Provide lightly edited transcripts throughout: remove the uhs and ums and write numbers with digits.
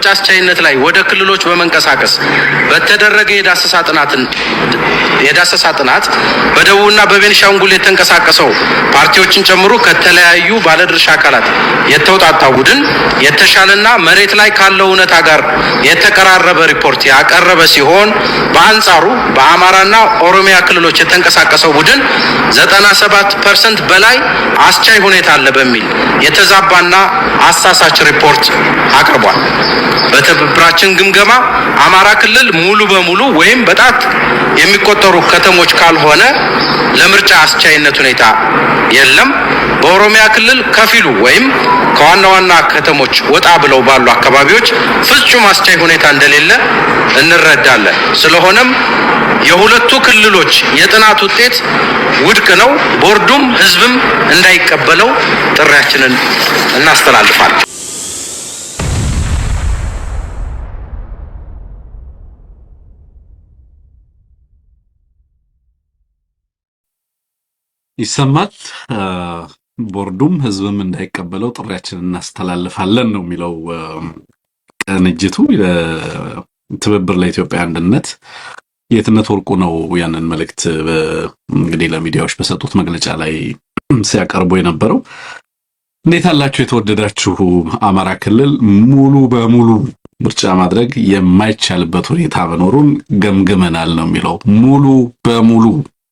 በምርጫ አስቻይነት ላይ ወደ ክልሎች በመንቀሳቀስ በተደረገ የዳሰሳ ጥናት በደቡብና በቤኒሻንጉል የተንቀሳቀሰው ፓርቲዎችን ጨምሮ ከተለያዩ ባለድርሻ አካላት የተውጣጣው ቡድን የተሻለና መሬት ላይ ካለው እውነታ ጋር የተቀራረበ ሪፖርት ያቀረበ ሲሆን በአንጻሩ በአማራና ኦሮሚያ ክልሎች የተንቀሳቀሰው ቡድን 97% በላይ አስቻይ ሁኔታ አለ በሚል የተዛባና አሳሳች ሪፖርት አቅርቧል። በትብብራችን ግምገማ አማራ ክልል ሙሉ በሙሉ ወይም በጣት የሚቆጠሩ ከተሞች ካልሆነ ለምርጫ አስቻይነት ሁኔታ የለም። በኦሮሚያ ክልል ከፊሉ ወይም ከዋና ዋና ከተሞች ወጣ ብለው ባሉ አካባቢዎች ፍጹም አስቻይ ሁኔታ እንደሌለ እንረዳለን። ስለሆነም የሁለቱ ክልሎች የጥናት ውጤት ውድቅ ነው። ቦርዱም ህዝብም እንዳይቀበለው ጥሪያችንን እናስተላልፋለን። ይሰማል። ቦርዱም ህዝብም እንዳይቀበለው ጥሪያችንን እናስተላልፋለን ነው የሚለው ቅንጅቱ ትብብር ለኢትዮጵያ አንድነት የትነት ወርቁ ነው ያንን መልእክት እንግዲህ ለሚዲያዎች በሰጡት መግለጫ ላይ ሲያቀርቡ የነበረው። እንዴት አላችሁ የተወደዳችሁ? አማራ ክልል ሙሉ በሙሉ ምርጫ ማድረግ የማይቻልበት ሁኔታ መኖሩን ገምግመናል ነው የሚለው። ሙሉ በሙሉ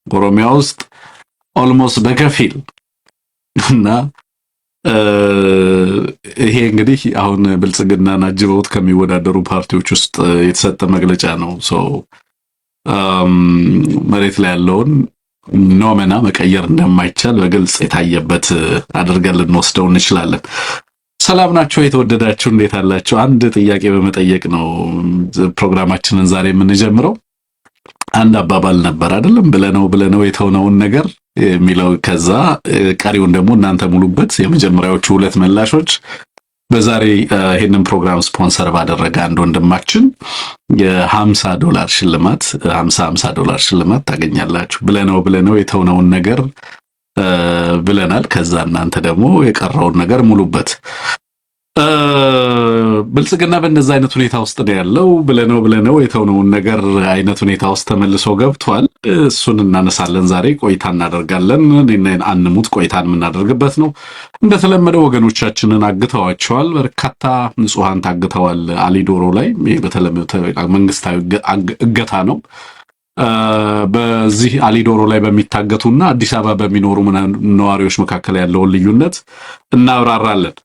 ኦሮሚያ ውስጥ ኦልሞስት በከፊል እና ይሄ እንግዲህ አሁን ብልጽግናና አጅበውት ከሚወዳደሩ ፓርቲዎች ውስጥ የተሰጠ መግለጫ ነው። መሬት ላይ ያለውን ኖመና መቀየር እንደማይቻል በግልጽ የታየበት አድርገን ልንወስደው እንችላለን። ሰላም ናቸው የተወደዳችሁ? እንዴት አላችሁ? አንድ ጥያቄ በመጠየቅ ነው ፕሮግራማችንን ዛሬ የምንጀምረው። አንድ አባባል ነበር አይደለም? ብለነው የተውነውን ነገር የሚለው ከዛ ቀሪውን ደግሞ እናንተ ሙሉበት። የመጀመሪያዎቹ ሁለት ምላሾች በዛሬ ይሄንን ፕሮግራም ስፖንሰር ባደረገ አንድ ወንድማችን $50 ሽልማት $50 ሽልማት ታገኛላችሁ። ብለነው የተውነውን ነገር ብለናል። ከዛ እናንተ ደግሞ የቀረውን ነገር ሙሉበት። ብልጽግና በእንደዛ አይነት ሁኔታ ውስጥ ነው ያለው። ብለነው የተውነውን ነገር አይነት ሁኔታ ውስጥ ተመልሶ ገብቷል። እሱን እናነሳለን። ዛሬ ቆይታ እናደርጋለን። አንሙት ቆይታን የምናደርግበት ነው። እንደተለመደው ወገኖቻችንን አግተዋቸዋል። በርካታ ንጹሃን ታግተዋል። አሊዶሮ ላይ በተለመደ መንግስታዊ እገታ ነው። በዚህ አሊዶሮ ላይ በሚታገቱና አዲስ አበባ በሚኖሩ ነዋሪዎች መካከል ያለውን ልዩነት እናብራራለን።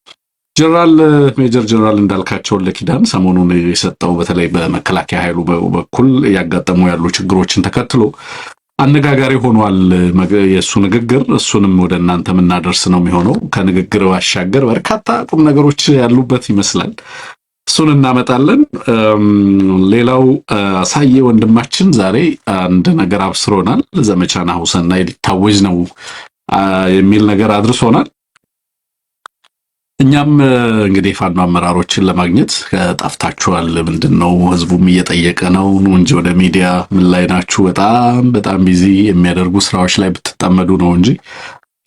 ሜጀር ጀነራል እንዳልካቸው ለኪዳን ሰሞኑን የሰጠው በተለይ በመከላከያ ኃይሉ በኩል ያጋጠሙ ያሉ ችግሮችን ተከትሎ አነጋጋሪ ሆኗል የሱ ንግግር። እሱንም ወደ እናንተ የምናደርስ ነው የሚሆነው። ከንግግር ባሻገር በርካታ ቁም ነገሮች ያሉበት ይመስላል። እሱን እናመጣለን። ሌላው ሳዬ ወንድማችን ዛሬ አንድ ነገር አብስሮናል። ዘመቻ ናሁሰናይ ሊታወጅ ነው የሚል ነገር አድርሶናል። እኛም እንግዲህ ፋኖ አመራሮችን ለማግኘት ጠፍታችኋል፣ ምንድነው ህዝቡም እየጠየቀ ነው እንጂ ወደ ሚዲያ ምን ላይ ናችሁ? በጣም ቢዚ የሚያደርጉ ስራዎች ላይ ብትጠመዱ ነው እንጂ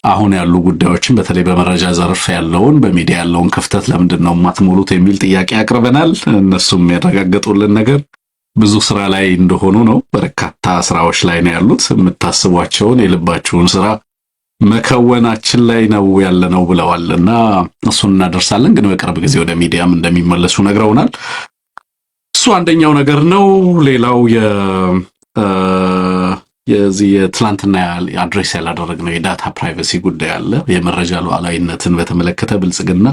አሁን ያሉ ጉዳዮችን በተለይ በመረጃ ዘርፍ ያለውን በሚዲያ ያለውን ክፍተት ለምንድነው ማትሞሉት የሚል ጥያቄ አቅርበናል። እነሱም ያረጋገጡልን ነገር ብዙ ስራ ላይ እንደሆኑ ነው። በርካታ ስራዎች ላይ ነው ያሉት። የምታስቧቸውን የልባችሁን ስራ መከወናችን ላይ ነው ያለነው ብለዋልና እሱን እናደርሳለን። ግን በቅርብ ጊዜ ወደ ሚዲያም እንደሚመለሱ ነግረውናል። እሱ አንደኛው ነገር ነው። ሌላው የዚህ የትላንትና አድሬስ ያላደረግነው የዳታ ፕራይቬሲ ጉዳይ አለ። የመረጃ ሉዓላዊነትን በተመለከተ ብልጽግና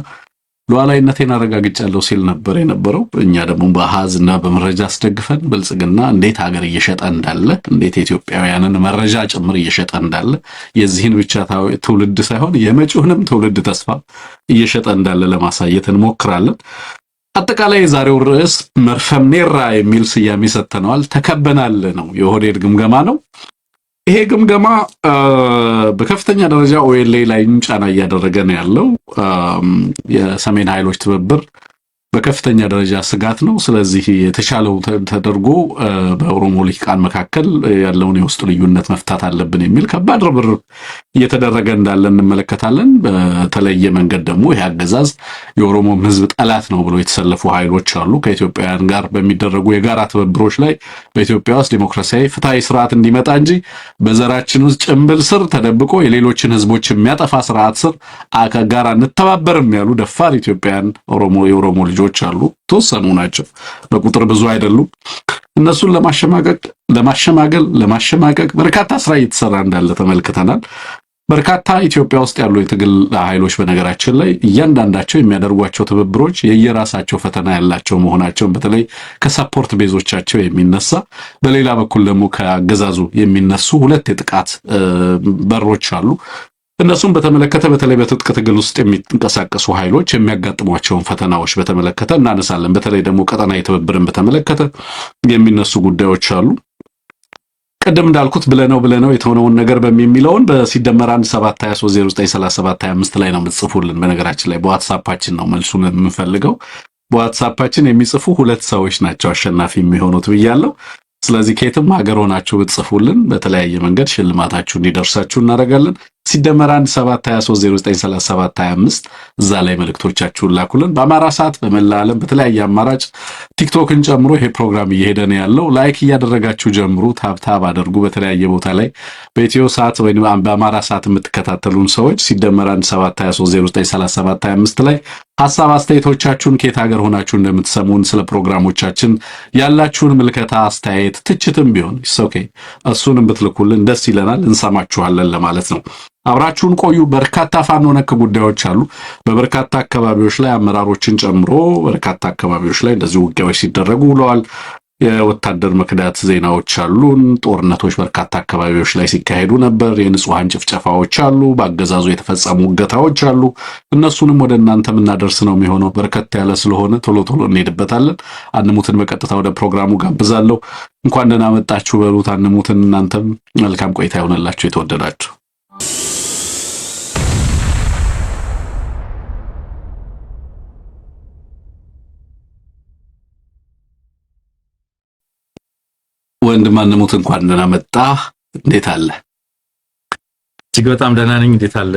ሉዓላዊነቴን አረጋግጫለሁ ሲል ነበር የነበረው። እኛ ደግሞ በአሃዝና በመረጃ አስደግፈን ብልጽግና እንዴት ሀገር እየሸጠ እንዳለ፣ እንዴት ኢትዮጵያውያንን መረጃ ጭምር እየሸጠ እንዳለ፣ የዚህን ብቻ ትውልድ ሳይሆን የመጪውንም ትውልድ ተስፋ እየሸጠ እንዳለ ለማሳየት እንሞክራለን። አጠቃላይ የዛሬው ርዕስ መርፈምኔራ የሚል ስያሜ ሰጥተነዋል። ተከበናል ነው፣ የኦህዴድ ግምገማ ነው። ይሄ ግምገማ በከፍተኛ ደረጃ ኦኤልኤ ላይ ጫና እያደረገ ነው ያለው። የሰሜን ኃይሎች ትብብር በከፍተኛ ደረጃ ስጋት ነው። ስለዚህ የተሻለው ተደርጎ በኦሮሞ ልሂቃን መካከል ያለውን የውስጥ ልዩነት መፍታት አለብን የሚል ከባድ ርብርብ እየተደረገ እንዳለ እንመለከታለን። በተለየ መንገድ ደግሞ ይህ አገዛዝ የኦሮሞም ህዝብ ጠላት ነው ብሎ የተሰለፉ ኃይሎች አሉ። ከኢትዮጵያውያን ጋር በሚደረጉ የጋራ ትብብሮች ላይ በኢትዮጵያ ውስጥ ዲሞክራሲያዊ ፍትሃዊ ስርዓት እንዲመጣ እንጂ በዘራችን ውስጥ ጭንብል ስር ተደብቆ የሌሎችን ህዝቦች የሚያጠፋ ስርዓት ስር ጋር አንተባበርም ያሉ ደፋር ኢትዮጵያውያን የኦሮሞ ልጆች አሉ። ተወሰኑ ናቸው፣ በቁጥር ብዙ አይደሉም። እነሱን ለማሸማቀቅ በርካታ ስራ እየተሰራ እንዳለ ተመልክተናል። በርካታ ኢትዮጵያ ውስጥ ያሉ የትግል ኃይሎች በነገራችን ላይ እያንዳንዳቸው የሚያደርጓቸው ትብብሮች የየራሳቸው ፈተና ያላቸው መሆናቸውን በተለይ ከሰፖርት ቤዞቻቸው የሚነሳ በሌላ በኩል ደግሞ ከአገዛዙ የሚነሱ ሁለት የጥቃት በሮች አሉ። እነሱም በተመለከተ በተለይ በትጥቅ ትግል ውስጥ የሚንቀሳቀሱ ኃይሎች የሚያጋጥሟቸውን ፈተናዎች በተመለከተ እናነሳለን። በተለይ ደግሞ ቀጠናዊ ትብብርን በተመለከተ የሚነሱ ጉዳዮች አሉ። ቀደም እንዳልኩት ብለነው የተሆነውን ነገር በሚሚለውን በሲደመር 1723093725 ላይ ነው የምትጽፉልን። በነገራችን ላይ በዋትስአፓችን ነው መልሱን የምንፈልገው። በዋትስአፓችን የሚጽፉ ሁለት ሰዎች ናቸው አሸናፊ የሚሆኑት ብያለሁ። ስለዚህ ከየትም ሀገር ሆናችሁ ብትጽፉልን በተለያየ መንገድ ሽልማታችሁ እንዲደርሳችሁ እናደርጋለን። ሲደመር 1723093725 እዛ ላይ መልእክቶቻችሁን ላኩልን። በአማራ ሰዓት በመላ ዓለም በተለያየ አማራጭ ቲክቶክን ጨምሮ ይሄ ፕሮግራም እየሄደ ነው ያለው። ላይክ እያደረጋችሁ ጀምሩ፣ ታብታብ አድርጉ። በተለያየ ቦታ ላይ በኢትዮ ሰዓት ወይም በአማራ ሰዓት የምትከታተሉን ሰዎች ሲደመር 1723093725 ላይ ሐሳብ አስተያየቶቻችሁን ከየት ሀገር ሆናችሁ እንደምትሰሙን ስለ ፕሮግራሞቻችን ያላችሁን ምልከታ፣ አስተያየት፣ ትችትም ቢሆን ኦኬ እሱንም ብትልኩልን ደስ ይለናል፣ እንሰማችኋለን ለማለት ነው። አብራችሁን ቆዩ። በርካታ ፋኖ ነክ ጉዳዮች አሉ። በበርካታ አካባቢዎች ላይ አመራሮችን ጨምሮ በርካታ አካባቢዎች ላይ እንደዚህ ውጊያዎች ሲደረጉ ውለዋል። የወታደር መክዳት ዜናዎች አሉን። ጦርነቶች በርካታ አካባቢዎች ላይ ሲካሄዱ ነበር። የንጹሃን ጭፍጨፋዎች አሉ። በአገዛዙ የተፈጸሙ እገታዎች አሉ። እነሱንም ወደ እናንተ የምናደርስ ነው የሚሆነው። በርከት ያለ ስለሆነ ቶሎ እንሄድበታለን። አንሙትን በቀጥታ ወደ ፕሮግራሙ ጋብዛለሁ። እንኳን ደህና መጣችሁ በሉት አንሙትን። እናንተም መልካም ቆይታ ይሆንላችሁ የተወደዳችሁ። ወንድም አንሙት እንኳን ደህና መጣ። እንዴት አለ? እጅግ በጣም ደህና ነኝ። እንዴት አለ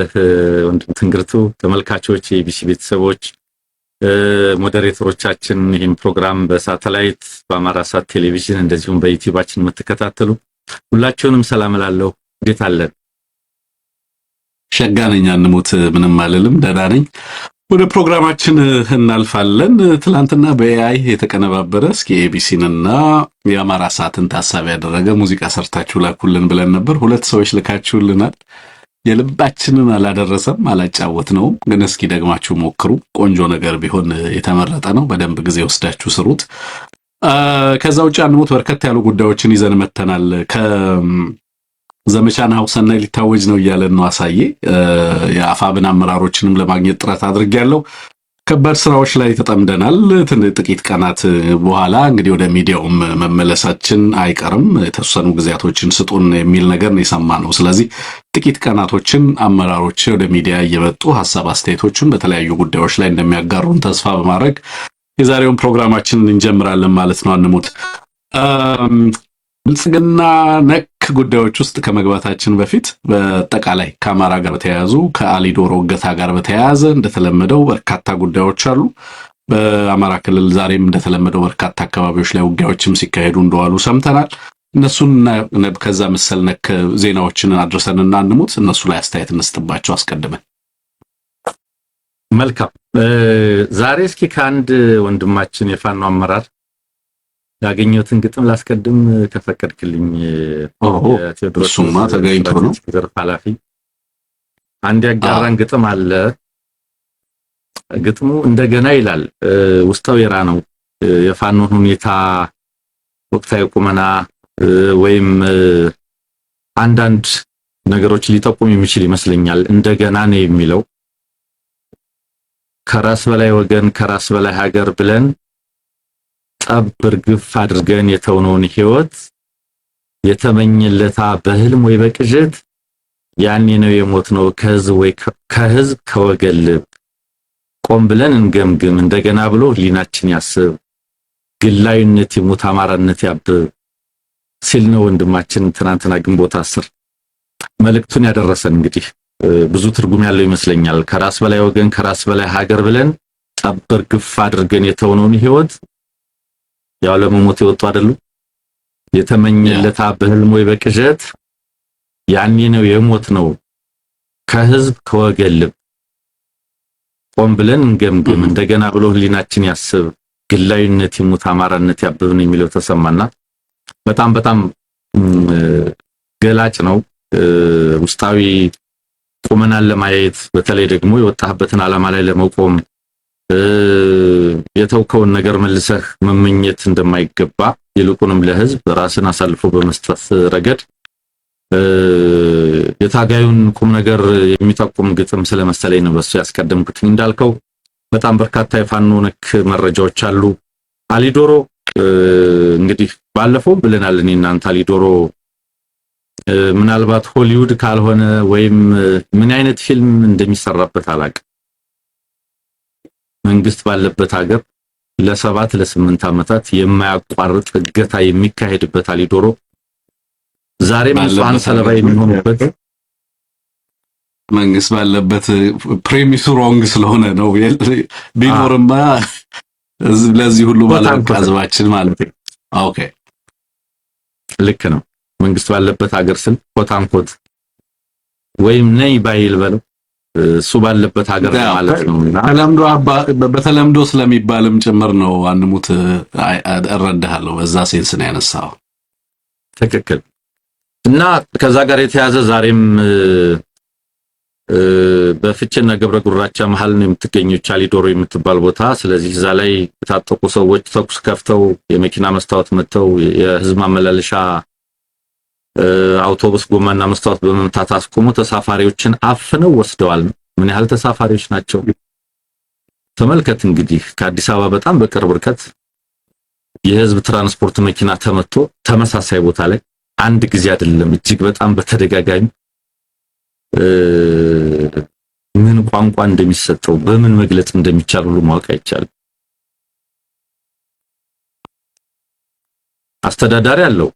ወንድም ትንግርቱ? ተመልካቾች፣ የኢቢሲ ቤተሰቦች፣ ሞዴሬተሮቻችን፣ ይህን ፕሮግራም በሳተላይት በአማራ ሳት ቴሌቪዥን እንደዚሁም በዩቲዩባችን የምትከታተሉ ሁላችሁንም ሰላም እላለሁ። እንዴት አለ? ሸጋ ነኝ አንሙት፣ ምንም አልልም፣ ደህና ነኝ። ወደ ፕሮግራማችን እናልፋለን። ትላንትና በኤአይ የተቀነባበረ እስኪ ኤቢሲንና የአማራ ሰዓትን ታሳቢ ያደረገ ሙዚቃ ሰርታችሁ ላኩልን ብለን ነበር። ሁለት ሰዎች ልካችሁልናል። የልባችንን አላደረሰም፣ አላጫወትነውም። ግን እስኪ ደግማችሁ ሞክሩ። ቆንጆ ነገር ቢሆን የተመረጠ ነው። በደንብ ጊዜ ወስዳችሁ ስሩት። ከዛ ውጭ አንሙት በርከት ያሉ ጉዳዮችን ይዘን መተናል። ዘመቻ ናሁሰናይ ሊታወጅ ነው እያለን ነው አሳዬ። የአፋብን አመራሮችንም ለማግኘት ጥረት አድርጌያለሁ። ከባድ ስራዎች ላይ ተጠምደናል። ጥቂት ቀናት በኋላ እንግዲህ ወደ ሚዲያውም መመለሳችን አይቀርም። የተወሰኑ ጊዜያቶችን ስጡን የሚል ነገር ነው የሰማነው። ስለዚህ ጥቂት ቀናቶችን አመራሮች ወደ ሚዲያ እየመጡ ሀሳብ አስተያየቶችን በተለያዩ ጉዳዮች ላይ እንደሚያጋሩን ተስፋ በማድረግ የዛሬውን ፕሮግራማችንን እንጀምራለን ማለት ነው። አንሙት ብልጽግና ነክ ጉዳዮች ውስጥ ከመግባታችን በፊት በአጠቃላይ ከአማራ ጋር በተያያዙ ከአሊዶሮ እገታ ጋር በተያያዘ እንደተለመደው በርካታ ጉዳዮች አሉ። በአማራ ክልል ዛሬም እንደተለመደው በርካታ አካባቢዎች ላይ ውጊያዎችም ሲካሄዱ እንደዋሉ ሰምተናል። እነሱን ከዛ መሰል ነክ ዜናዎችን አድርሰንና አንሙት እነሱ ላይ አስተያየት እንስጥባቸው አስቀድመን። መልካም። ዛሬ እስኪ ከአንድ ወንድማችን የፋኖ አመራር ያገኘሁትን ግጥም ላስቀድም ከፈቀድክልኝ። ቴዎድሮስማ ተገኝቶ ነው ዘርፍ ኃላፊ አንድ ያጋራን ግጥም አለ። ግጥሙ እንደገና ይላል። ውስጣው የራ ነው። የፋኖን ሁኔታ ወቅታዊ ቁመና ወይም አንዳንድ ነገሮች ሊጠቁም የሚችል ይመስለኛል። እንደገና ነው የሚለው። ከራስ በላይ ወገን ከራስ በላይ ሀገር ብለን ጠብ እርግፍ አድርገን የተውነውን ህይወት የተመኘለታ በህልም ወይ በቅዠት ያኔ ነው የሞት ነው ከህዝብ ከወገን ልብ ቆም ብለን እንገምግም እንደገና ብሎ ህሊናችን ያስብ ግላዊነት ይሙት አማራነት ያብብ ሲል ነው ወንድማችን ትናንትና ግንቦት 10 መልእክቱን ያደረሰን። እንግዲህ ብዙ ትርጉም ያለው ይመስለኛል። ከራስ በላይ ወገን ከራስ በላይ ሀገር ብለን ጠብር ግፍ አድርገን የተውነውን ህይወት ያው ለመሞት የወጡ አይደሉ የተመኘለታ በህልም ወይ በቅዠት ያኔ ነው የሞት ነው ከህዝብ ከወገን ልብ ቆም ብለን እንገምግም እንደገና ብሎ ህሊናችን ያስብ ግላዊነት ይሙት አማራነት ያብብ ነው የሚለው ተሰማና በጣም ገላጭ ነው። ውስጣዊ ቁመናን ለማየት በተለይ ደግሞ የወጣህበትን ዓላማ ላይ ለመቆም የተውከውን ነገር መልሰህ መመኘት እንደማይገባ ይልቁንም ለህዝብ ራስን አሳልፎ በመስጠት ረገድ የታጋዩን ቁም ነገር የሚጠቁም ግጥም ስለመሰለኝ ነው በሱ ያስቀደምኩት። እንዳልከው በጣም በርካታ የፋኖ ነክ መረጃዎች አሉ። አሊዶሮ እንግዲህ ባለፈው ብለናል እኔ እናንተ አሊዶሮ ምናልባት ሆሊውድ ካልሆነ ወይም ምን አይነት ፊልም እንደሚሰራበት አላውቅም። መንግስት ባለበት ሀገር ለ7 ለ8 ዓመታት የማያቋርጥ እገታ የሚካሄድበት አሊዶሮ ዛሬም ንጹሃን ሰለባ የሚሆኑበት መንግስት ባለበት ፕሬሚሱ ሮንግ ስለሆነ ነው ቢኖርማ ለዚህ ሁሉ ባለቃዝባችን ማለት ነው። ኦኬ ልክ ነው። መንግስት ባለበት ሀገር ስን ኮታንኮት ወይም ነይ ባይል በለው እሱ ባለበት ሀገር ማለት ነው። ተለምዶ በተለምዶ ስለሚባልም ጭምር ነው። አንሙት እረዳሃለሁ። በዛ ሴንስ ነው ያነሳው። ትክክል። እና ከዛ ጋር የተያዘ ዛሬም በፍቼና ገብረ ጉራቻ መሃል ነው የምትገኘው ቻሊዶሮ የምትባል ቦታ። ስለዚህ እዛ ላይ የታጠቁ ሰዎች ተኩስ ከፍተው የመኪና መስታወት መተው የህዝብ ማመላለሻ አውቶቡስ ጎማና መስታወት በመምታት አስቆሙ ተሳፋሪዎችን አፍነው ወስደዋል። ምን ያህል ተሳፋሪዎች ናቸው ተመልከት። እንግዲህ ከአዲስ አበባ በጣም በቅርብ ርቀት የህዝብ ትራንስፖርት መኪና ተመቶ ተመሳሳይ ቦታ ላይ አንድ ጊዜ አይደለም እጅግ በጣም በተደጋጋሚ ምን ቋንቋ እንደሚሰጠው በምን መግለጽ እንደሚቻል ሁሉ ማወቅ አይቻልም። አስተዳዳሪ አለው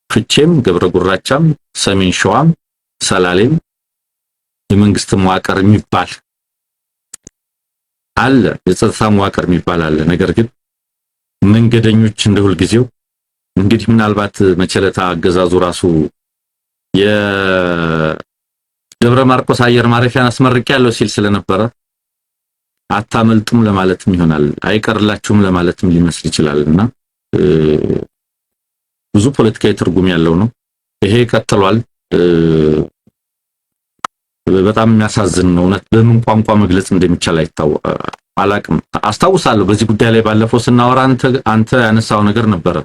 ፍቼም ገብረ ጉራቻም ሰሜን ሸዋም ሰላሌም የመንግስት መዋቅር የሚባል አለ፣ የጸጥታ መዋቅር የሚባል አለ። ነገር ግን መንገደኞች እንደሁል ጊዜው እንግዲህ ምናልባት መቸለታ አገዛዙ ራሱ የደብረ ማርቆስ አየር ማረፊያን አስመርቂያለሁ ሲል ስለነበረ አታመልጡም ለማለትም ይሆናል አይቀርላችሁም ለማለትም ሊመስል ይችላልና ብዙ ፖለቲካዊ ትርጉም ያለው ነው። ይሄ ቀጥሏል። በጣም የሚያሳዝን ነው። እውነት በምን ቋንቋ መግለጽ እንደሚቻል አላቅም። አስታውሳለሁ በዚህ ጉዳይ ላይ ባለፈው ስናወራ አንተ ያነሳው ነገር ነበረ።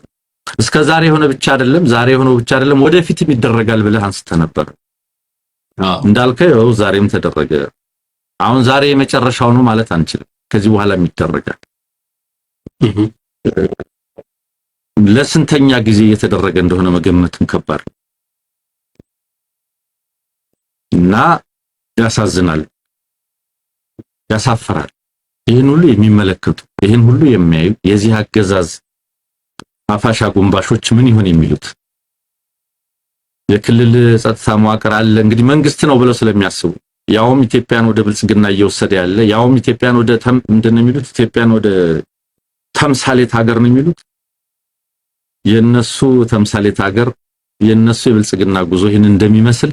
እስከ ዛሬ ሆነ ብቻ አይደለም ዛሬ ሆነ ብቻ አይደለም ወደፊትም ይደረጋል ብለህ አንስተ ነበር። እንዳልከው ዛሬም ተደረገ። አሁን ዛሬ የመጨረሻው ነው ማለት አንችልም። ከዚህ በኋላም ይደረጋል። ለስንተኛ ጊዜ እየተደረገ እንደሆነ መገመትም ከባድ ነው እና ያሳዝናል፣ ያሳፍራል። ይህን ሁሉ የሚመለከቱ ይህን ሁሉ የሚያዩ የዚህ አገዛዝ አፋሻ ጉንባሾች ምን ይሆን የሚሉት? የክልል ጸጥታ መዋቅር አለ እንግዲህ መንግስት ነው ብለው ስለሚያስቡ ያውም ኢትዮጵያን ወደ ብልጽግና እየወሰደ ያለ ያውም ኢትዮጵያን ወደ ምንድነው የሚሉት ኢትዮጵያን ወደ ተምሳሌት ሀገር ነው የሚሉት። የነሱ ተምሳሌት ሀገር የነሱ የብልጽግና ጉዞ ይህን እንደሚመስል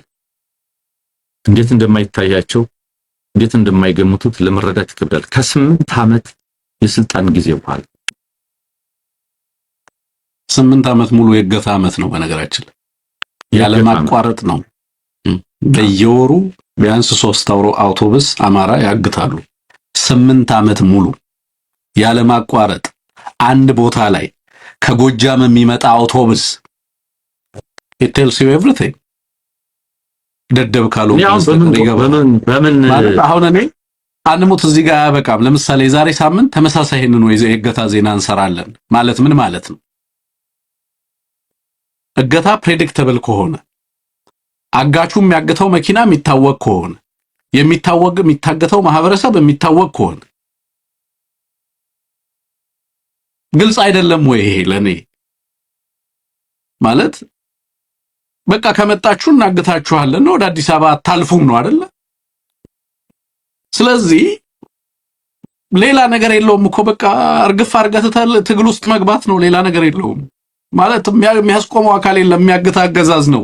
እንዴት እንደማይታያቸው እንዴት እንደማይገምቱት ለመረዳት ይከብዳል። ከ8 ዓመት የስልጣን ጊዜ በኋላ 8 ዓመት ሙሉ የገታ ዓመት ነው። በነገራችን ያለማቋረጥ ነው። በየወሩ ቢያንስ 3 አውቶቡስ አማራ ያግታሉ። 8 ዓመት ሙሉ ያለማቋረጥ አንድ ቦታ ላይ ከጎጃም የሚመጣ አውቶቡስ it tells you everything። ደደብ ካሉ በምን አሁን እኔ አንሙት እዚህ ጋር ያበቃም። ለምሳሌ ዛሬ ሳምንት ተመሳሳይ ይሄንን ወይ የእገታ ዜና እንሰራለን ማለት ምን ማለት ነው? እገታ ፕሬዲክተብል ከሆነ አጋቹም ያገተው መኪና የሚታወቅ ከሆነ የሚታገተው ማህበረሰብ የሚታወቅ ከሆነ ግልጽ አይደለም ወይ ይሄ ለኔ ማለት በቃ ከመጣችሁ እናግታችኋለን ወደ አዲስ አበባ አታልፉም ነው አይደለ? ስለዚህ ሌላ ነገር የለውም እኮ በቃ እርግፍ አርገተታል ትግል ውስጥ መግባት ነው። ሌላ ነገር የለውም ማለት የሚያስቆመው አካል የለም። የሚያግት አገዛዝ ነው።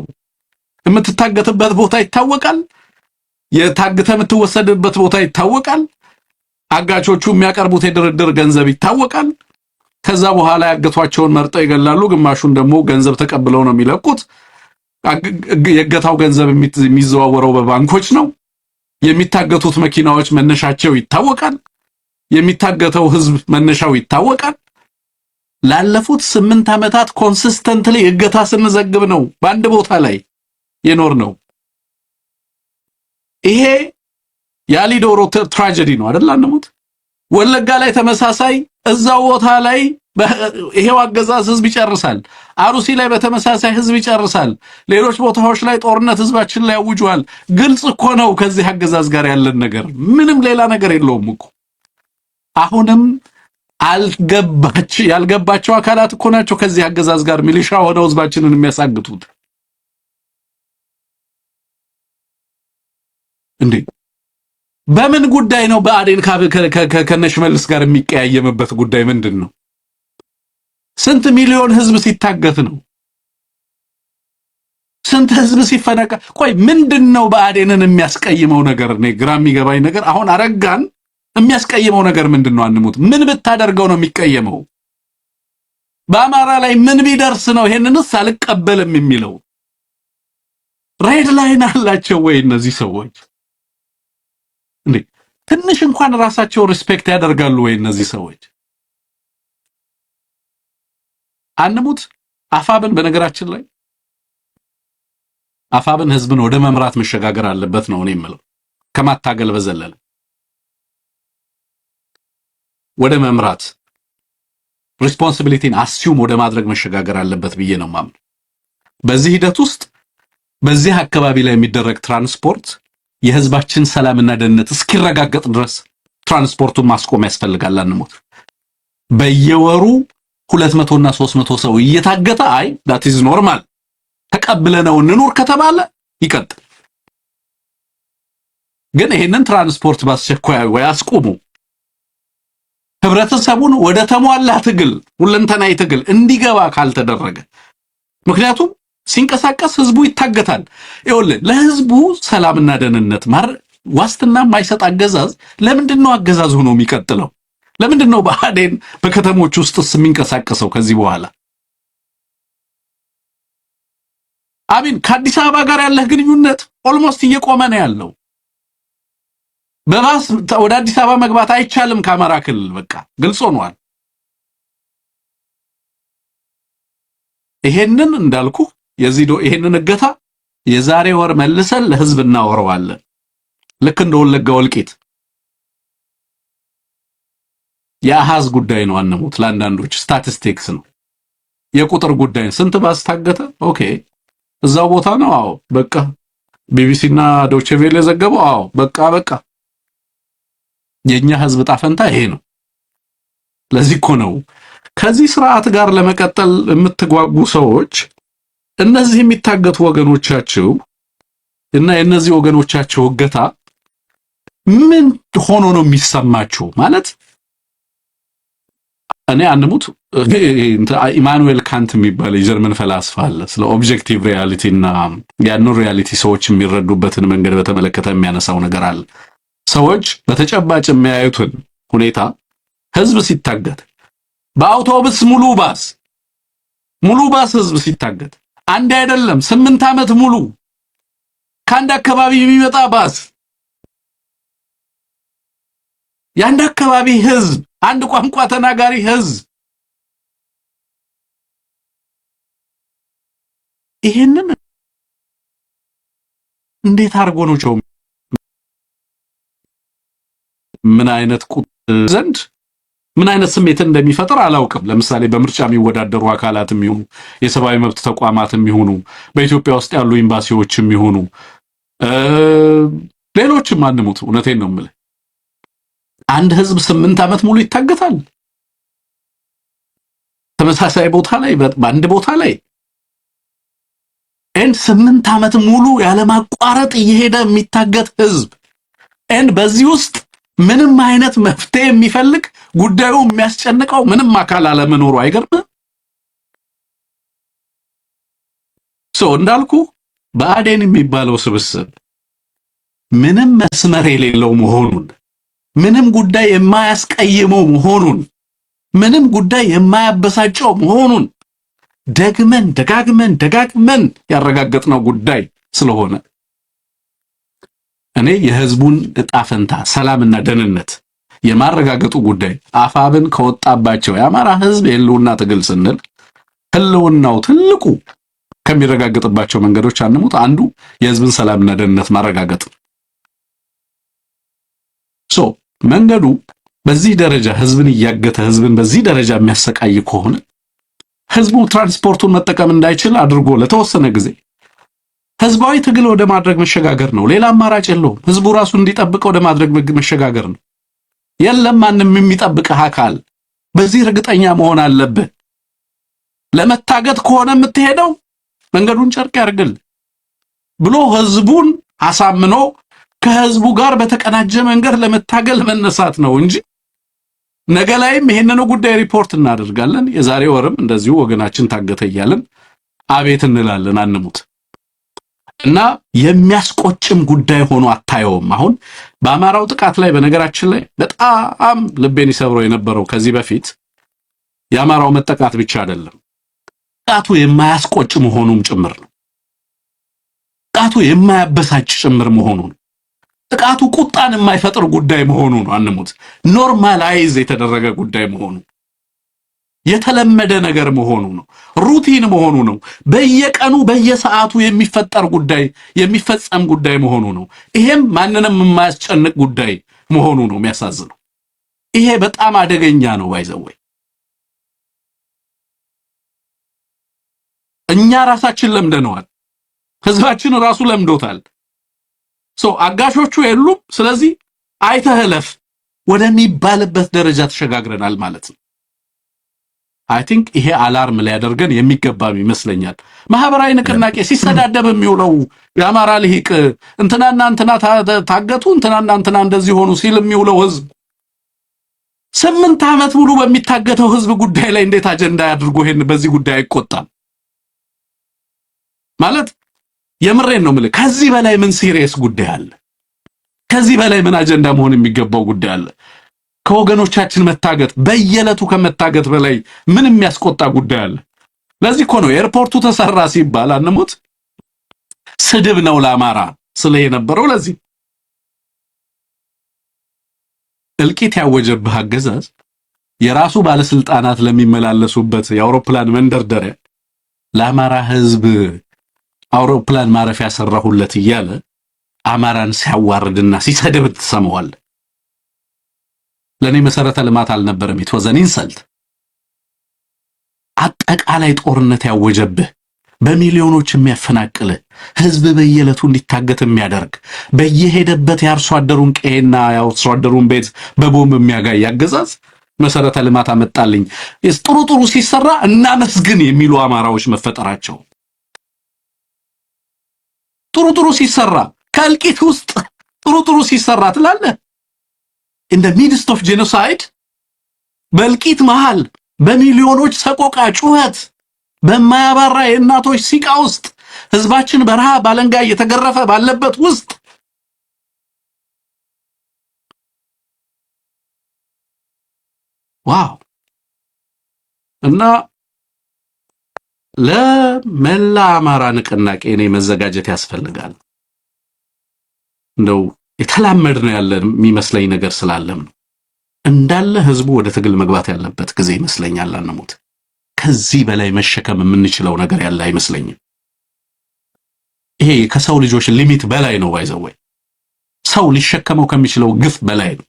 የምትታገትበት ቦታ ይታወቃል። የታግተ የምትወሰድበት ቦታ ይታወቃል። አጋቾቹ የሚያቀርቡት የድርድር ገንዘብ ይታወቃል። ከዛ በኋላ ያገቷቸውን መርጠው ይገላሉ። ግማሹን ደግሞ ገንዘብ ተቀብለው ነው የሚለቁት። የገታው ገንዘብ የሚዘዋወረው በባንኮች ነው። የሚታገቱት መኪናዎች መነሻቸው ይታወቃል። የሚታገተው ህዝብ መነሻው ይታወቃል። ላለፉት 8 ዓመታት ኮንሲስተንትሊ እገታ ስንዘግብ ነው በአንድ ቦታ ላይ የኖር ነው። ይሄ ያሊዶሮ ትራጀዲ ነው አይደል? አንሙት ወለጋ ላይ ተመሳሳይ እዛው ቦታ ላይ ይሄው አገዛዝ ህዝብ ይጨርሳል። አሩሲ ላይ በተመሳሳይ ህዝብ ይጨርሳል። ሌሎች ቦታዎች ላይ ጦርነት ህዝባችን ላይ አውጇል። ግልጽ እኮ ነው ከዚህ አገዛዝ ጋር ያለን ነገር ምንም ሌላ ነገር የለውም እኮ። አሁንም ያልገባቸው አካላት እኮ ናቸው ከዚህ አገዛዝ ጋር ሚሊሻ ሆነው ህዝባችንን የሚያሳግቱት እንዴ። በምን ጉዳይ ነው ብአዴን ከነሽመልስ ጋር የሚቀያየምበት ጉዳይ ምንድን ነው? ስንት ሚሊዮን ህዝብ ሲታገት ነው? ስንት ህዝብ ሲፈነቀል? ቆይ ምንድነው ብአዴንን የሚያስቀይመው ነገር? እኔ ግራ የሚገባኝ ነገር አሁን አረጋን የሚያስቀይመው ነገር ምንድነው? አንሙት ምን ብታደርገው ነው የሚቀየመው? በአማራ ላይ ምን ቢደርስ ነው ይሄንንስ አልቀበልም የሚለው? ሬድ ላይን አላቸው ወይ እነዚህ ሰዎች? እንዴ ትንሽ እንኳን ራሳቸው ሪስፔክት ያደርጋሉ ወይ እነዚህ ሰዎች? አንሙት አፋብን በነገራችን ላይ አፋብን ህዝብን ወደ መምራት መሸጋገር አለበት ነው እኔ የምለው። ከማታገል በዘለለ ወደ መምራት ሪስፖንሲቢሊቲን አስዩም ወደ ማድረግ መሸጋገር አለበት ብዬ ነው ማምነው። በዚህ ሂደት ውስጥ በዚህ አካባቢ ላይ የሚደረግ ትራንስፖርት የህዝባችን ሰላምና ደህንነት እስኪረጋገጥ ድረስ ትራንስፖርቱን ማስቆም ያስፈልጋል። አንሙት በየወሩ 200 እና 300 ሰው እየታገተ አይ that is normal ተቀብለነው እንኑር ከተባለ ይቀጥል። ግን ይሄንን ትራንስፖርት ባስቸኳይ ወይ አስቆሙ። ህብረተሰቡን ወደ ተሟላ ትግል ሁለንተናዊ ትግል እንዲገባ ካልተደረገ ምክንያቱም ሲንቀሳቀስ ህዝቡ ይታገታል። ይኸውልህ ለህዝቡ ሰላምና ደህንነት ዋስትና የማይሰጥ አገዛዝ ለምንድነው አገዛዝ ሆኖ የሚቀጥለው? ለምንድነው ብአዴን በከተሞች ውስጥስ የሚንቀሳቀሰው? ከዚህ በኋላ አሚን ከአዲስ አበባ ጋር ያለህ ግንኙነት ኦልሞስት እየቆመ ነው ያለው። በባስ ወደ አዲስ አበባ መግባት አይቻልም ከአማራ ክልል በቃ ግልጽ ሆኗል። ይሄንን እንዳልኩ ይሄንን እገታ የዛሬ ወር መልሰን ለህዝብ እናወራዋለን። ልክ እንደ ወለጋ ወልቂት የአሃዝ ጉዳይ ነው። አንሙት ለአንዳንዶች ስታቲስቲክስ ነው፣ የቁጥር ጉዳይ። ስንት ባስታገተ ኦኬ እዛው ቦታ ነው። አዎ በቃ ቢቢሲ እና ዶቼ ቬለ ዘገበው። አዎ በቃ የኛ ህዝብ ጣፈንታ ይሄ ነው። ለዚህ እኮ ነው ከዚህ ስርዓት ጋር ለመቀጠል የምትጓጉ ሰዎች እነዚህ የሚታገቱ ወገኖቻቸው እና የነዚህ ወገኖቻቸው እገታ ምን ሆኖ ነው የሚሰማቸው? ማለት እኔ አንሙት ኢማኑኤል ካንት የሚባል የጀርመን ፈላስፋ አለ። ስለ ኦብጀክቲቭ ሪያሊቲ እና ያንን ሪያሊቲ ሰዎች የሚረዱበትን መንገድ በተመለከተ የሚያነሳው ነገር አለ። ሰዎች በተጨባጭ የሚያዩትን ሁኔታ ህዝብ ሲታገት በአውቶቡስ ሙሉ ባስ ህዝብ ሲታገት አንድ አይደለም 8 ዓመት ሙሉ ከአንድ አካባቢ የሚመጣ ባስ የአንድ አካባቢ ህዝብ አንድ ቋንቋ ተናጋሪ ህዝብ ይሄንን እንዴት አድርጎ ነው ቸው ምን አይነት ዘንድ ምን አይነት ስሜትን እንደሚፈጥር አላውቅም። ለምሳሌ በምርጫ የሚወዳደሩ አካላትም ይሁኑ የሰብአዊ መብት ተቋማትም ይሁኑ በኢትዮጵያ ውስጥ ያሉ ኤምባሲዎችም ይሁኑ ሌሎችም አንሙት። እውነቴን ነው የምልህ። አንድ ህዝብ 8 ዓመት ሙሉ ይታገታል ተመሳሳይ ቦታ ላይ በአንድ ቦታ ላይ 8 ዓመት ሙሉ ያለማቋረጥ እየሄደ የሚታገት ህዝብ በዚህ ውስጥ ምንም አይነት መፍትሄ የሚፈልግ ጉዳዩ የሚያስጨንቀው ምንም አካል አለመኖሩ አይገርምም? እንዳልኩ ብአዴን የሚባለው ስብስብ ምንም መስመር የሌለው መሆኑን፣ ምንም ጉዳይ የማያስቀይመው መሆኑን፣ ምንም ጉዳይ የማያበሳጨው መሆኑን ደጋግመን ያረጋገጥነው ጉዳይ ስለሆነ እኔ የህዝቡን ዕጣ ፈንታ ሰላምና ደህንነት የማረጋገጡ ጉዳይ አፋብን ከወጣባቸው የአማራ ህዝብ የህልውና ትግል ስንል ህልውናው ትልቁ ከሚረጋገጥባቸው መንገዶች አንዱ የህዝብን ሰላምና ደህንነት ማረጋገጥ። መንገዱ በዚህ ደረጃ ህዝብን እያገተ ህዝብን በዚህ ደረጃ የሚያሰቃይ ከሆነ ህዝቡ ትራንስፖርቱን መጠቀም እንዳይችል አድርጎ ለተወሰነ ጊዜ ህዝባዊ ትግል ወደ ማድረግ መሸጋገር ነው። ሌላ አማራጭ የለውም። ህዝቡ ራሱ እንዲጠብቀው ወደ ማድረግ መሸጋገር ነው። የለም ማንም የሚጠብቅህ አካል። በዚህ እርግጠኛ መሆን አለብህ። ለመታገት ከሆነ የምትሄደው መንገዱን ጨርቅ ያርግል ብሎ ህዝቡን አሳምኖ ከህዝቡ ጋር በተቀናጀ መንገድ ለመታገል መነሳት ነው እንጂ ነገ ላይም ይሄንኑ ጉዳይ ሪፖርት እናደርጋለን። የዛሬ ወርም እንደዚሁ ወገናችን ታገተ እያልን አቤት እንላለን። አንሙት እና የሚያስቆጭም ጉዳይ ሆኖ አታየውም። አሁን በአማራው ጥቃት ላይ በነገራችን ላይ በጣም ልቤን ይሰብረው የነበረው ከዚህ በፊት የአማራው መጠቃት ብቻ አይደለም፣ ጥቃቱ የማያስቆጭ መሆኑም ጭምር ነው። ጥቃቱ የማያበሳጭ ጭምር መሆኑ ነው። ጥቃቱ ቁጣን የማይፈጥር ጉዳይ መሆኑ ነው። አንሙት ኖርማላይዝ የተደረገ ጉዳይ መሆኑ፣ የተለመደ ነገር መሆኑ ነው። ሩቲን መሆኑ ነው። በየቀኑ በየሰዓቱ የሚፈጠር ጉዳይ የሚፈጸም ጉዳይ መሆኑ ነው። ይሄም ማንንም የማያስጨንቅ ጉዳይ መሆኑ ነው የሚያሳዝነው። ይሄ በጣም አደገኛ ነው። ባይዘወይ እኛ ራሳችን ለምደነዋል። ህዝባችን ራሱ ለምዶታል። አጋሾቹ የሉም። ስለዚህ አይተህለፍ ወደሚባልበት ደረጃ ተሸጋግረናል ማለት ነው። አይ ቲንክ ይሄ አላርም ሊያደርገን የሚገባም ይመስለኛል። ማህበራዊ ንቅናቄ ሲሰዳደብ የሚውለው የአማራ ልሂቅ እንትናና እንትና ታገቱ እንትናና እንትና እንደዚህ ሆኑ ሲል የሚውለው ህዝብ 8 ዓመት ሙሉ በሚታገተው ህዝብ ጉዳይ ላይ እንዴት አጀንዳ ያድርጎ ይሄን በዚህ ጉዳይ አይቆጣም ማለት? የምሬን ነው የምልህ። ከዚህ በላይ ምን ሲሪየስ ጉዳይ አለ? ከዚህ በላይ ምን አጀንዳ መሆን የሚገባው ጉዳይ አለ? ከወገኖቻችን መታገት በየዕለቱ ከመታገት በላይ ምን የሚያስቆጣ ጉዳይ አለ? ለዚህ እኮ ነው ኤርፖርቱ ተሰራ ሲባል አንሙት ስድብ ነው ለአማራ ስለ የነበረው። ለዚህ እልቂት ያወጀብህ አገዛዝ የራሱ ባለስልጣናት ለሚመላለሱበት የአውሮፕላን መንደርደሪያ ለአማራ ህዝብ አውሮፕላን ማረፊያ ሰራሁለት እያለ አማራን ሲያዋርድና ሲሰድብ ተሰማዋል። ለኔ መሰረተ ልማት አልነበረም። የተወዘን ኢንሰልት አጠቃላይ ጦርነት ያወጀብህ በሚሊዮኖች የሚያፈናቅልህ ህዝብ በየዕለቱ እንዲታገት የሚያደርግ በየሄደበት የአርሶ አደሩን ቀዬና የአርሶ አደሩን ቤት በቦምብ የሚያጋይ አገዛዝ መሰረተ ልማት አመጣልኝ ጥሩ ሲሰራ እናመስግን የሚሉ አማራዎች መፈጠራቸው ጥሩ ሲሰራ ከእልቂት ውስጥ ጥሩ ሲሰራ ትላለህ። in the midst of genocide በእልቂት መሃል በሚሊዮኖች ሰቆቃ ጩኸት በማያባራ የእናቶች ሲቃ ውስጥ ህዝባችን በረሃ ባለንጋ እየተገረፈ ባለበት ውስጥ ዋው! እና ለመላ አማራ ንቅናቄ እኔ መዘጋጀት ያስፈልጋል። እንደው የተላመድ ነው ያለ የሚመስለኝ ነገር ስላለም ነው እንዳለ ህዝቡ ወደ ትግል መግባት ያለበት ጊዜ ይመስለኛል። አንሙት ከዚህ በላይ መሸከም የምንችለው ነገር ያለ አይመስለኝም። ይሄ ከሰው ልጆች ሊሚት በላይ ነው። ባይዘወይ ሰው ሊሸከመው ከሚችለው ግፍ በላይ ነው።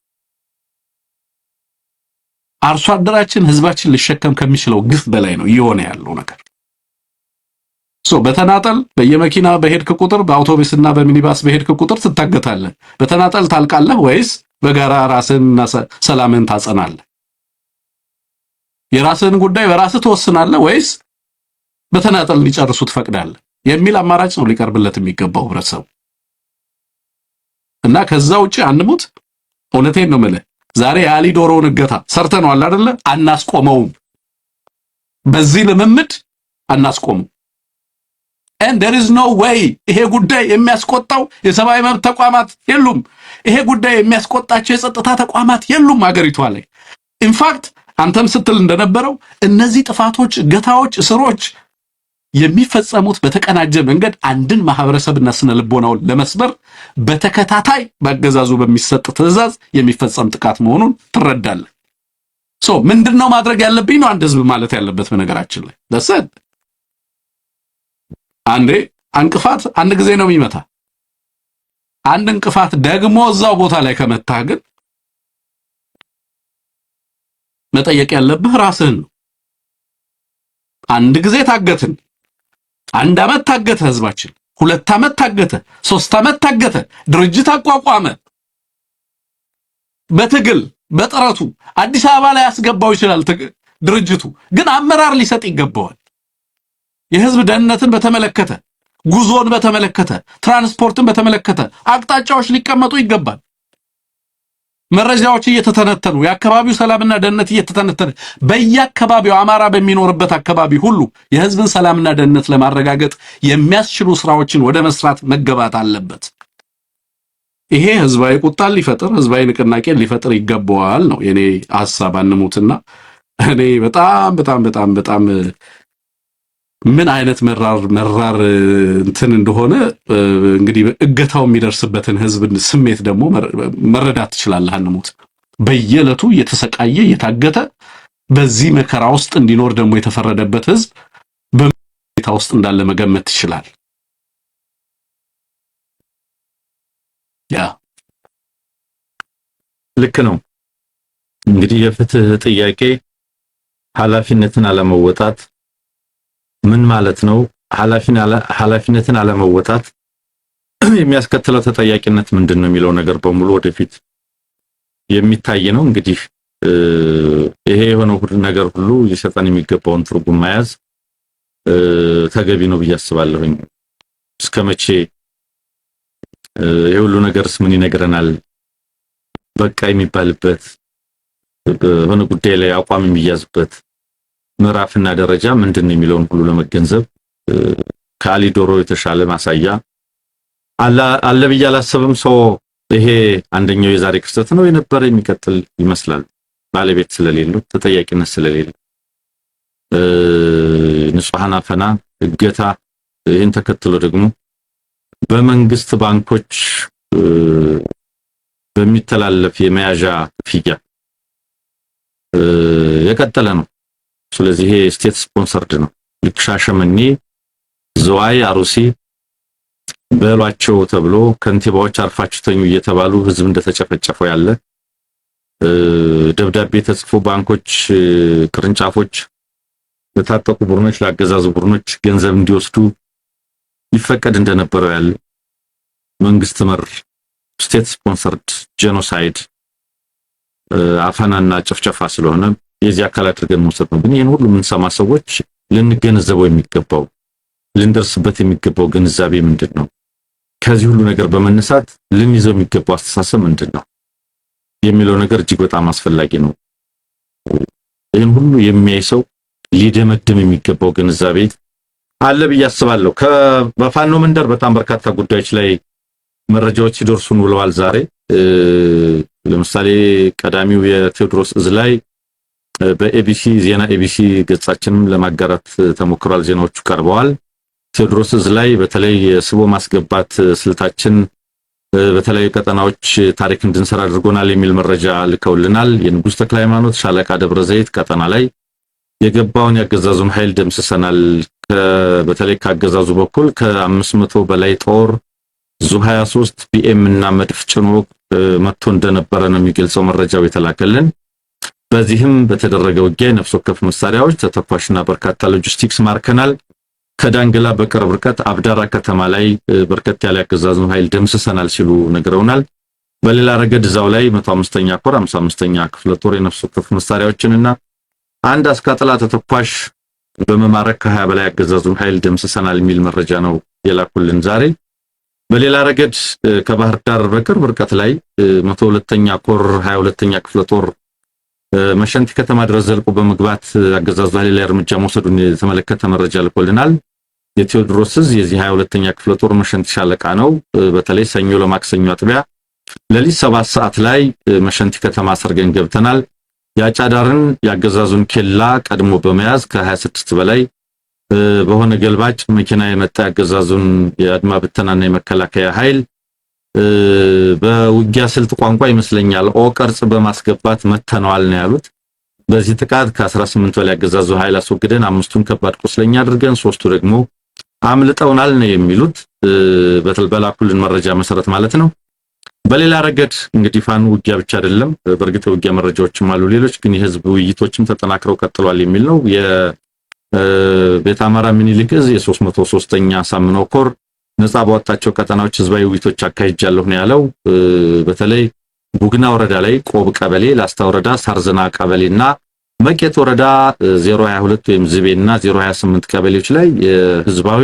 አርሶ አደራችን ህዝባችን ሊሸከም ከሚችለው ግፍ በላይ ነው እየሆነ ያለው ነገር። በተናጠል በየመኪና በሄድክ ቁጥር በአውቶቡስና በሚኒባስ በሄድክ ቁጥር ትታገታለህ። በተናጠል ታልቃለህ ወይስ በጋራ ራስህንና ሰላምህን ታጸናለህ? የራስህን ጉዳይ በራስህ ትወስናለህ ወይስ በተናጠል ሊጨርሱ ትፈቅዳለህ የሚል አማራጭ ነው ሊቀርብለት የሚገባው ህብረተሰቡ። እና ከዛ ውጪ አንሙት። እውነቴን ነው የምልህ። ዛሬ የአሊ ዶሮውን እገታ ሰርተነዋል አይደለ? አናስቆመውም። በዚህ ልምምድ አናስቆመው። and there is no way ይሄ ጉዳይ የሚያስቆጣው የሰብአዊ መብት ተቋማት የሉም። ይሄ ጉዳይ የሚያስቆጣቸው የጸጥታ ተቋማት የሉም አገሪቷ ላይ። ኢንፋክት አንተም ስትል እንደነበረው እነዚህ ጥፋቶች፣ እገታዎች፣ እስሮች የሚፈጸሙት በተቀናጀ መንገድ አንድን ማህበረሰብና ስነ ልቦናውን ለመስበር በተከታታይ በአገዛዙ በሚሰጥ ትዕዛዝ የሚፈጸም ጥቃት መሆኑን ትረዳለህ። ምንድነው ማድረግ ያለብኝ ነው አንድ ህዝብ ማለት ያለበት። በነገራችን ላይ ደሰት አንዴ እንቅፋት አንድ ጊዜ ነው የሚመታ። አንድ እንቅፋት ደግሞ እዛው ቦታ ላይ ከመታህ ግን መጠየቅ ያለብህ ራስህን ነው። አንድ ጊዜ ታገትን፣ 1 ዓመት ታገተ ህዝባችን፣ 2 ዓመት ታገተ፣ 3 ዓመት ታገተ፣ ድርጅት አቋቋመ። በትግል በጥረቱ አዲስ አበባ ላይ ያስገባው ይችላል ድርጅቱ፣ ግን አመራር ሊሰጥ ይገባዋል። የህዝብ ደህንነትን በተመለከተ፣ ጉዞን በተመለከተ፣ ትራንስፖርትን በተመለከተ አቅጣጫዎች ሊቀመጡ ይገባል። መረጃዎች እየተተነተኑ የአካባቢው ሰላምና ደህንነት እየተተነተነ በየአካባቢው አማራ በሚኖርበት አካባቢ ሁሉ የህዝብን ሰላምና ደህንነት ለማረጋገጥ የሚያስችሉ ስራዎችን ወደ መስራት መገባት አለበት። ይሄ ህዝባዊ ቁጣን ሊፈጥር፣ ህዝባዊ ንቅናቄን ሊፈጥር ይገባዋል ነው የኔ ሐሳብ። አንሙትና እኔ በጣም ምን አይነት መራር እንትን እንደሆነ እንግዲህ እገታው የሚደርስበትን ህዝብን ስሜት ደግሞ መረዳት ትችላለህ። አንሙት በየዕለቱ እየተሰቃየ እየታገተ በዚህ መከራ ውስጥ እንዲኖር ደግሞ የተፈረደበት ህዝብ በመከራ ውስጥ እንዳለ መገመት ትችላለህ። ያ ልክ ነው። እንግዲህ የፍትህ ጥያቄ ኃላፊነትን አለመወጣት ምን ማለት ነው? ኃላፊነትን አለመወጣት የሚያስከትለው ተጠያቂነት ምንድነው የሚለው ነገር በሙሉ ወደፊት የሚታይ ነው። እንግዲህ ይሄ የሆነው ነገር ሁሉ ሊሰጠን የሚገባውን ትርጉም መያዝ ተገቢ ነው ብዬ አስባለሁኝ። እስከመቼ ይሄ ሁሉ ነገርስ ምን ይነግረናል? በቃ የሚባልበት በሆነ ጉዳይ ላይ አቋም የሚያዝበት ምዕራፍና ደረጃ ምንድነው የሚለውን ሁሉ ለመገንዘብ ከአሊ ዶሮ የተሻለ ማሳያ አለ ብዬ አላስብም። ይሄ አንደኛው የዛሬ ክስተት ነው የነበረ የሚቀጥል ይመስላል። ባለቤት ስለሌለው ተጠያቂነት ስለሌለው ንጹሃን አፈና፣ እገታ፣ ይህን ተከትሎ ደግሞ በመንግስት ባንኮች በሚተላለፍ የመያዣ ክፍያ የቀጠለ ነው። ስለዚህ ይሄ ስቴት ስፖንሰርድ ነው። ልክ ሻሸመኔ፣ ዝዋይ፣ አሩሲ በሏቸው ተብሎ ከንቲባዎች አርፋችሁ ተኙ እየተባሉ ህዝብ እንደተጨፈጨፈው ያለ ደብዳቤ ተጽፎ ባንኮች ቅርንጫፎች ለታጠቁ ቡድኖች ለአገዛዙ ቡድኖች ገንዘብ እንዲወስዱ ይፈቀድ እንደነበረው ያለ መንግስት መር ስቴት ስፖንሰርድ ጄኖሳይድ አፈናና ጭፍጨፋ ስለሆነ የዚህ አካል አድርገን መውሰድ ነው። ግን ይሄን ሁሉ የምንሰማ ሰዎች ልንገነዘበው የሚገባው ልንደርስበት የሚገባው ግንዛቤ ምንድነው? ከዚህ ሁሉ ነገር በመነሳት ልንይዘው የሚገባው አስተሳሰብ ምንድነው የሚለው ነገር እጅግ በጣም አስፈላጊ ነው። ይሄን ሁሉ የሚያይ ሰው ሊደመድም የሚገባው ግንዛቤ አለ ብዬ አስባለሁ። በፋኖ መንደር በጣም በርካታ ጉዳዮች ላይ መረጃዎች ሲደርሱን ውለዋል። ዛሬ ለምሳሌ ቀዳሚው የቴዎድሮስ እዝ ላይ በኤቢሲ ዜና ኤቢሲ ገጻችንም ለማጋራት ተሞክሯል። ዜናዎቹ ቀርበዋል። ቴዎድሮስ እዝ ላይ በተለይ የስቦ ማስገባት ስልታችን በተለይ ቀጠናዎች ታሪክ እንድንሰራ አድርጎናል የሚል መረጃ ልከውልናል። የንጉስ ተክለ ሃይማኖት ሻለቃ ደብረ ዘይት ቀጠና ላይ የገባውን ያገዛዙን ኃይል ደምስሰናል። በተለይ ካገዛዙ በኩል ከ500 በላይ ጦር ዙ 23 ቢኤም እና መድፍ ጭኖ መጥቶ እንደነበረ ነው የሚገልጸው መረጃው የተላከልን። በዚህም በተደረገው ውጊያ ነፍስ ወከፍ መሳሪያዎች ተተኳሽና በርካታ ሎጂስቲክስ ማርከናል። ከዳንግላ በቅርብ ርቀት አብዳራ ከተማ ላይ በርከት ያለ አገዛዙን ኃይል ደምስሰናል ሲሉ ነግረውናል። በሌላ ረገድ እዛው ላይ 105ኛ ኮር 55ኛ ክፍለ ጦር የነፍስ ወከፍ መሳሪያዎችንና አንድ አስካጥላ ተተኳሽ በመማረክ ከ20 በላይ አገዛዙን ኃይል ደምስሰናል የሚል መረጃ ነው የላኩልን ዛሬ። በሌላ ረገድ ከባህር ዳር በቅርብ ርቀት ላይ 102ኛ ኮር 22ኛ ክፍለ ጦር መሸንቲ ከተማ ድረስ ዘልቆ በመግባት አገዛዙ ኃይል ላይ እርምጃ መውሰዱን የተመለከተ መረጃ ልኮልናል። የቴዎድሮስ የዚህ 22ኛ ክፍለ ጦር መሸንቲ ሻለቃ ነው። በተለይ ሰኞ ለማክሰኞ አጥቢያ ለሊት 7 ሰዓት ላይ መሸንቲ ከተማ ሰርገን ገብተናል። ያጫዳርን ያገዛዙን ኬላ ቀድሞ በመያዝ ከ26 በላይ በሆነ ገልባጭ መኪና የመጣ ያገዛዙን የአድማ ብተናና የመከላከያ ኃይል በውጊያ ስልት ቋንቋ ይመስለኛል ቅርጽ በማስገባት መተነዋል ነው ያሉት። በዚህ ጥቃት ከ18 በላይ ያገዛዙ ኃይል አስወግደን 5ቱን ከባድ ቁስለኛ አድርገን 3ቱ ደግሞ አምልጠውናል ነው የሚሉት በላኩልን መረጃ መሰረት ማለት ነው። በሌላ ረገድ እንግዲህ ፋኑ ውጊያ ብቻ አይደለም፣ በእርግጥ ውጊያ መረጃዎችም አሉ። ሌሎች ግን የህዝብ ውይይቶችም ተጠናክረው ቀጥሏል የሚል ነው። የቤተ አማራ ሚኒሊክ እዝ የ303ኛ ሳምነው ኮር ነፃ ባወጣቸው ቀጠናዎች ህዝባዊ ውይይቶች አካሂጃለሁ ነው ያለው። በተለይ ቡግና ወረዳ ላይ ቆብ ቀበሌ፣ ላስታ ወረዳ ሳርዘና ቀበሌና መቄት ወረዳ 022 ወይም ዝቤና 028 ቀበሌዎች ላይ ህዝባዊ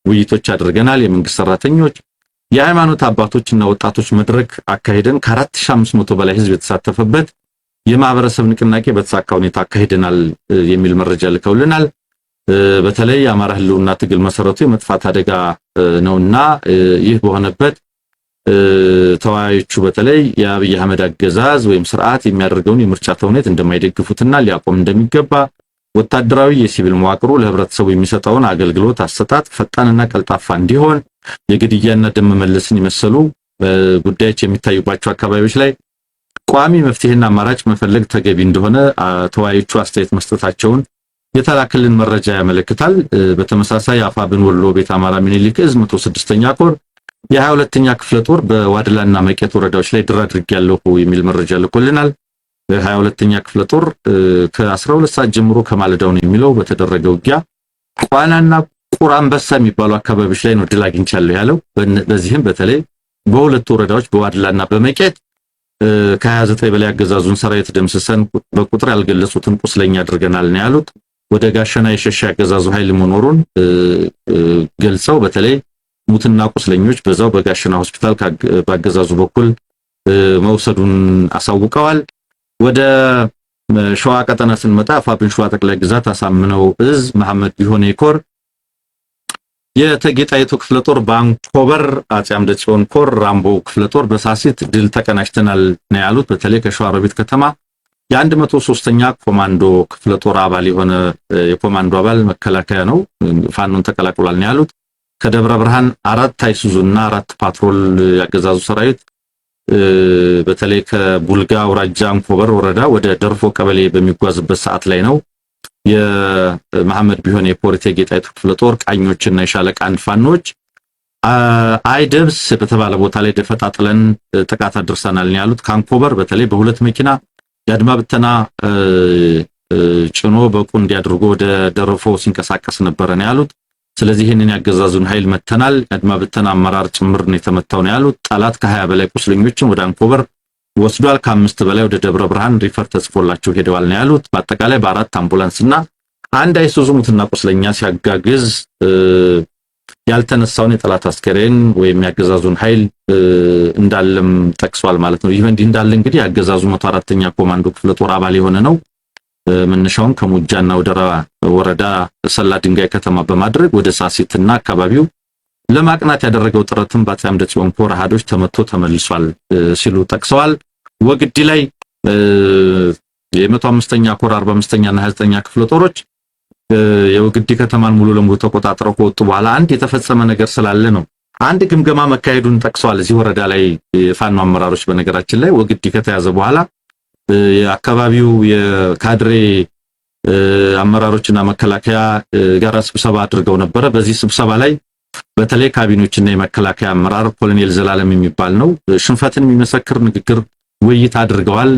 ውይይቶች አድርገናል። የመንግስት ሰራተኞች፣ የሃይማኖት አባቶችና ወጣቶች መድረክ አካሂደን ከ4500 በላይ ህዝብ የተሳተፈበት የማህበረሰብ ንቅናቄ በተሳካ ሁኔታ አካሂደናል የሚል መረጃ ልከውልናል። በተለይ የአማራ ህልውና ትግል መሰረቱ የመጥፋት አደጋ ነውና ይህ በሆነበት ተወያዮቹ በተለይ የአብይ አህመድ አገዛዝ ወይም ስርዓት የሚያደርገውን የምርጫ ተውኔት እንደማይደግፉትና ሊያቆም እንደሚገባ፣ ወታደራዊ የሲቪል መዋቅሩ ለህብረተሰቡ የሚሰጠውን አገልግሎት አሰጣጥ ፈጣንና ቀልጣፋ እንዲሆን፣ የግድያና ደም መመለስን የመሰሉ ጉዳዮች የሚታዩባቸው አካባቢዎች ላይ ቋሚ መፍትሄና አማራጭ መፈለግ ተገቢ እንደሆነ ተወያዮቹ አስተያየት መስጠታቸውን የተላከልን መረጃ ያመለክታል። በተመሳሳይ አፋብን ወሎ ቤተ አማራ ሚኒሊክ እዝ 106ኛ ኮር የ22ኛ ክፍለ ጦር በዋድላና መቄት ወረዳዎች ላይ ድል አድርጌያለሁ የሚል መረጃ ልኮልናል። በ22ኛ ክፍለ ጦር ከ12 ሰዓት ጀምሮ ከማለዳው ነው የሚለው በተደረገው ውጊያ ቋናና ቁራንበሳ የሚባሉ አካባቢዎች ላይ ነው ድል አግኝቻለሁ ያለው። በዚህም በተለይ በሁለት ወረዳዎች በዋድላና በመቄት ከ29 በላይ አገዛዙን ሰራዊት ደምስሰን በቁጥር ያልገለጹትን ቁስለኛ አድርገናል ነው ያሉት። ወደ ጋሸና የሸሻ አገዛዙ ኃይል መኖሩን ገልጸው በተለይ ሙትና ቁስለኞች በዛው በጋሸና ሆስፒታል ባገዛዙ በኩል መውሰዱን አሳውቀዋል። ወደ ሸዋ ቀጠና ስንመጣ አፋብን ሸዋ ጠቅላይ ግዛት አሳምነው እዝ መሐመድ ቢሆኔ ኮር የተጌጣይቱ ክፍለ ጦር ባንኮበር አጼ አምደ ጽዮን ኮር ራምቦ ክፍለ ጦር በሳሲት ድል ተቀናጅተናል ነው ያሉት። በተለይ ከሸዋሮቢት ከተማ የ103ኛ ኮማንዶ ክፍለ ጦር አባል የሆነ የኮማንዶ አባል መከላከያ ነው ፋኖን ተቀላቅሏል ነው ያሉት። ከደብረ ብርሃን 4 አይሱዙና 4 ፓትሮል ያገዛዙ ሰራዊት በተለይ ከቡልጋ አውራጃ አንኮበር ወረዳ ወደ ደርፎ ቀበሌ በሚጓዝበት ሰዓት ላይ ነው የመሐመድ ቢሆን የፖርቴ ጌጣይቱ ክፍለ ጦር ቃኞችና የሻለቃ አንድ ፋኖች አይደብስ በተባለ ቦታ ላይ ደፈጣጥለን ጥቃት አድርሰናል ነው ያሉት። ካንኮበር በተለይ በሁለት መኪና ያድማ ብተና ጭኖ በቁ እንዲያድርጎ ወደ ደርፎ ሲንቀሳቀስ ነበር ነው ያሉት። ስለዚህ ይሄንን ያገዛዙን ኃይል መተናል፣ ያድማ ብተና አመራር ጭምር ነው የተመታው ነው ያሉት። ጠላት ከ20 በላይ ቁስለኞችን ወደ አንኮበር ወስዷል፣ ከ5 በላይ ወደ ደብረ ብርሃን ሪፈር ተጽፎላቸው ሄደዋል ነው ያሉት። በአጠቃላይ በ4 አምቡላንስና አንድ አይሱዙ ሙትና ቁስለኛ ሲያጋግዝ ያልተነሳውን የጠላት አስከሬን ወይም ያገዛዙን ኃይል እንዳለም ጠቅሷል ማለት ነው። ይህ እንዲህ እንዳለ እንግዲህ ያገዛዙ 104ኛ ኮማንዶ ክፍለ ጦር አባል የሆነ ነው መነሻውን ከሙጃና ወደራ ወረዳ ሰላ ድንጋይ ከተማ በማድረግ ወደ ሳሲትና አካባቢው ለማቅናት ያደረገው ጥረትም በአጼ አምደ ጽዮን ኮር አሃዶች ተመቶ ተመልሷል ሲሉ ጠቅሰዋል። ወግዲ ላይ የ105ኛ ኮር 45ኛና 29ኛ ክፍለ ጦሮች የወግዲ ከተማን ሙሉ ለሙሉ ተቆጣጥረው ከወጡ በኋላ አንድ የተፈጸመ ነገር ስላለ ነው አንድ ግምገማ መካሄዱን ጠቅሰዋል። እዚህ ወረዳ ላይ የፋኖ አመራሮች በነገራችን ላይ ወግዲ ከተያዘ በኋላ የአካባቢው የካድሬ አመራሮችና መከላከያ ጋራ ስብሰባ አድርገው ነበር። በዚህ ስብሰባ ላይ በተለይ ካቢኔዎችና የመከላከያ አመራር ኮሎኔል ዘላለም የሚባል ነው ሽንፈትን የሚመሰክር ንግግር ውይይት አድርገዋል።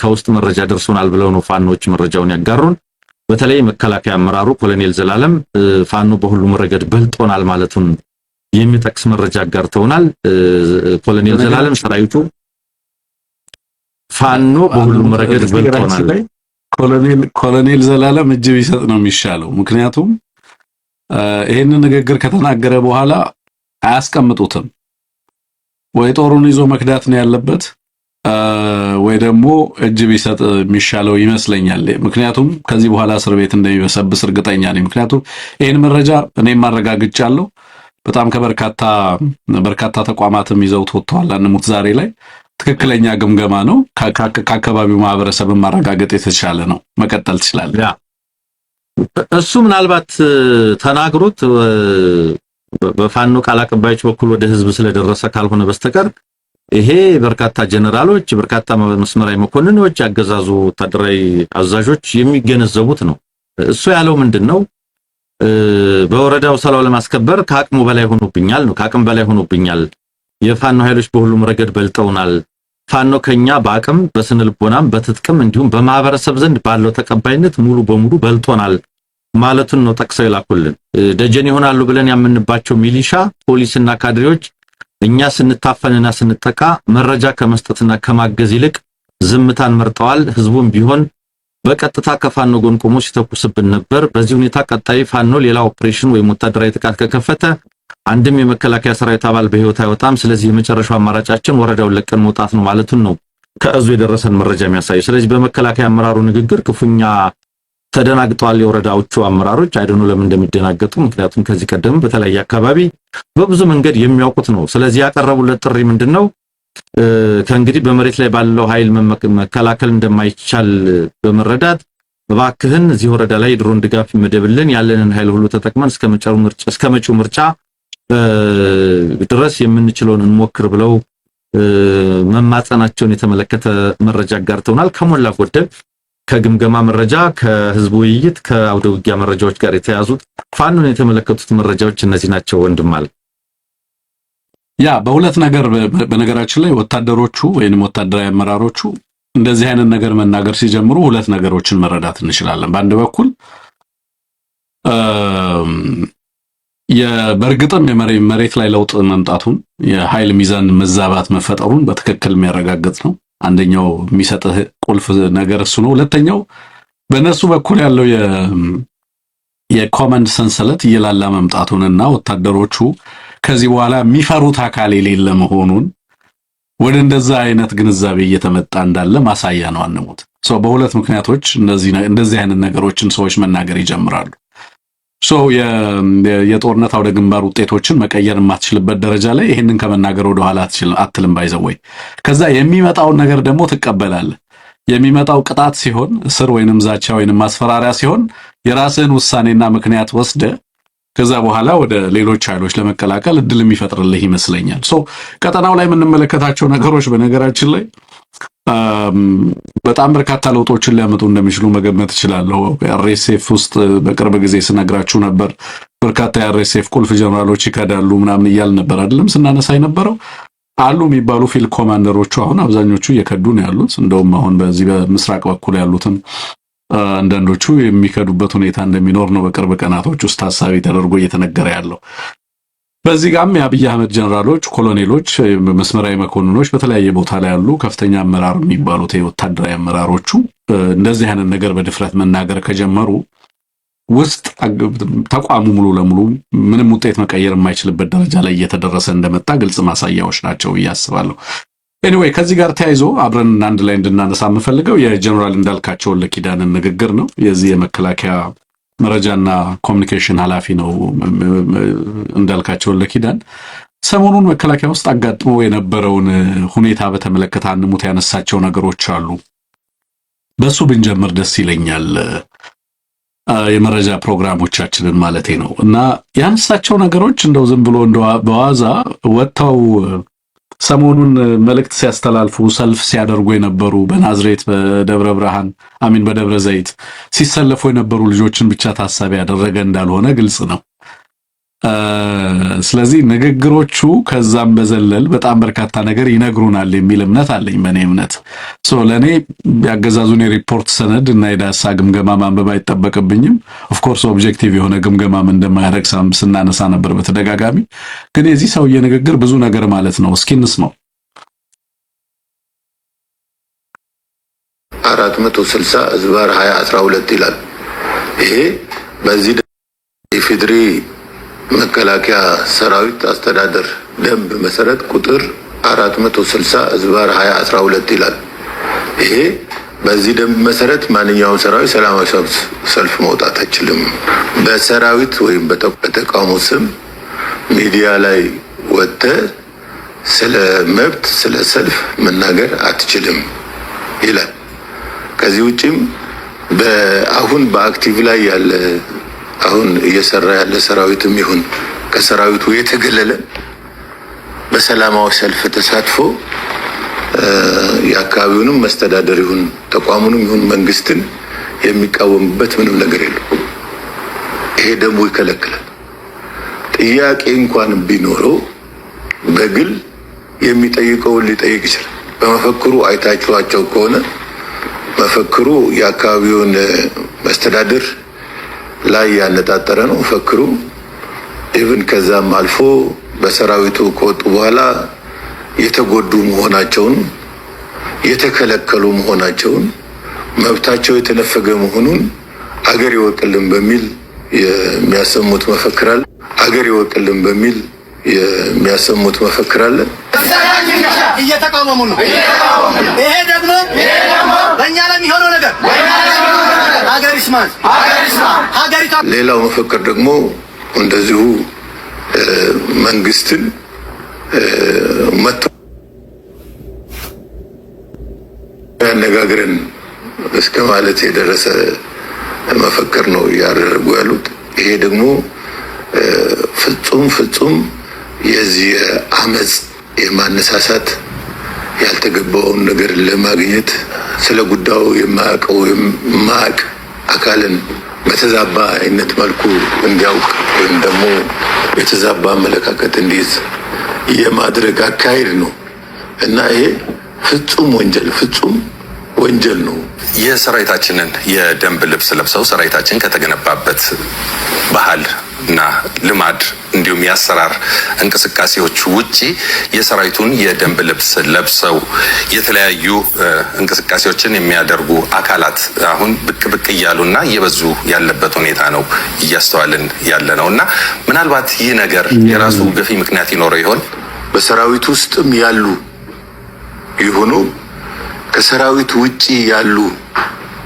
ከውስጥ መረጃ ደርሶናል ብለው ነው ፋኖች መረጃውን ያጋሩን። በተለይ መከላከያ አመራሩ ኮሎኔል ዘላለም ፋኖ በሁሉም ረገድ በልጦናል ማለቱን የሚጠቅስ መረጃ አጋርተውናል። ኮሎኔል ዘላለም ሰራዊቱ ፋኖ በሁሉም ረገድ በልጦናል። ኮሎኔል ዘላለም እጅ ቢሰጥ ነው የሚሻለው። ምክንያቱም ይሄንን ንግግር ከተናገረ በኋላ አያስቀምጡትም። ወይ ጦሩን ይዞ መክዳት ነው ያለበት ወይ ደግሞ እጅ ቢሰጥ የሚሻለው ይመስለኛል። ምክንያቱም ከዚህ በኋላ እስር ቤት እንደሚበሰብስ እርግጠኛ ነኝ። ምክንያቱም ይሄን መረጃ እኔም ማረጋግጫለሁ። በጣም በርካታ ተቋማትም ይዘውት ወጥተዋል። አንሙት ዛሬ ላይ ትክክለኛ ግምገማ ነው። ከአካባቢው ማህበረሰብን ማረጋገጥ የተቻለ ነው። መቀጠል ትችላለህ። እሱ ምናልባት ተናግሮት በፋኖ ቃል አቀባዮች በኩል ወደ ህዝብ ስለደረሰ ካልሆነ በስተቀር ይሄ በርካታ ጀነራሎች፣ በርካታ መስመራዊ መኮንኖች፣ ያገዛዙ ወታደራዊ አዛዦች የሚገነዘቡት ነው። እሱ ያለው ምንድነው? በወረዳው ሰላም ለማስከበር ከአቅሙ በላይ ሆኖብኛል ነው። ከአቅም በላይ ሆኖብኛል። የፋኖ ኃይሎች በሁሉም ረገድ በልጠውናል። ፋኖ ከኛ በአቅም በስነልቦናም በትጥቅም እንዲሁም በማህበረሰብ ዘንድ ባለው ተቀባይነት ሙሉ በሙሉ በልጦናል ማለቱን ነው ጠቅሰው ይላኩልን። ደጀን ይሆናሉ ብለን ያምንባቸው ሚሊሻ፣ ፖሊስና ካድሬዎች እኛ ስንታፈንና ስንጠቃ መረጃ ከመስጠትና ከማገዝ ይልቅ ዝምታን መርጠዋል። ህዝቡም ቢሆን በቀጥታ ከፋኖ ጎን ቆሞ ሲተኩስብን ነበር። በዚህ ሁኔታ ቀጣይ ፋኖ ሌላ ኦፕሬሽን ወይም ወታደራዊ ጥቃት ከከፈተ አንድም የመከላከያ ሰራዊት አባል በህይወት አይወጣም። ስለዚህ የመጨረሻው አማራጫችን ወረዳውን ለቀን መውጣት ነው ማለቱን ነው ከእዙ የደረሰን መረጃ የሚያሳየው። ስለዚህ በመከላከያ አመራሩ ንግግር ክፉኛ ተደናግጠዋል የወረዳዎቹ አመራሮች። አይደኑ ለምን እንደሚደናገጡ፣ ምክንያቱም ከዚህ ቀደም በተለያየ አካባቢ በብዙ መንገድ የሚያውቁት ነው። ስለዚህ ያቀረቡለት ጥሪ ምንድነው? ከእንግዲህ በመሬት ላይ ባለው ኃይል መከላከል እንደማይቻል በመረዳት እባክህን እዚህ ወረዳ ላይ ድሮን ድጋፍ ይመደብልን፣ ያለንን ኃይል ሁሉ ተጠቅመን እስከ መጪው ምርጫ ድረስ የምንችለውን እንሞክር ብለው መማጸናቸውን የተመለከተ መረጃ አጋርተውናል። ከሞላ ጎደል ከግምገማ መረጃ፣ ከህዝብ ውይይት፣ ከአውደ ውጊያ መረጃዎች ጋር የተያዙት ፋኖን የተመለከቱት መረጃዎች እነዚህ ናቸው። ወንድማል ያ በሁለት ነገር በነገራችን ላይ ወታደሮቹ ወይንም ወታደራዊ አመራሮቹ እንደዚህ አይነት ነገር መናገር ሲጀምሩ ሁለት ነገሮችን መረዳት እንችላለን። በአንድ በኩል በእርግጥም የመሬት ላይ ለውጥ መምጣቱን የኃይል ሚዛን መዛባት መፈጠሩን በትክክል የሚያረጋግጥ ነው። አንደኛው የሚሰጥህ ቁልፍ ነገር እሱ ነው። ሁለተኛው በእነሱ በኩል ያለው የኮመንድ ሰንሰለት እየላላ መምጣቱንና ወታደሮቹ ከዚህ በኋላ የሚፈሩት አካል የሌለ መሆኑን ወደ እንደዛ አይነት ግንዛቤ እየተመጣ እንዳለ ማሳያ ነው። አንሙት በሁለት ምክንያቶች እንደዚህ አይነት ነገሮችን ሰዎች መናገር ይጀምራሉ። የጦርነት አውደ ግንባር ውጤቶችን መቀየር የማትችልበት ደረጃ ላይ ይሄንን ከመናገር ወደ ኋላ አትልም ባይዘወይ። ከዛ የሚመጣውን ነገር ደግሞ ትቀበላለህ። የሚመጣው ቅጣት ሲሆን እስር ወይንም ዛቻ ወይንም ማስፈራሪያ ሲሆን የራስህን ውሳኔና ምክንያት ወስደ ከዛ በኋላ ወደ ሌሎች ኃይሎች ለመቀላቀል እድል የሚፈጥርልህ ይመስለኛል። ቀጠናው ላይ የምንመለከታቸው ነገሮች በነገራችን ላይ በጣም በርካታ ለውጦችን ሊያመጡ እንደሚችሉ መገመት እችላለሁ። አርኤስኤፍ ውስጥ በቅርብ ጊዜ ስነግራችሁ ነበር። በርካታ የአርኤስኤፍ ቁልፍ ጀነራሎች ይከዳሉ ምናምን እያል ነበር አይደለም ስናነሳ የነበረው። አሉ የሚባሉ ፊልድ ኮማንደሮቹ አሁን አብዛኞቹ እየከዱ ነው ያሉት። እንደውም አሁን በዚህ በምስራቅ በኩል ያሉትን አንዳንዶቹ የሚከዱበት ሁኔታ እንደሚኖር ነው በቅርብ ቀናቶች ውስጥ ታሳቢ ተደርጎ እየተነገረ ያለው። በዚህ ጋርም የአብይ አህመድ ጀነራሎች፣ ኮሎኔሎች፣ መስመራዊ መኮንኖች በተለያየ ቦታ ላይ ያሉ ከፍተኛ አመራር የሚባሉት የወታደራዊ አመራሮቹ እንደዚህ አይነት ነገር በድፍረት መናገር ከጀመሩ ውስጥ ተቋሙ ሙሉ ለሙሉ ምንም ውጤት መቀየር የማይችልበት ደረጃ ላይ እየተደረሰ እንደመጣ ግልጽ ማሳያዎች ናቸው እያስባለሁ። ኤኒዌይ ከዚህ ጋር ተያይዞ አብረን አንድ ላይ እንድናነሳ የምፈልገው የጀነራል እንዳልካቸው ወልደኪዳንን ንግግር ነው። የዚህ የመከላከያ መረጃና ኮሚኒኬሽን ኃላፊ ነው እንዳልካቸው ወልደኪዳን። ሰሞኑን መከላከያ ውስጥ አጋጥሞ የነበረውን ሁኔታ በተመለከተ አንሙት ያነሳቸው ነገሮች አሉ። በሱ ብንጀምር ደስ ይለኛል። የመረጃ ፕሮግራሞቻችንን ማለቴ ነው። እና ያነሳቸው ነገሮች እንደው ዝም ብሎ በዋዛ ወጥተው ሰሞኑን መልእክት ሲያስተላልፉ ሰልፍ ሲያደርጉ የነበሩ በናዝሬት በደብረ ብርሃን በደብረ ዘይት ሲሰለፉ የነበሩ ልጆችን ብቻ ታሳቢ ያደረገ እንዳልሆነ ግልጽ ነው። ስለዚህ ንግግሮቹ ከዛም በዘለል በጣም በርካታ ነገር ይነግሩናል የሚል እምነት አለኝ። በእኔ እምነት ለእኔ ያገዛዙን የሪፖርት ሰነድ እና የዳሳ ግምገማ ማንበብ አይጠበቅብኝም። ኦፍኮርስ ኦብጀክቲቭ የሆነ ግምገማም እንደማያደርግ ስናነሳ ነበር በተደጋጋሚ። ግን የዚህ ሰውዬ ንግግር ብዙ ነገር ማለት ነው። እስኪ እንስማው። 460/2012 ይላል። ይሄ በዚህ የፌድሪ መከላከያ ሰራዊት አስተዳደር ደንብ መሰረት ቁጥር 460/2012 ይላል። ይሄ በዚህ ደንብ መሰረት ማንኛውም ሰራዊት ሰላማዊ ሰልፍ መውጣት አይችልም። በሰራዊት ወይም በተቃውሞ ስም ሚዲያ ላይ ወጥተህ ስለ መብት ስለ ሰልፍ መናገር አትችልም ይላል። ከዚህ ውጪም አሁን በአክቲቭ ላይ ያለ አሁን እየሰራ ያለ ሰራዊትም ይሁን ከሰራዊቱ የተገለለ በሰላማዊ ሰልፍ ተሳትፎ የአካባቢውንም መስተዳደር ይሁን ተቋሙንም ይሁን መንግስትን የሚቃወምበት ምንም ነገር የለም። ይሄ ደንቡ ይከለክላል። ጥያቄ እንኳን ቢኖረው በግል የሚጠይቀውን ሊጠይቅ ይችላል። በመፈክሩ አይታችኋቸው ከሆነ መፈክሩ የአካባቢውን መስተዳድር ላይ ያነጣጠረ ነው። መፈክሩ ኢቭን ከዛም አልፎ በሰራዊቱ ከወጡ በኋላ የተጎዱ መሆናቸውን የተከለከሉ መሆናቸውን መብታቸው የተነፈገ መሆኑን አገር ይወቅልን በሚል የሚያሰሙት መፈክር አለ። አገር ይወቅልን በሚል የሚያሰሙት መፈክር አለ። እየተቃወሙ ነው። ይሄ ደግሞ በእኛ ላይ የሚሆነው ነገር ሀገር ይስማ፣ ሀገሪቷ። ሌላው መፈክር ደግሞ እንደዚሁ መንግስትን መጥቶ ያነጋግረን እስከ ማለት የደረሰ መፈክር ነው እያደረጉ ያሉት። ይሄ ደግሞ ፍጹም የዚህ አመጽ የማነሳሳት ያልተገባውን ነገር ለማግኘት ስለ ጉዳዩ የማያውቅ አካልን በተዛባ አይነት መልኩ እንዲያውቅ ወይም ደግሞ የተዛባ አመለካከት እንዲይዝ የማድረግ አካሄድ ነው እና ይሄ ፍጹም ወንጀል ነው። የሰራዊታችንን የደንብ ልብስ ለብሰው ሰራዊታችን ከተገነባበት ባህል እና ልማድ እንዲሁም የአሰራር እንቅስቃሴዎች ውጪ የሰራዊቱን የደንብ ልብስ ለብሰው የተለያዩ እንቅስቃሴዎችን የሚያደርጉ አካላት አሁን ብቅ እያሉና እየበዙ ያለበት ሁኔታ ነው እያስተዋልን ያለ ነው እና ምናልባት ይህ ነገር የራሱ ገፊ ምክንያት ይኖረው ይሆን? በሰራዊት ውስጥም ያሉ ይሁኑ ከሰራዊት ውጪ ያሉ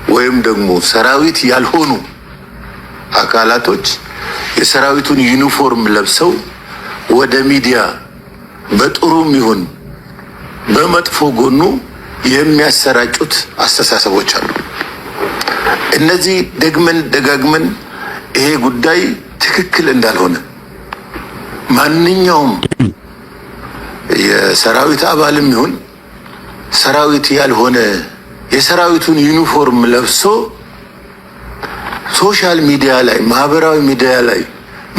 ወይም ደግሞ ሰራዊት ያልሆኑ አካላቶች የሰራዊቱን ዩኒፎርም ለብሰው ወደ ሚዲያ በጥሩም ይሁን በመጥፎ ጎኑ የሚያሰራጩት አስተሳሰቦች አሉ። እነዚህ ደጋግመን ይሄ ጉዳይ ትክክል እንዳልሆነ ማንኛውም የሰራዊት አባልም ይሁን ሰራዊት ያልሆነ የሰራዊቱን ዩኒፎርም ለብሶ ሶሻል ሚዲያ ላይ ማህበራዊ ሚዲያ ላይ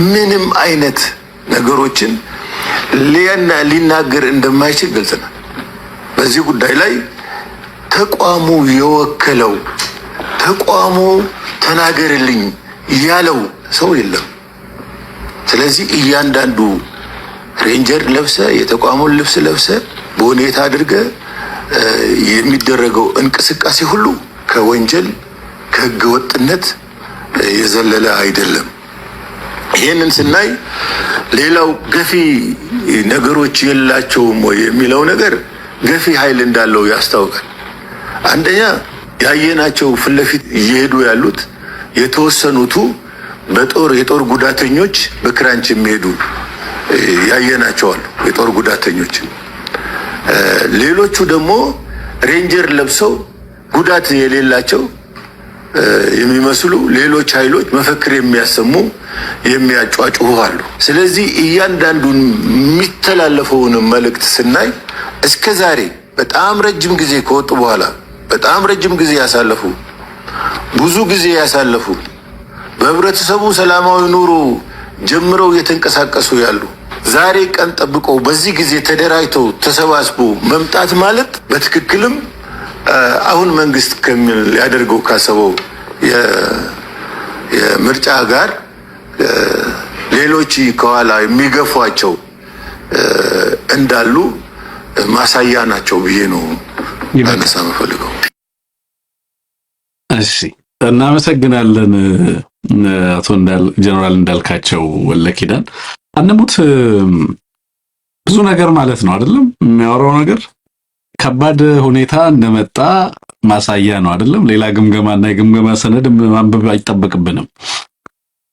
ምንም አይነት ነገሮችን ሊናገር እንደማይችል ግልጽ ነው። በዚህ ጉዳይ ላይ ተቋሙ የወከለው ተቋሙ ተናገርልኝ ያለው ሰው የለም። ስለዚህ እያንዳንዱ ሬንጀር ለብሰ የተቋሙን ልብስ ለብሰ በሁኔታ አድርገ የሚደረገው እንቅስቃሴ ሁሉ ከወንጀል ከህገ ወጥነት የዘለለ አይደለም። ይህንን ስናይ ሌላው ገፊ ነገሮች የላቸውም ወይ የሚለው ነገር ገፊ ኃይል እንዳለው ያስታውቃል። አንደኛ ያየናቸው ፊት ለፊት እየሄዱ ያሉት የተወሰኑቱ የጦር ጉዳተኞች በክራንች የሚሄዱ ያየናቸው አሉ፣ የጦር ጉዳተኞች። ሌሎቹ ደግሞ ሬንጀር ለብሰው ጉዳት የሌላቸው የሚመስሉ ሌሎች ኃይሎች መፈክር የሚያሰሙ የሚያጫጩሁ አሉ። ስለዚህ እያንዳንዱን የሚተላለፈውን መልእክት ስናይ እስከ ዛሬ በጣም ረጅም ጊዜ ከወጡ በኋላ በጣም ረጅም ጊዜ ብዙ ጊዜ ያሳለፉ በህብረተሰቡ ሰላማዊ ኑሮ ጀምረው የተንቀሳቀሱ ያሉ ዛሬ ቀን ጠብቀው በዚህ ጊዜ ተደራጅተው ተሰባስበው መምጣት ማለት በትክክልም አሁን መንግስት ከሚል ያደርገው ካሰበው የምርጫ ጋር ሌሎች ከኋላ የሚገፏቸው እንዳሉ ማሳያ ናቸው ብዬ ነው ያነሳ መፈልገው። እሺ እናመሰግናለን አቶ ጀነራል እንዳልካቸው ወለኪዳን። አንሙት ብዙ ነገር ማለት ነው አይደለም የሚያወራው ነገር ከባድ ሁኔታ እንደመጣ ማሳያ ነው አይደለም። ሌላ ግምገማና የግምገማ ሰነድ ማንበብ አይጠበቅብንም።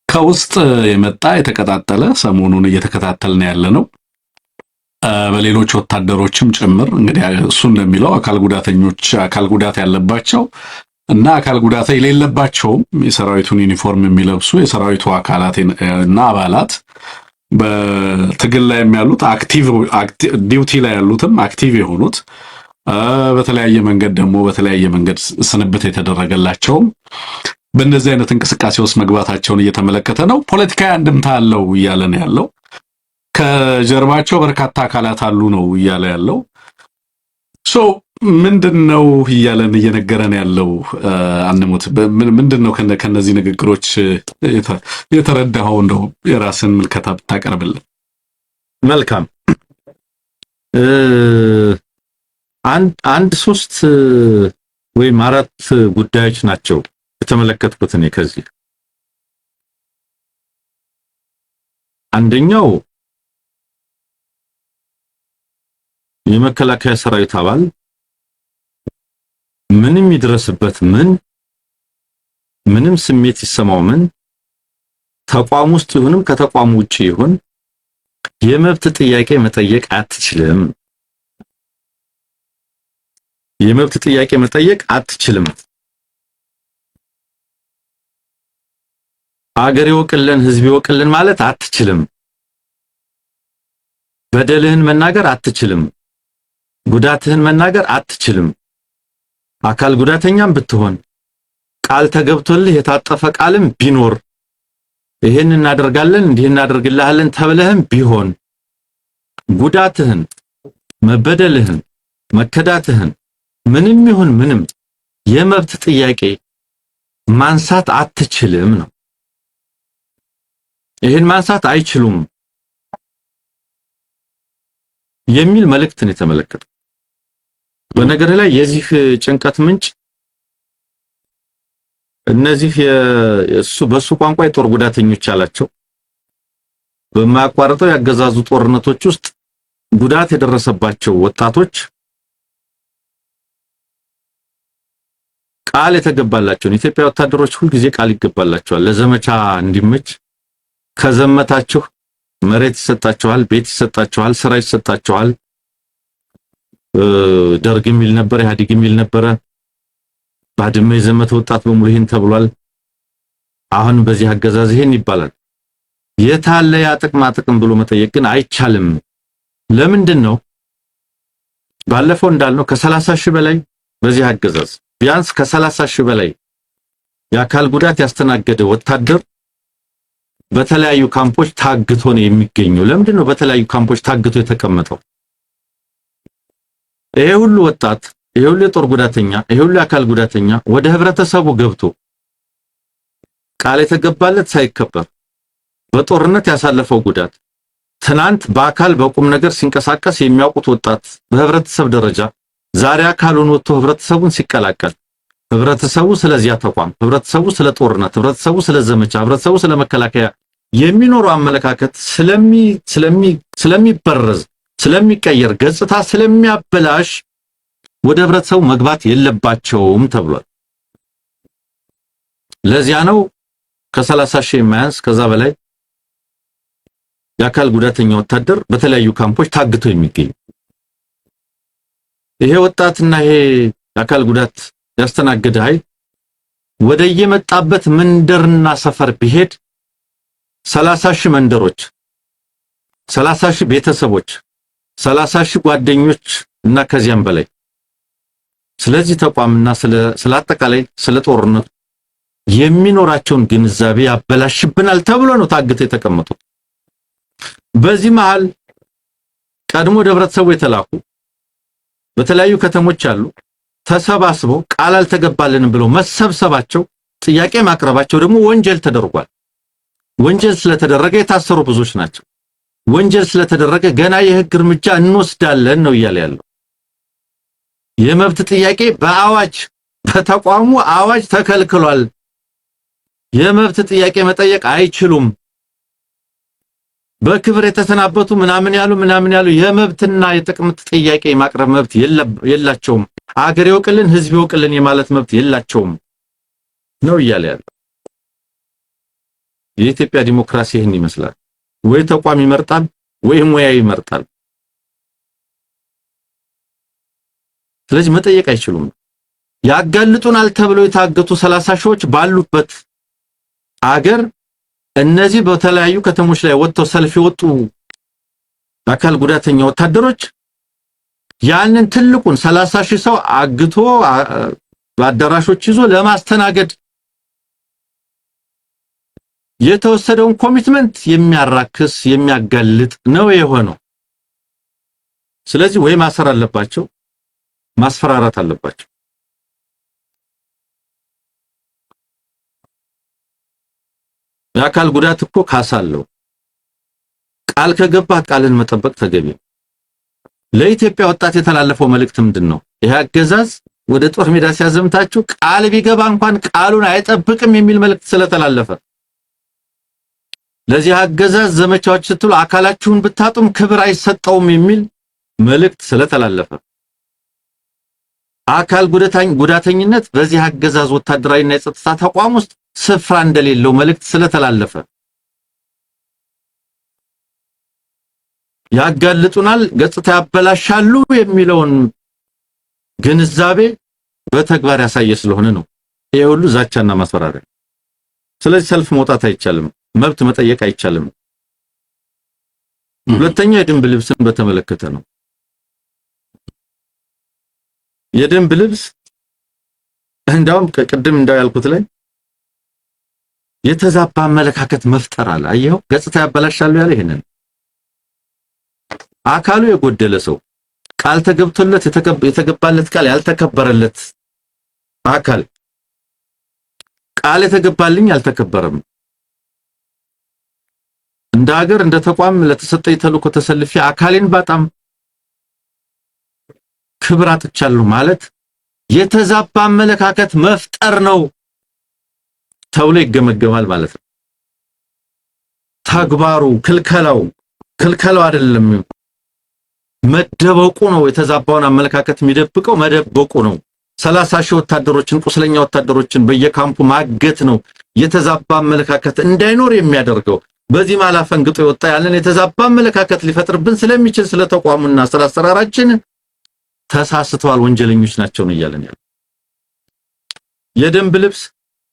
ከውስጥ የመጣ የተቀጣጠለ ሰሞኑን እየተከታተልን ያለ ነው። በሌሎች ወታደሮችም ጭምር እንግዲህ እሱ እንደሚለው አካል ጉዳት ያለባቸው እና አካል ጉዳት የሌለባቸው የሰራዊቱን ዩኒፎርም የሚለብሱ የሰራዊቱ አካላት እና አባላት በትግል ላይ የሚያሉት አክቲቭ ዲዩቲ ላይ ያሉትም አክቲቭ የሆኑት በተለያየ መንገድ ስንብት የተደረገላቸው በእንደዚህ አይነት እንቅስቃሴ ውስጥ መግባታቸውን እየተመለከተ ነው። ፖለቲካዊ አንድምታ አለው እያለ ነው ያለው። ከጀርባቸው በርካታ አካላት አሉ ነው እያለ ያለው። ምንድነው እያለን እየነገረን ያለው? አንሙት ምንድነው ከነዚህ ንግግሮች የተረዳኸው? እንደው የራስን ምልከታ ብታቀርብልን። መልካም። አንድ 3 ወይም 4 ጉዳዮች ናቸው የተመለከትኩት እኔ ከዚህ። አንደኛው የመከላከያ ሰራዊት አባል ምንም ይድረስበት ምንም ስሜት ይሰማው ተቋም ውስጥ ይሁንም ከተቋም ውጪ ይሁን የመብት ጥያቄ መጠየቅ አትችልም። የመብት ጥያቄ መጠየቅ አትችልም። አገር ይወቅልን ህዝብ ይወቅልን ማለት አትችልም። በደልህን መናገር አትችልም። ጉዳትህን መናገር አትችልም። አካል ጉዳተኛም ብትሆን ቃል ተገብቶልህ የታጠፈ ቃልም ቢኖር ይሄን እናደርጋለን እንዲህ እናደርግልሃለን ተብለህም ቢሆን ጉዳትህን፣ መበደልህን፣ መከዳትህን ምንም ይሁን ምንም የመብት ጥያቄ ማንሳት አትችልም ነው። ይሄን ማንሳት አይችሉም የሚል መልእክትን የተመለከተ። በነገር ላይ የዚህ ጭንቀት ምንጭ እነዚህ በሱ ቋንቋ የጦር ጉዳተኞች አላቸው በማያቋርጠው ያገዛዙ ጦርነቶች ውስጥ ጉዳት የደረሰባቸው ወጣቶች ቃል የተገባላቸው ኢትዮጵያ ወታደሮች ሁሉ ጊዜ ቃል ይገባላቸዋል ለዘመቻ እንዲመች ከዘመታችሁ መሬት ይሰጣችኋል፣ ቤት ይሰጣችኋል፣ ስራ ይሰጣችኋል። ደርግ የሚል ነበር፣ ኢህአዴግ የሚል ነበር። ባድመ የዘመተ ወጣት በሙሉ ይሄን ተብሏል። አሁን በዚህ አገዛዝ ይሄን ይባላል። የታለ ያ ጥቅም ብሎ መጠየቅ ግን አይቻልም። ለምንድን ነው? ባለፈው እንዳልነው ከ30 ሺህ በላይ በዚህ አገዛዝ ቢያንስ ከ30 ሺህ በላይ የአካል ጉዳት ያስተናገደ ወታደር በተለያዩ ካምፖች ታግቶ ነው የሚገኘው። ለምንድን ነው በተለያዩ ካምፖች ታግቶ የተቀመጠው? ይሄ ሁሉ ወጣት፣ ይሄ ሁሉ የጦር ጉዳተኛ፣ ይሄ ሁሉ የአካል ጉዳተኛ ወደ ህብረተሰቡ ገብቶ ቃል የተገባለት ሳይከበር በጦርነት ያሳለፈው ጉዳት ትናንት በአካል በቁም ነገር ሲንቀሳቀስ የሚያውቁት ወጣት በህብረተሰብ ደረጃ ዛሬ አካሉን ወጥቶ ህብረተሰቡን ሲቀላቀል ህብረተሰቡ ስለዚያ ተቋም፣ ህብረተሰቡ ስለ ጦርነት፣ ህብረተሰቡ ስለ ዘመቻ፣ ህብረተሰቡ ስለ መከላከያ የሚኖረው አመለካከት ስለሚበረዝ፣ ስለሚቀየር፣ ገጽታ ስለሚያበላሽ ወደ ህብረተሰቡ መግባት የለባቸውም ተብሏል። ለዚያ ነው ከ30 ሺህ የማያንስ ከዛ በላይ የአካል ጉዳተኛ ወታደር በተለያዩ ካምፖች ታግቶ የሚገኝ። ይሄ ወጣትና ይሄ የአካል ጉዳት ያስተናገደ ኃይል ወደ የመጣበት መንደርና ሰፈር ቢሄድ 30 ሺህ መንደሮች፣ 30 ሺህ ቤተሰቦች፣ 30 ሺህ ጓደኞች እና ከዚያም በላይ ስለዚህ ተቋምና ስለ አጠቃላይ ስለ ጦርነቱ የሚኖራቸውን ግንዛቤ ያበላሽብናል ተብሎ ነው ታግተው የተቀመጡት። በዚህ መሃል ቀድሞ ወደ ህብረተሰቡ የተላኩ በተለያዩ ከተሞች አሉ ተሰባስበው ቃል አልተገባልንም ብለው መሰብሰባቸው ጥያቄ ማቅረባቸው ደግሞ ወንጀል ተደርጓል። ወንጀል ስለተደረገ የታሰሩ ብዙዎች ናቸው። ወንጀል ስለተደረገ ገና የህግ እርምጃ እንወስዳለን ነው እያለ ያለው። የመብት ጥያቄ በአዋጅ በተቋሙ አዋጅ ተከልክሏል። የመብት ጥያቄ መጠየቅ አይችሉም። በክብር የተሰናበቱ ምናምን ያሉ የመብትና የጥቅም ጥያቄ ማቅረብ መብት የላቸውም። አገር ይወቅልን ህዝብ ይወቅልን የማለት መብት የላቸውም ነው እያለ ያለው። የኢትዮጵያ ዲሞክራሲ ይህን ይመስላል። ወይ ተቋም ይመርጣል ወይ ሙያ ይመርጣል። ስለዚህ መጠየቅ አይችሉም። ያጋልጡናል ተብለው የታገቱ 30 ሺዎች ባሉበት አገር እነዚህ በተለያዩ ከተሞች ላይ ወጥተው ሰልፍ የወጡ አካል ጉዳተኛ ወታደሮች ያንን ትልቁን 30 ሺህ ሰው አግቶ በአዳራሾች ይዞ ለማስተናገድ የተወሰደውን ኮሚትመንት የሚያራክስ የሚያጋልጥ ነው የሆነው። ስለዚህ ወይ ማሰር አለባቸው፣ ማስፈራራት አለባቸው። የአካል ጉዳት እኮ ካሳ አለው። ቃል ከገባ ቃልን መጠበቅ ተገቢ ነው። ለኢትዮጵያ ወጣት የተላለፈው መልእክት ምንድነው? ይሄ አገዛዝ ወደ ጦር ሜዳ ሲያዘምታችሁ ቃል ቢገባ እንኳን ቃሉን አይጠብቅም የሚል መልእክት ስለተላለፈ ለዚህ አገዛዝ ዘመቻዎች ስትሉ አካላችሁን ብታጡም ክብር አይሰጠውም የሚል መልእክት ስለተላለፈ አካል ጉዳተኝነት በዚህ አገዛዝ ወታደራዊና የጸጥታ ተቋም ውስጥ ስፍራ እንደሌለው መልእክት ስለተላለፈ ያጋልጡናል፣ ገጽታ ያበላሻሉ የሚለውን ግንዛቤ በተግባር ያሳየ ስለሆነ ነው ይሄ ሁሉ ዛቻና ማስፈራሪያ። ስለዚህ ሰልፍ መውጣት አይቻልም፣ መብት መጠየቅ አይቻልም። ሁለተኛ የደንብ ልብስን በተመለከተ ነው። የደንብ ልብስ እንዳውም ቅድም ያልኩት ላይ የተዛባ አመለካከት መፍጠር አለ። አየው ገጽታ ያበላሻሉ ያለ ይሄንን አካሉ የጎደለ ሰው ቃል ተገብቶለት የተገባለት ቃል ያልተከበረለት አካል ቃል የተገባልኝ ያልተከበረም እንደ ሀገር እንደ ተቋም ለተሰጠኝ ተልእኮ ተሰልፌ አካሌን በጣም ክብር አጥቻለሁ ማለት የተዛባ አመለካከት መፍጠር ነው ተብሎ ይገመገማል ማለት ነው። ተግባሩ ክልከላው አይደለም መደበቁ ነው። የተዛባውን አመለካከት የሚደብቀው መደበቁ ነው። 30 ሺህ ወታደሮችን ቁስለኛ ወታደሮችን በየካምፑ ማገት ነው የተዛባ አመለካከት እንዳይኖር የሚያደርገው። በዚህ ማላፈንግጦ የወጣ ያለን የተዛባ አመለካከት ሊፈጥርብን ስለሚችል ስለተቋሙና ስለአሰራራችን ተሳስተዋል፣ ወንጀለኞች ናቸው ነው እያለን ያለው። የደንብ ልብስ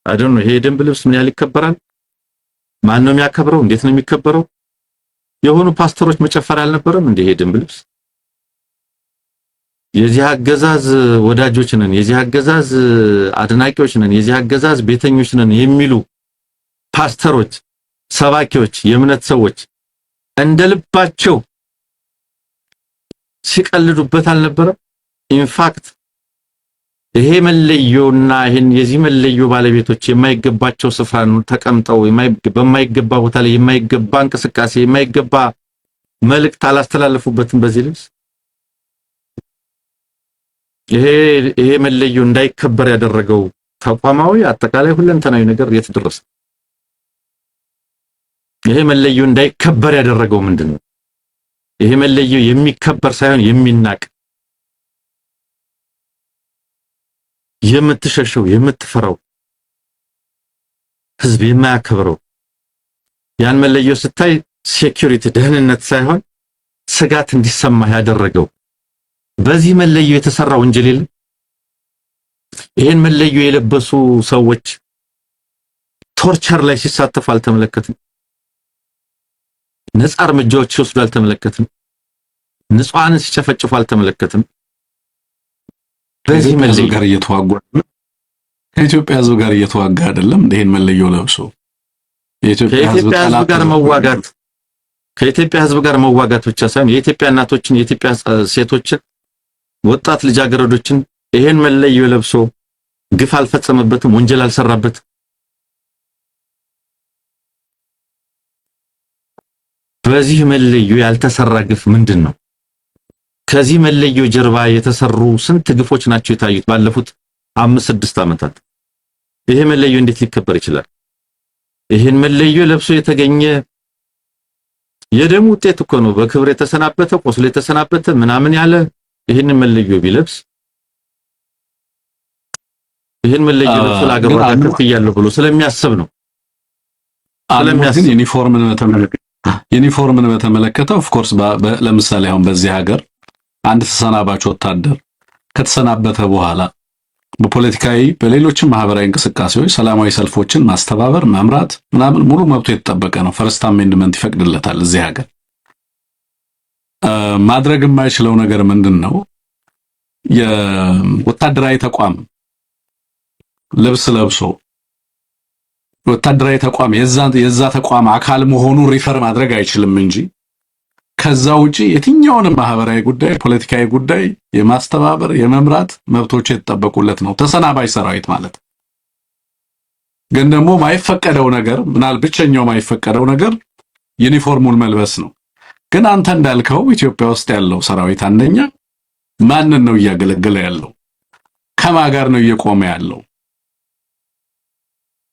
አይደለም ይሄ የደንብ ልብስ ምን ያህል ይከበራል? ማን ነው የሚያከብረው? እንዴት ነው የሚከበረው? የሆኑ ፓስተሮች መጨፈር አልነበረም እንዴ? ይሄ ደንብ ልብስ የዚህ አገዛዝ ወዳጆች ነን፣ የዚህ አገዛዝ አድናቂዎች ነን፣ የዚህ አገዛዝ ቤተኞች ነን የሚሉ ፓስተሮች፣ ሰባኪዎች፣ የእምነት ሰዎች እንደልባቸው ሲቀልዱበት አልነበረም? ኢንፋክት ይሄ መለዮና ይሄን የዚህ መለዮ ባለቤቶች የማይገባቸው ስፍራ ነው ተቀምጠው በማይገባ ቦታ ላይ የማይገባ እንቅስቃሴ የማይገባ መልእክት አላስተላለፉበትም በዚህ ልብስ። ይሄ መለዮ እንዳይከበር ያደረገው ተቋማዊ አጠቃላይ ሁለንተናዊ ነገር የት ደረሰ? ይሄ መለዮ እንዳይከበር ያደረገው ምንድነው? ይሄ መለዮ የሚከበር ሳይሆን የሚናቅ የምትሸሸው የምትፈራው ህዝብ የማያከብረው ያን መለዮ ስታይ ሴኩሪቲ ደህንነት ሳይሆን ስጋት እንዲሰማ ያደረገው በዚህ መለዮ የተሰራ ወንጀል የለም። ይሄን መለዮ የለበሱ ሰዎች ቶርቸር ላይ ሲሳተፉ አልተመለከትም። ነፃ እርምጃዎች ሲወስዱ አልተመለከትም። ንጹሃንን ሲጨፈጭፉ አልተመለከትም። በዚህ መለዮ ጋር እየተዋጉ ከኢትዮጵያ ህዝብ ጋር እየተዋጋ አይደለም ይሄን መለዮ ለብሶ የኢትዮጵያ ህዝብ ጋር መዋጋት ከኢትዮጵያ ህዝብ ጋር መዋጋት ብቻ ሳይሆን የኢትዮጵያ እናቶችን የኢትዮጵያ ሴቶችን ወጣት ልጃገረዶችን ይሄን መለዮ ለብሶ ግፍ አልፈጸመበትም ወንጀል አልሰራበት በዚህ መለዮ ያልተሰራ ግፍ ምንድነው ከዚህ መለዮ ጀርባ የተሰሩ ስንት ግፎች ናቸው የታዩት ባለፉት 5-6 አመታት ይሄ መለዮ እንዴት ሊከበር ይችላል ይሄን መለዮ ለብሶ የተገኘ የደም ውጤት እኮ ነው በክብር የተሰናበተ ቆስሎ የተሰናበተ ምናምን ያለ ይሄን መለዮ ቢለብስ ይሄን መለዮ ለብሶ ለአገሩ አከፍ ይያለው ብሎ ስለሚያስብ ነው ስለሚያስብ ዩኒፎርምን በተመለከተ ኦፍ ኮርስ ለምሳሌ አሁን በዚህ ሀገር አንድ ተሰናባች ወታደር ከተሰናበተ በኋላ በፖለቲካዊ በሌሎችም ማህበራዊ እንቅስቃሴዎች ሰላማዊ ሰልፎችን ማስተባበር መምራት ምናምን ሙሉ መብቱ የተጠበቀ ነው ፈርስት አሜንድመንት ይፈቅድለታል እዚህ ሀገር ማድረግ የማይችለው ነገር ምንድነው የወታደራዊ ተቋም ልብስ ለብሶ ወታደራዊ ተቋም የዛ ተቋም አካል መሆኑን ሪፈር ማድረግ አይችልም እንጂ ከዛ ውጪ የትኛውንም ማህበራዊ ጉዳይ ፖለቲካዊ ጉዳይ የማስተባበር የመምራት መብቶች የተጠበቁለት ነው ተሰናባይ ሰራዊት ማለት ግን ደግሞ ማይፈቀደው ነገር ምናል ብቸኛው ማይፈቀደው ነገር ዩኒፎርሙን መልበስ ነው ግን አንተ እንዳልከው ኢትዮጵያ ውስጥ ያለው ሰራዊት አንደኛ ማንን ነው እያገለገለ ያለው ከማን ጋር ነው እየቆመ ያለው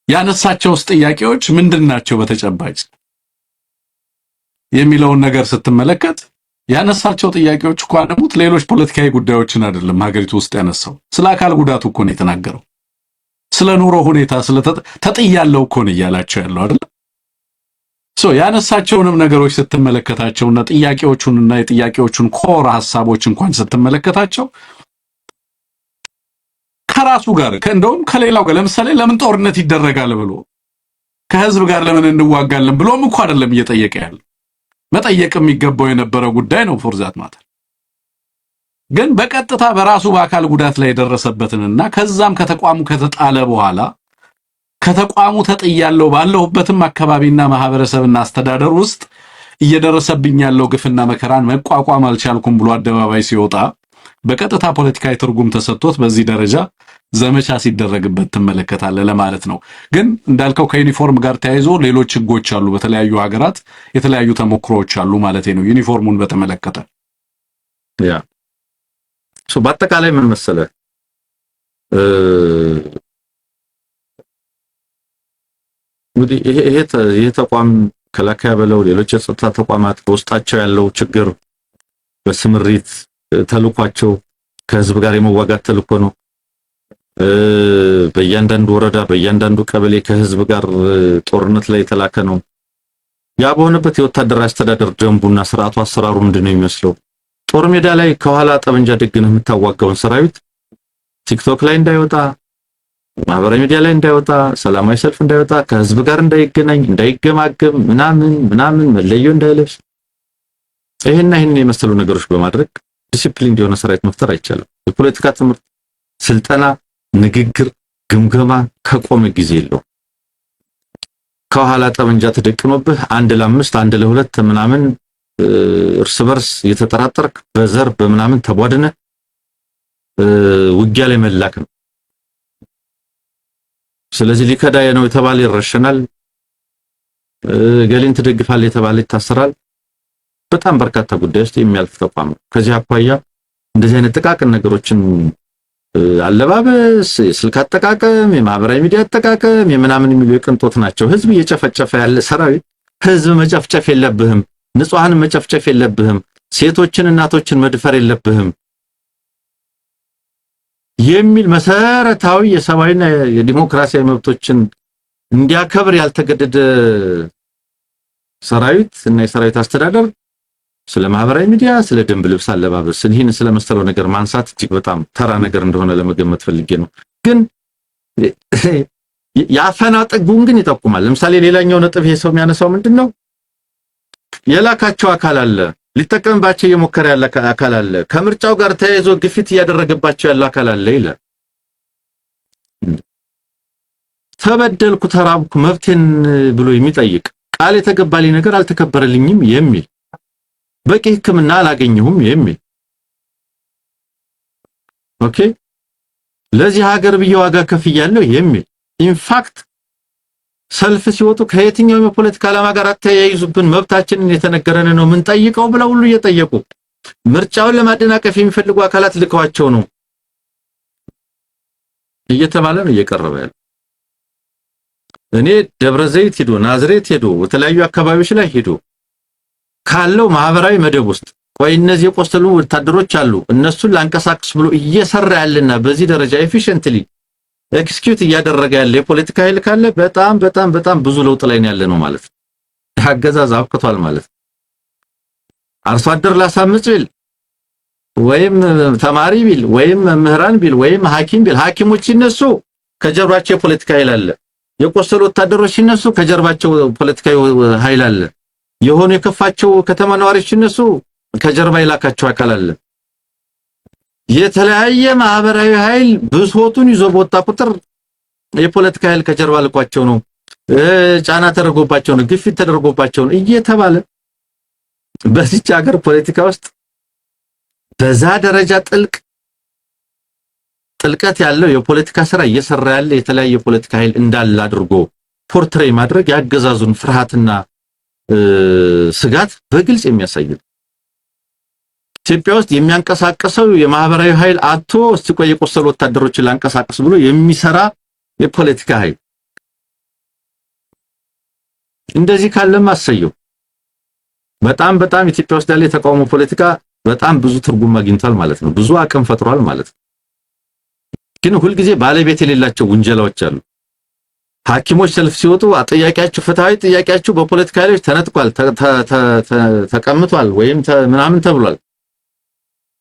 ያነሳቸው ጥያቄዎች ምንድናቸው በተጨባጭ የሚለውን ነገር ስትመለከት ያነሳቸው ጥያቄዎች እንኳን ደግሞ ሌሎች ፖለቲካዊ ጉዳዮችን አይደለም ሀገሪቱ ውስጥ ያነሳው ስለ አካል ጉዳቱ እኮ ነው የተናገረው ስለ ኑሮ ሁኔታ ስለ ተጥያለው እኮ ነው ያላቸው ያለው አይደል ያነሳቸውንም ነገሮች ስትመለከታቸውና ጥያቄዎቹንና የጥያቄዎቹን ኮር ሐሳቦች እንኳን ስትመለከታቸው ከራሱ ጋር እንደውም ከሌላው ጋር ለምሳሌ ለምን ጦርነት ይደረጋል ብሎ ከህዝብ ጋር ለምን እንዋጋለን ብሎም እንኳን አይደለም እየጠየቀ ያለው መጠየቅ የሚገባው የነበረው ጉዳይ ነው ፎርዛት ማተር ግን በቀጥታ በራሱ በአካል ጉዳት ላይ ደረሰበትንና ከዛም ከተቋሙ ከተጣለ በኋላ ከተቋሙ ተጥያለው ባለውበትም አካባቢና ማህበረሰብና አስተዳደር ውስጥ እየደረሰብኝ ያለው ግፍና መከራን መቋቋም አልቻልኩም ብሎ አደባባይ ሲወጣ በቀጥታ ፖለቲካዊ ትርጉም ተሰጥቶት በዚህ ደረጃ ዘመቻ ሲደረግበት ተመለከታለ ለማለት ነው ግን እንዳልከው ከዩኒፎርም ጋር ተያይዞ ሌሎች ህጎች አሉ በተለያዩ ሀገራት የተለያዩ ተሞክሮዎች አሉ ማለት ነው ዩኒፎርሙን በተመለከተ ያ በአጠቃላይ ምን መሰለ ይሄ ተቋም ከላካያ በለው ሌሎች የጸጥታ ተቋማት በውስጣቸው ያለው ችግር በስምሪት ተልኳቸው ከህዝብ ጋር የመዋጋት ተልኮ ነው በእያንዳንዱ ወረዳ በእያንዳንዱ ቀበሌ ከህዝብ ጋር ጦርነት ላይ የተላከ ነው ያ በሆነበት የወታደራዊ አስተዳደር ደንቡና ስርዓቱ አሰራሩ ምንድነው የሚመስለው ጦር ሜዳ ላይ ከኋላ ጠመንጃ ደግነህ የምታዋጋውን ሰራዊት ቲክቶክ ላይ እንዳይወጣ ማህበራዊ ሚዲያ ላይ እንዳይወጣ ሰላማዊ ሰልፍ እንዳይወጣ ከህዝብ ጋር እንዳይገናኝ እንዳይገማገም ምናምን መለዮ እንዳይለብስ ይሄን የመሰሉ ነገሮች በማድረግ ዲሲፕሊን የሆነ ሰራዊት መፍጠር አይቻልም የፖለቲካ ትምህርት ስልጠና ንግግር ግምገማ ከቆመ ጊዜ የለው ከኋላ ጠመንጃ ተደቅኖብህ 1 ለ5 1 ለ2 ምናምን እርስ በርስ የተጠራጠርክ በዘር በምናምን ተቧድነ ውጊያ ላይ መላክ ነው ስለዚህ ሊከዳየ ነው የተባለ ይረሸናል ገሊን ተደግፋል የተባለ ይታሰራል በጣም በርካታ ጉዳዮች የሚያልፍ ተቋም ነው ከዚህ አኳያ እንደዚህ አይነት ጥቃቅን ነገሮችን አለባበስ ስልክ አጠቃቀም የማህበራዊ ሚዲያ አጠቃቀም የምናምን የሚሉ የቅንጦት ናቸው ህዝብ እየጨፈጨፈ ያለ ሰራዊት ህዝብ መጨፍጨፍ የለብህም ንጹሃን መጨፍጨፍ የለብህም ሴቶችን እናቶችን መድፈር የለብህም የሚል መሰረታዊ የሰብአዊና የዲሞክራሲያዊ መብቶችን እንዲያከብር ያልተገደደ ሰራዊት እና የሰራዊት አስተዳደር ስለ ማህበራዊ ሚዲያ ስለ ደንብ ልብስ አለባበስ ይህን ስለመሰለው ነገር ማንሳት እጅግ በጣም ተራ ነገር እንደሆነ ለመገመት ፈልጌ ነው ግን ያፈና ጥጉን ግን ይጠቁማል ለምሳሌ ሌላኛው ነጥብ ይሄ ሰው የሚያነሳው ምንድነው የላካቸው አካል አለ ሊጠቀምባቸው የሞከረ ያለ አካል አለ ከምርጫው ጋር ተያይዞ ግፊት ያደረገባቸው ያለ አካል አለ ይላል ተበደልኩ፣ ተራብኩ፣ መብቴን ብሎ የሚጠይቅ ቃል የተገባልኝ ነገር አልተከበረልኝም የሚል በቂ ሕክምና አላገኘሁም የሚል ኦኬ ለዚህ ሀገር ብዬ ዋጋ ከፍያለሁ የሚል ኢንፋክት ሰልፍ ሲወጡ ከየትኛው የፖለቲካ ዓላማ ጋር አተያይዙብን መብታችንን የተነገረን ነው ምን ጠይቀው ብለው ሁሉ እየጠየቁ ምርጫውን ለማደናቀፍ የሚፈልጉ አካላት ልከዋቸው ነው እየተባለ ነው እየቀረበ ያለው። እኔ ደብረ ዘይት ሄዶ ናዝሬት ሄዶ የተለያዩ አካባቢዎች ላይ ሄዶ ካለው ማህበራዊ መደብ ውስጥ ወይ እነዚህ የቆሰሉ ወታደሮች አሉ እነሱን ላንቀሳቅስ ብሎ እየሰራ ያለና በዚህ ደረጃ ኤፊሺየንትሊ ኤክስኪዩት እያደረገ ያለ የፖለቲካ ኃይል ካለ በጣም ብዙ ለውጥ ላይ ያለ ነው ማለት ነው። አገዛዝ አብቅቷል ማለት ነው። አርሶ አደር ላሳምጽ ቢል ወይም ተማሪ ቢል ወይም መምህራን ቢል ወይም ሐኪም ቢል ሐኪሞች ሲነሱ ከጀርባቸው የፖለቲካ ኃይል አለ። የቆሰሉ ወታደሮች ሲነሱ ከጀርባቸው ፖለቲካዊ ኃይል አለ። የሆነ የከፋቸው ከተማ ነዋሪዎች ሲነሱ ከጀርባ ይላካቸው አካል አለ። የተለያየ ማህበራዊ ኃይል ብሶቱን ይዞ በወጣ ቁጥር የፖለቲካ ኃይል ከጀርባ ልኳቸው ነው ጫና ተደርጎባቸው ነው ግፊት ተደርጎባቸው ነው እየተባለ በዚች ሀገር ፖለቲካ ውስጥ በዛ ደረጃ ጥልቀት ያለው የፖለቲካ ስራ እየሰራ ያለ የተለያየ የፖለቲካ ኃይል እንዳለ አድርጎ ፖርትሬይ ማድረግ ያገዛዙን ፍርሃትና ስጋት በግልጽ የሚያሳይ ነው። ኢትዮጵያ ውስጥ የሚያንቀሳቀሰው የማህበራዊ ኃይል አጥቶ እስቲ ቆይ የቆሰሉ ወታደሮችን ላንቀሳቀስ ብሎ የሚሰራ የፖለቲካ ኃይል እንደዚህ ካለም አሰየው በጣም ኢትዮጵያ ውስጥ ያለ የተቃውሞ ፖለቲካ በጣም ብዙ ትርጉም አግኝቷል ማለት ነው። ብዙ አቅም ፈጥሯል ማለት ነው። ግን ሁሉ ጊዜ ባለቤት የሌላቸው ውንጀላዎች አሉ። ሐኪሞች ሰልፍ ሲወጡ ጥያቄያችሁ ፍትሃዊ ጥያቄያችሁ በፖለቲካ ኃይሎች ተነጥቋል ተቀምጧል ወይም ምናምን ተብሏል።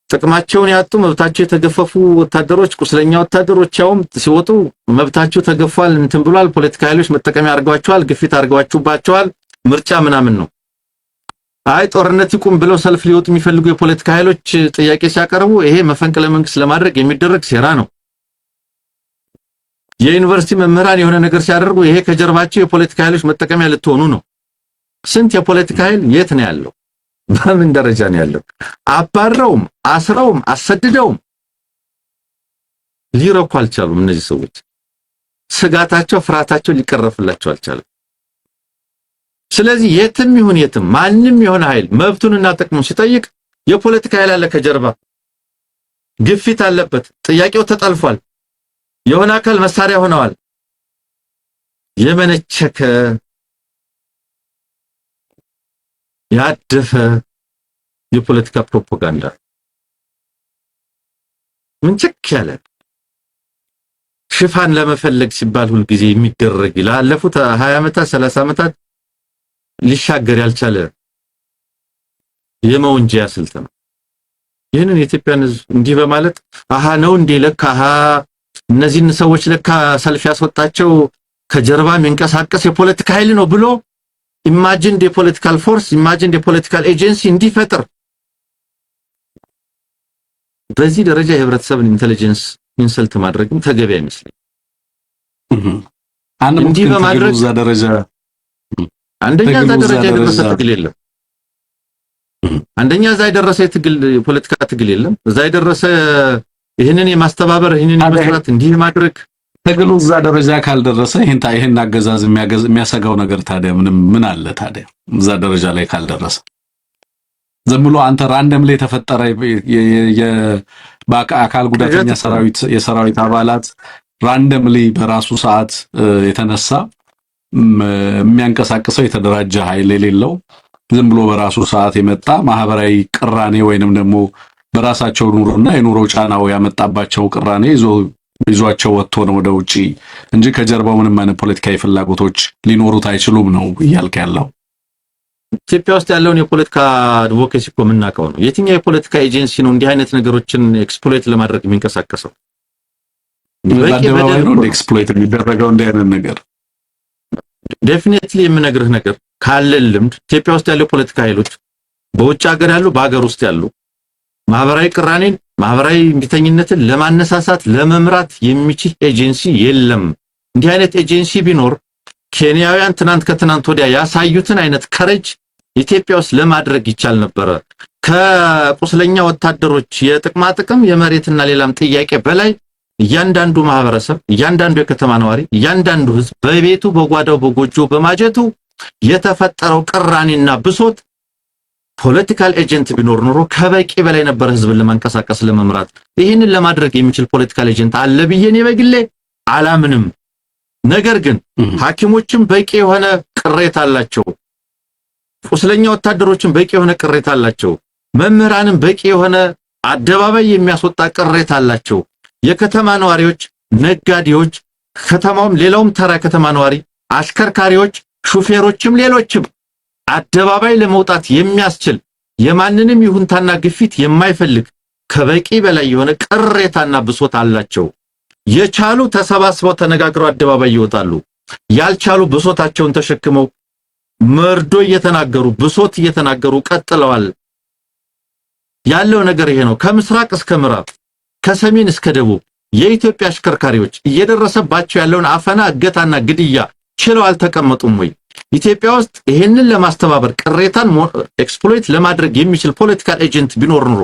ጥቅማቸውን ያጡ መብታቸው የተገፈፉ ወታደሮች ቁስለኛ ወታደሮች ያውም ሲወጡ መብታቸው ተገፏል እንትን ብሏል ፖለቲካ ኃይሎች መጠቀሚያ አድርገዋቸዋል ግፊት አድርገዋቸዋል ምርጫ ምናምን ነው። አይ ጦርነት ይቁም ብለው ሰልፍ ሊወጡ የሚፈልጉ የፖለቲካ ኃይሎች ጥያቄ ሲያቀርቡ ይሄ መፈንቅለ መንግስት ለማድረግ የሚደረግ ሴራ ነው። የዩኒቨርሲቲ መምህራን የሆነ ነገር ሲያደርጉ ይሄ ከጀርባቸው የፖለቲካ ኃይሎች መጠቀሚያ ልትሆኑ ነው። ስንት የፖለቲካ ኃይል የት ነው ያለው? በምን ደረጃ ነው ያለው? አባረውም አስረውም አሰድደውም ሊረኩ አልቻሉም። እነዚህ ሰዎች ስጋታቸው ፍርሃታቸው ሊቀረፍላቸው አልቻለም። ስለዚህ የትም ይሁን የትም ማንንም የሆነ ኃይል መብቱንና ጥቅሙን ሲጠይቅ የፖለቲካ ኃይል አለ ከጀርባ ግፊት አለበት ጥያቄው ተጠልፏል የሆነ አካል መሳሪያ ሆነዋል የመነቸከ ያደፈ የፖለቲካ ፕሮፓጋንዳ ምን ቸክ ያለ ሽፋን ለመፈለግ ሲባል ሁሉ ጊዜ የሚደረግ ላለፉት 20 ዓመታት 30 ዓመታት ሊሻገር ያልቻለ የመወንጀያ ስልት ነው። ይህንን የኢትዮጵያን ሕዝብ እንዲህ በማለት አሃ ነው እንዴ ለካ እነዚህን ሰዎች ለካ ሰልፍ ያስወጣቸው ከጀርባ የሚንቀሳቀስ የፖለቲካ ኃይል ነው ብሎ ኢማጂን ዲ ፖለቲካል ፎርስ ኢማጂን ዲ ፖለቲካል ኤጀንሲ እንዲፈጠር በዚህ ደረጃ የህብረተሰብን ኢንተለጀንስ ኢንሰልት ማድረግም ተገቢ አይመስልም። እንዲህ በማድረግ እዛ ደረጃ አንደኛ እዛ ደረጃ የደረሰ ትግል የለም። አንደኛ እዛ የደረሰ የትግል የፖለቲካ ትግል የለም። እዛ የደረሰ ይሄንን የማስተባበር ይሄንን መስራት እንዲህ ማድረግ ትግሉ እዛ ደረጃ ካልደረሰ ይሄን አገዛዝ የሚያሰጋው ነገር ታዲያ ምን አለ ታዲያ? እዛ ደረጃ ላይ ካልደረሰ ዝም ብሎ አንተ ራንደምሊ የተፈጠረ በአካል ጉዳተኛ የሰራዊት አባላት ራንደምሊ በራሱ ሰዓት የተነሳ የሚያንቀሳቅሰው የተደራጀ ኃይል የሌለው ዝም ብሎ በራሱ ሰዓት የመጣ ማህበራዊ ቅራኔ ወይንም ደግሞ በራሳቸው ኑሮና የኑሮ ጫናው ያመጣባቸው ቅራኔ ይዟቸው ወጥቶ ነው ወደ ውጪ እንጂ ከጀርባው ምንም አይነት ፖለቲካዊ ፍላጎቶች ሊኖሩት አይችሉም ነው እያልክ ያለው። ኢትዮጵያ ውስጥ ያለውን የፖለቲካ አድቮኬሲ እኮ የምናውቀው ነው። የትኛው የፖለቲካ ኤጀንሲ ነው እንዲህ አይነት ነገሮችን ኤክስፕሎይት ለማድረግ የሚንቀሳቀሰው? በአደባባይ ነው ኤክስፕሎይት የሚደረገው እንዲህ አይነት ነገር። ዴፊኒትሊ የምነግርህ ነገር ካለን ልምድ ኢትዮጵያ ውስጥ ያለው ፖለቲካ ኃይሎች በውጭ ሀገር ያሉ በአገር ውስጥ ያሉ ማህበራዊ ቅራኔን ማህበራዊ እምቢተኝነትን ለማነሳሳት ለመምራት የሚችል ኤጀንሲ የለም። እንዲህ አይነት ኤጀንሲ ቢኖር ኬንያውያን ትናንት ከትናንት ወዲያ ያሳዩትን አይነት ከረጅ ኢትዮጵያ ውስጥ ለማድረግ ይቻል ነበር። ከቁስለኛ ወታደሮች የጥቅማ ጥቅም የመሬትና ሌላም ጥያቄ በላይ እያንዳንዱ ማህበረሰብ እያንዳንዱ የከተማ ነዋሪ እያንዳንዱ ህዝብ በቤቱ በጓዳው በጎጆ በማጀቱ የተፈጠረው ቅራኔና ብሶት ፖለቲካል ኤጀንት ቢኖር ኖሮ ከበቂ በላይ ነበር ህዝብን ለማንቀሳቀስ ለመምራት። ይህንን ለማድረግ የሚችል ፖለቲካል ኤጀንት አለ ብዬ እኔ በግሌ አላምንም። ነገር ግን ሐኪሞችም በቂ የሆነ ቅሬታ አላቸው። ቁስለኛ ወታደሮችም በቂ የሆነ ቅሬታ አላቸው። መምህራንም በቂ የሆነ አደባባይ የሚያስወጣ ቅሬታ አላቸው። የከተማ ነዋሪዎች፣ ነጋዴዎች፣ ከተማውም ሌላውም ተራ ከተማ ነዋሪ፣ አሽከርካሪዎች፣ ሹፌሮችም ሌሎችም አደባባይ ለመውጣት የሚያስችል የማንንም ይሁንታና ግፊት የማይፈልግ ከበቂ በላይ የሆነ ቅሬታና ብሶት አላቸው። የቻሉ ተሰባስበው ተነጋግረው አደባባይ ይወጣሉ። ያልቻሉ ብሶታቸውን ተሸክመው መርዶ እየተናገሩ ብሶት እየተናገሩ ቀጥለዋል። ያለው ነገር ይሄ ነው። ከምስራቅ እስከ ምዕራብ ከሰሜን እስከ ደቡብ የኢትዮጵያ አሽከርካሪዎች እየደረሰባቸው ያለውን አፈና፣ እገታና ግድያ ችለው አልተቀመጡም ወይ? ኢትዮጵያ ውስጥ ይሄንን ለማስተባበር ቅሬታን ኤክስፕሎይት ለማድረግ የሚችል ፖለቲካል ኤጀንት ቢኖር ኑሮ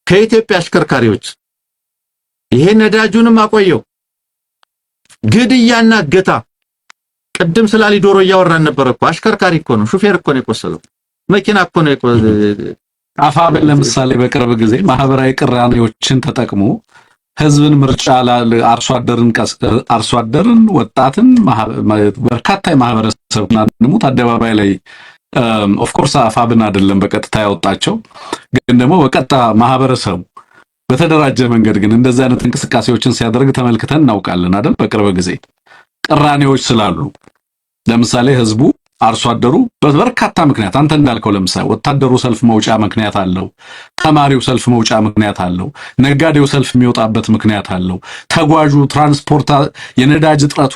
ከኢትዮጵያ አሽከርካሪዎች ይሄ ነዳጁንም አቆየው ግድያና እገታ ቅድም ስላሊ ዶሮ እያወራን ነበር እኮ አሽከርካሪ እኮ ነው፣ ሹፌር እኮ ነው የቆሰለው፣ መኪና እኮ ነው አፋብን ለምሳሌ በቅርብ ጊዜ ማህበራዊ ቅራኔዎችን ተጠቅሞ ህዝብን ምርጫ አርሶ አደርን ወጣትን በርካታ የማህበረሰብ ናንሙት አደባባይ ላይ ኦፍ ኮርስ አፋብን አይደለም በቀጥታ ያወጣቸው፣ ግን ደግሞ በቀጥታ ማህበረሰቡ በተደራጀ መንገድ ግን እንደዚህ አይነት እንቅስቃሴዎችን ሲያደርግ ተመልክተን እናውቃለን አይደል? በቅርብ ጊዜ ቅራኔዎች ስላሉ ለምሳሌ ህዝቡ አርሶ አደሩ በበርካታ ምክንያት አንተ እንዳልከው ለምሳሌ ወታደሩ ሰልፍ መውጫ ምክንያት አለው፣ ተማሪው ሰልፍ መውጫ ምክንያት አለው፣ ነጋዴው ሰልፍ የሚወጣበት ምክንያት አለው፣ ተጓዡ፣ ትራንስፖርት፣ የነዳጅ እጥረቱ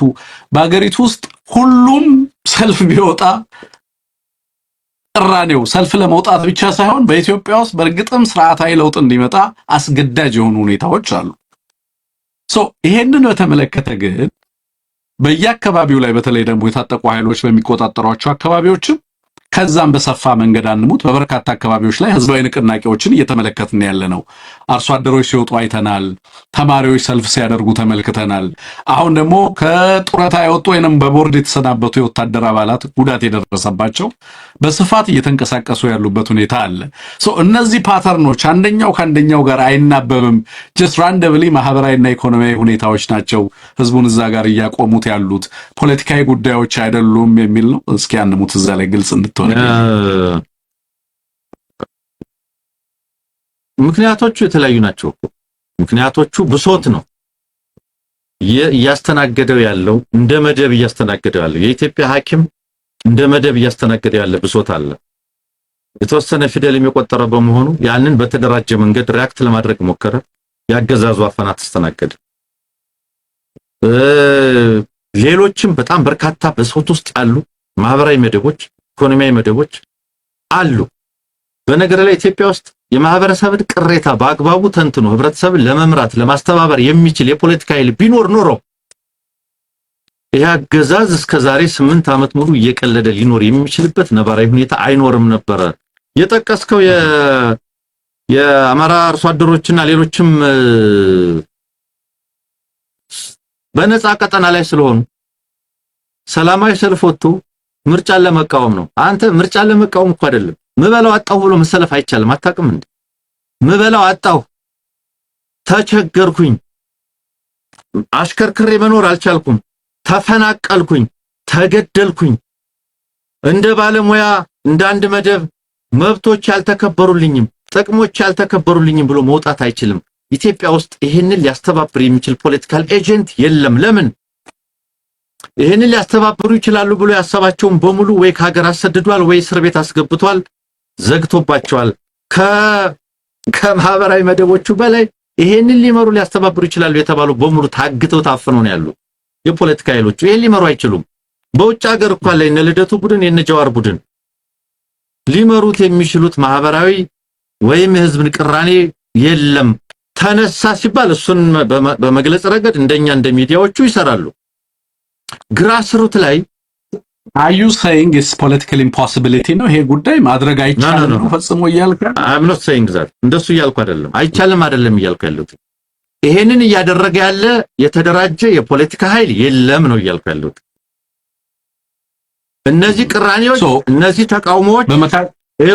በአገሪቱ ውስጥ ሁሉም ሰልፍ ቢወጣ ቅራኔው ሰልፍ ለመውጣት ብቻ ሳይሆን በኢትዮጵያ ውስጥ በእርግጥም ስርዓታዊ ለውጥ እንዲመጣ አስገዳጅ የሆኑ ሁኔታዎች አሉ። ይሄንን በተመለከተ ግን በየአካባቢው ላይ በተለይ ደግሞ የታጠቁ ኃይሎች በሚቆጣጠሯቸው አካባቢዎችም ከዛም በሰፋ መንገድ አንሙት በበርካታ አካባቢዎች ላይ ህዝባዊ ንቅናቄዎችን እየተመለከትን ያለነው። አርሶ አደሮች ሲወጡ አይተናል። ተማሪዎች ሰልፍ ሲያደርጉ ተመልክተናል። አሁን ደግሞ ከጡረታ የወጡ ወይንም በቦርድ የተሰናበቱ የወታደር አባላት ጉዳት የደረሰባቸው በስፋት እየተንቀሳቀሱ ያሉበት ሁኔታ አለ። እነዚህ ፓተርኖች አንደኛው ከአንደኛው ጋር አይናበብም። ጀስት ራንደምሊ ማህበራዊና ኢኮኖሚያዊ ሁኔታዎች ናቸው ህዝቡን እዛ ጋር እያቆሙት ያሉት፣ ፖለቲካዊ ጉዳዮች አይደሉም የሚል ነው። እስኪ አንሙት እዛ ላይ ግልጽ እንድትሆን። ምክንያቶቹ የተለያዩ ናቸው። ምክንያቶቹ ብሶት ነው እያስተናገደው ያለው፣ እንደ መደብ እያስተናገደው ያለው የኢትዮጵያ ሐኪም እንደ መደብ እያስተናገደው ያለ ብሶት አለ። የተወሰነ ፊደል የሚቆጠረ በመሆኑ ያንን በተደራጀ መንገድ ሪአክት ለማድረግ ሞከረ። ያገዛዙ አፈና ተስተናገደ። ሌሎችም በጣም በርካታ ብሶት ውስጥ ያሉ ማህበራዊ መደቦች፣ ኢኮኖሚያዊ መደቦች አሉ። በነገር ላይ ኢትዮጵያ ውስጥ የማህበረሰብን ቅሬታ በአግባቡ ተንትኖ ህብረተሰብን ለመምራት ለማስተባበር የሚችል የፖለቲካ ኃይል ቢኖር ኖሮ ያገዛዝ እስከ ዛሬ 8 ዓመት ሙሉ እየቀለደ ሊኖር የሚችልበት ነባራዊ ሁኔታ አይኖርም ነበር። የጠቀስከው የአማራ አርሶ አደሮችና ሌሎችም በነፃ ቀጠና ላይ ስለሆኑ ሰላማዊ ሰልፍ ወጥቶ ምርጫን ለመቃወም ነው። አንተ ምርጫን ለመቃወም እኮ አይደለም ምበላው አጣው ብሎ መሰለፍ አይቻልም። አታውቅም እንዴ? ምበላው አጣው፣ ተቸገርኩኝ፣ አሽከርክሬ መኖር አልቻልኩም፣ ተፈናቀልኩኝ፣ ተገደልኩኝ፣ እንደ ባለሙያ እንደ አንድ መደብ መብቶች ያልተከበሩልኝም ጥቅሞች ያልተከበሩልኝም ብሎ መውጣት አይችልም። ኢትዮጵያ ውስጥ ይሄንን ሊያስተባብር የሚችል ፖለቲካል ኤጀንት የለም። ለምን? ይሄንን ሊያስተባብሩ ይችላሉ ብሎ ያሰባቸውን በሙሉ ወይ ከሀገር አሰድዷል ወይ እስር ቤት አስገብቷል፣ ዘግቶባቸዋል። ከማህበራዊ መደቦቹ በላይ ይሄንን ሊመሩ ሊያስተባብሩ ይችላሉ የተባሉ በሙሉ ታግተው ታፍነው ነው ያሉ። የፖለቲካ ኃይሎቹ ይሄን ሊመሩ አይችሉም። በውጭ ሀገር እንኳን ላይ እነ ልደቱ ቡድን የነ ጀዋር ቡድን ሊመሩት የሚችሉት ማህበራዊ ወይም የህዝብን ቅራኔ የለም። ተነሳ ሲባል እሱን በመግለጽ ረገድ እንደኛ እንደ ሚዲያዎቹ ይሰራሉ። ግራስሩት ላይ are you saying it's political impossibility ነው ይሄ ጉዳይ ማድረግ አይቻልም ነው ፈጽሞ እያልኩ I'm not saying that እንደሱ እያልኩ አይደለም አይቻልም እያልኩ ያለሁት ይሄንን እያደረገ ያለ የተደራጀ የፖለቲካ ኃይል የለም ነው እያልኩ ያለሁት እነዚህ ቅራኔዎች እነዚህ ተቃውሞዎች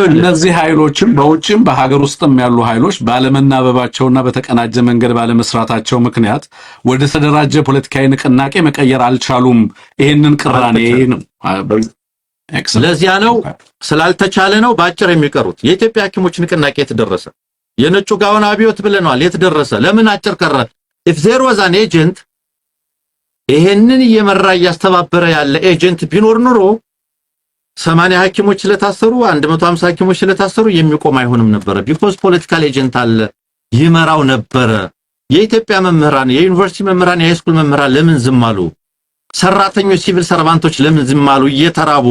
እነዚህ ኃይሎችም በውጭም በሀገር ውስጥም ያሉ ኃይሎች ባለመናበባቸውና በተቀናጀ መንገድ ባለመስራታቸው ምክንያት ወደ ተደራጀ ፖለቲካዊ ንቅናቄ መቀየር አልቻሉም ይሄንን ቅራኔ ነው ለዚያ ነው ስላልተቻለ ነው ባጭር የሚቀሩት የኢትዮጵያ ሐኪሞች ንቅናቄ የተደረሰ የነጩ ጋውን አብዮት ብለናል የተደረሰ ለምን አጭር ቀረ if there was an agent ይሄንን እየመራ ያስተባበረ ያለ ኤጀንት ቢኖር ኑሮ 80 ሐኪሞች ስለታሰሩ 150 ሐኪሞች ስለታሰሩ የሚቆም አይሆንም ነበር because political agent አለ ይመራው ነበር የኢትዮጵያ መምህራን የዩኒቨርሲቲ መምህራን የሃይስኩል መምህራን ለምን ዝም አሉ ሰራተኞች ሲቪል ሰርቫንቶች ለምን ዝም አሉ እየተራቡ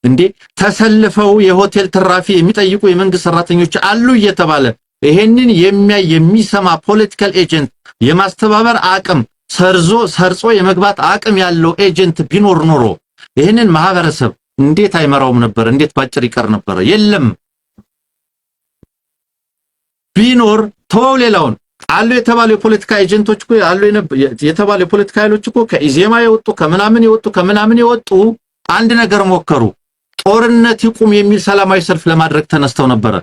እንዴ ተሰልፈው የሆቴል ትራፊ የሚጠይቁ የመንግስት ሰራተኞች አሉ እየተባለ ይሄንን የሚሰማ ፖለቲካል ኤጀንት የማስተባበር አቅም ሰርጾ የመግባት አቅም ያለው ኤጀንት ቢኖር ኖሮ ይሄንን ማህበረሰብ እንዴት አይመራውም ነበር እንዴት ባጭር ይቀር ነበር የለም ቢኖር ተወው አሉ የተባሉ የፖለቲካ ኤጀንቶች እኮ አሉ የተባሉ የፖለቲካ ኃይሎች እኮ ከኢዜማ ከመናምን የወጡ አንድ ነገር ሞከሩ ጦርነት ይቁም የሚል ሰላማዊ ሰልፍ ለማድረግ ተነስተው ነበር